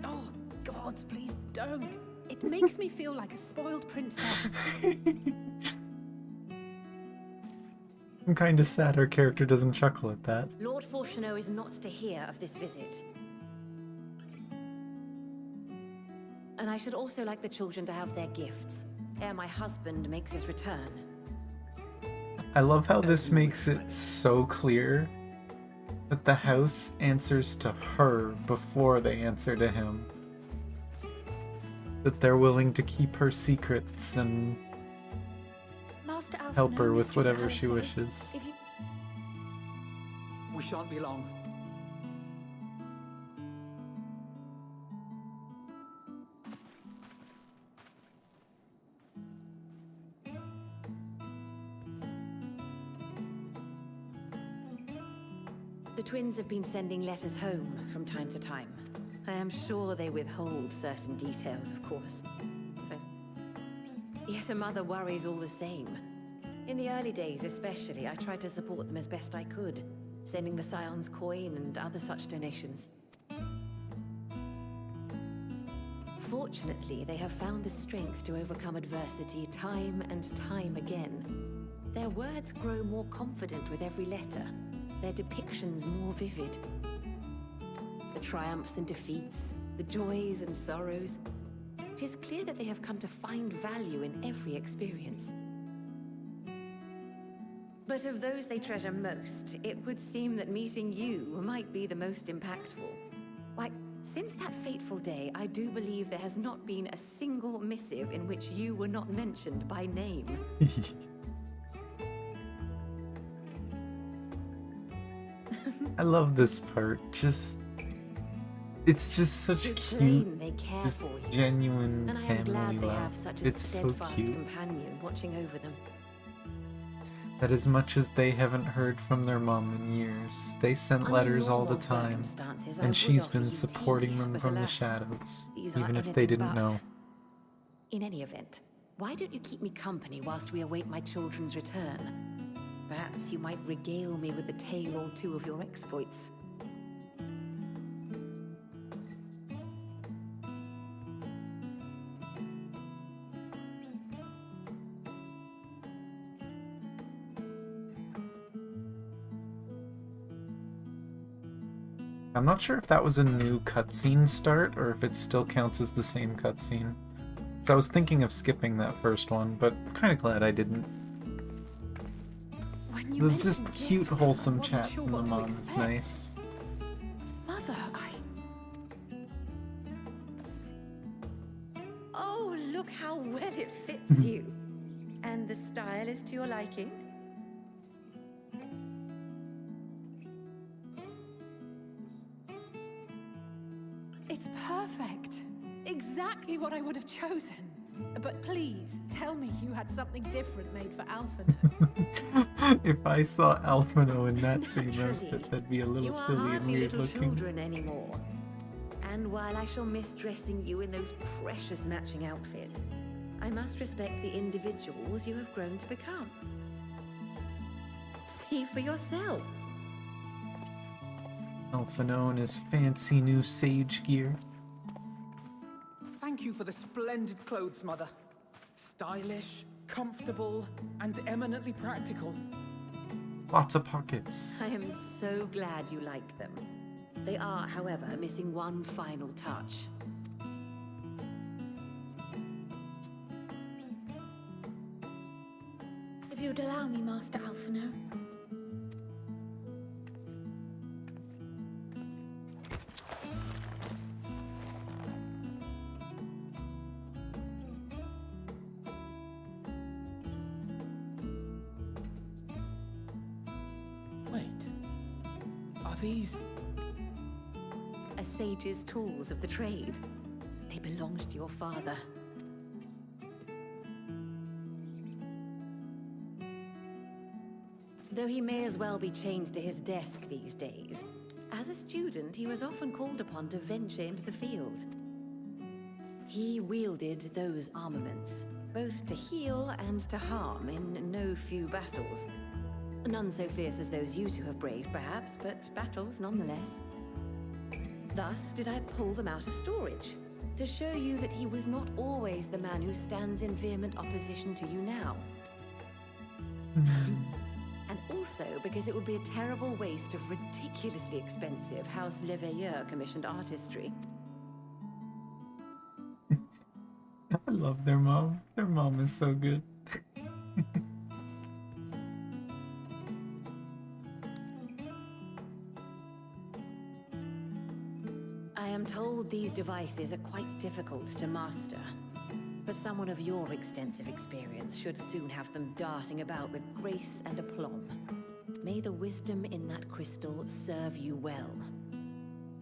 Oh, gods, please don't. It makes me feel like a spoiled princess. I'm kinda sad our character doesn't chuckle at that. Lord Fortuneau is not to hear of this visit. And I should also like the children to have their gifts, ere my husband makes his return. I love how this makes it so clear that the house answers to her before they answer to him. That they're willing to keep her secrets and help her with whatever she wishes. We shan't be long. The twins have been sending letters home from time to time. I am sure they withhold certain details, of course. Yet a mother worries all the same. In the early days especially, I tried to support them as best I could, sending the Scion's coin and other such donations. Fortunately, they have found the strength to overcome adversity time and time again. Their words grow more confident with every letter. their depictions more vivid. The triumphs and defeats, the joys and sorrows. It is clear that they have come to find value in every experience. But of those they treasure most, it would seem that meeting you might be the most impactful. Why, since that fateful day, I do believe there has not been a single missive in which you were not mentioned by name. I love this part. It's just such cute, They care just for you. genuine And I am family glad they love. have such a It's so steadfast cute. companion watching over them. That as much as they haven't heard from their mom in years, they sent Under letters all the normal time, circumstances, I and would she's offer been you supporting tea, them but from the alas, shadows, these are even if they anything didn't but. know. In any event, why don't you keep me company whilst we await my children's return? Perhaps you might regale me with a tale or two of your exploits. I'm not sure if that was a new cutscene start or if it still counts as the same cutscene. So I was thinking of skipping that first one, but I'm kind of glad I didn't. When you The just mentioned cute, gifts, wholesome I wasn't chat sure from the what to mom is expect. nice. Mother, Oh, look how well it fits you. And the style is to your liking? It's perfect. Exactly what I would have chosen. But please, tell me you had something different made for Alphino. If I saw Alphino in that same outfit, that'd be a little You are silly and hardly weird little looking. children anymore. And while I shall miss dressing you in those precious matching outfits, I must respect the individuals you have grown to become. See for yourself. Alphino in his fancy new sage gear. Thank you for the splendid clothes, Mother. Stylish, comfortable, and eminently practical. Lots of pockets. I am so glad you like them. They are, however, missing one final touch. If you would allow me, Master Alphino. Wait. Are these... A sage's tools of the trade. They belonged to your father. Though he may as well be chained to his desk these days, as a student he was often called upon to venture into the field. He wielded those armaments, both to heal and to harm in no few battles. None so fierce as those you two have braved, perhaps, but battles nonetheless. Thus did I pull them out of storage, to show you that he was not always the man who stands in vehement opposition to you now. And also because it would be a terrible waste of ridiculously expensive House Leveilleur commissioned artistry. I love their mom. Their mom is so good. I am told these devices are quite difficult to master, but someone of your extensive experience should soon have them darting about with grace and aplomb. May the wisdom in that crystal serve you well.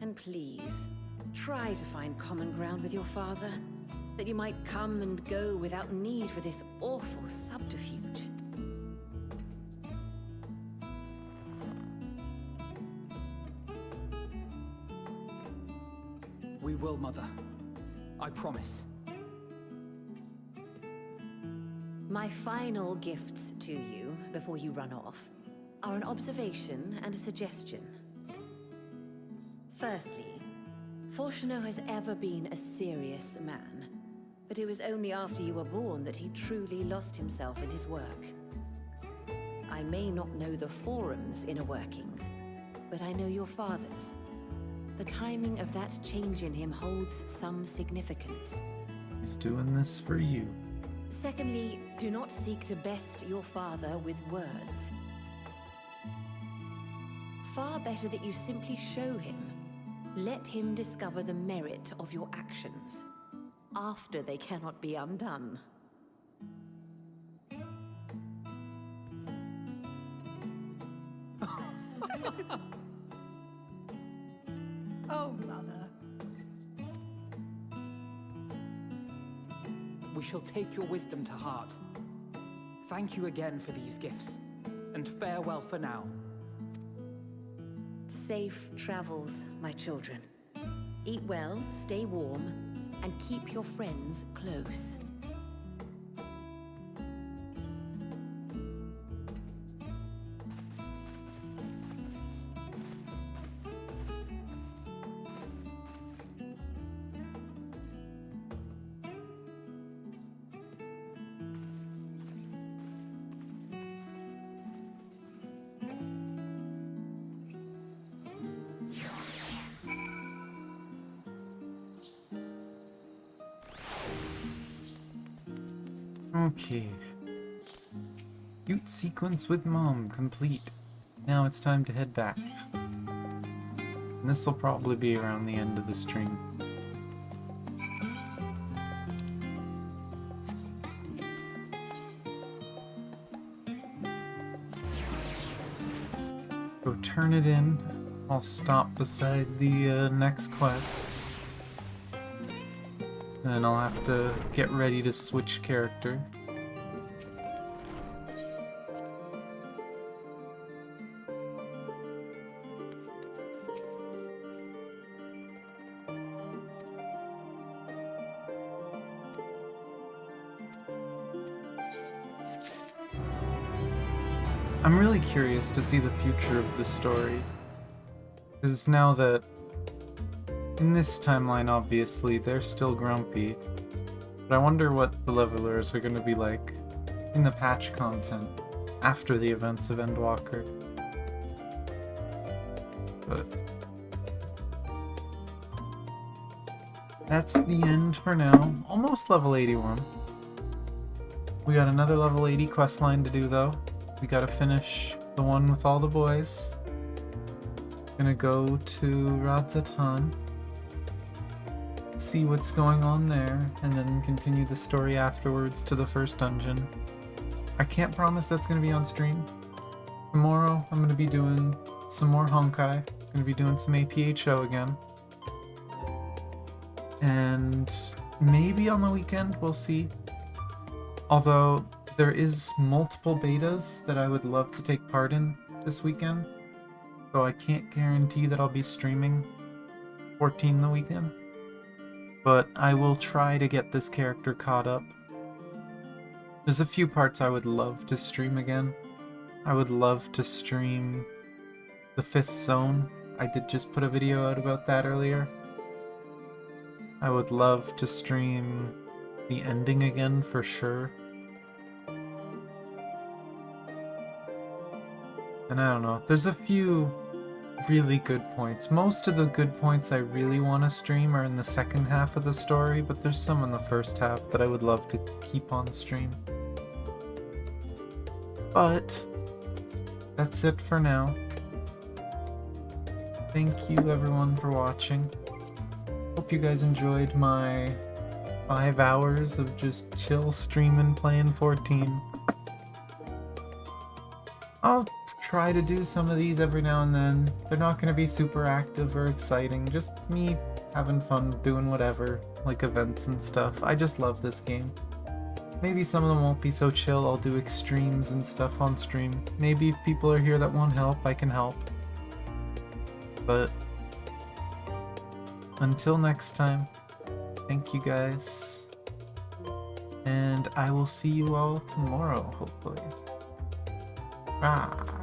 And please, try to find common ground with your father, that you might come and go without need for this awful subterfuge. We will, Mother. I promise. My final gifts to you, before you run off, are an observation and a suggestion. Firstly, Fortuno has ever been a serious man, but it was only after you were born that he truly lost himself in his work. I I may not know the Forum's inner workings, but I know your father's. The timing of that change in him holds some significance. He's doing this for you. Secondly, do not seek to best your father with words. Far better that you simply show him. Let him discover the merit of your actions, after they cannot be undone. Oh, Mother. We shall take your wisdom to heart. Thank you again for these gifts, and farewell for now. Safe travels, my children. Eat well, stay warm, and keep your friends close. Okay. Cute sequence with Mom complete. Now it's time to head back. And this will probably be around the end of the stream. Go turn it in. I'll stop beside the next quest. Then I'll have to get ready to switch character. I'm really curious to see the future of this story. Because now that in this timeline, obviously, they're still grumpy. But I wonder what the levelers are going to be like in the patch content after the events of Endwalker. But that's the end for now. Almost level 81. We got another level 80 questline to do, though. We gotta finish the one with all the boys. Gonna go to Radzatan. See what's going on there, and then continue the story afterwards to the first dungeon. I can't promise that's going to be on stream. Tomorrow I'm going to be doing some more Honkai. Going to be doing some APHO again. And maybe on the weekend, we'll see. Although there is multiple betas that I would love to take part in this weekend. So I can't guarantee that I'll be streaming 14 the weekend. But I will try to get this character caught up. There's a few parts I would love to stream again. I would love to stream the 5th zone. I did just put a video out about that earlier. I would love to stream the ending again for sure. And I don't know, there's a few really good points. Most of the good points I really want to stream are in the second half of the story, but there's some in the first half that I would love to keep on stream. But that's it for now. Thank you everyone for watching. Hope you guys enjoyed my 5 hours of just chill streaming playing 14. I'll try to do some of these every now and then. They're not going to be super active or exciting, just me having fun doing whatever, like events and stuff. I just love this game. Maybe some of them won't be so chill, I'll do extremes and stuff on stream. Maybe if people are here that want help, I can help. But until next time, thank you guys. And I will see you all tomorrow, hopefully. Ah.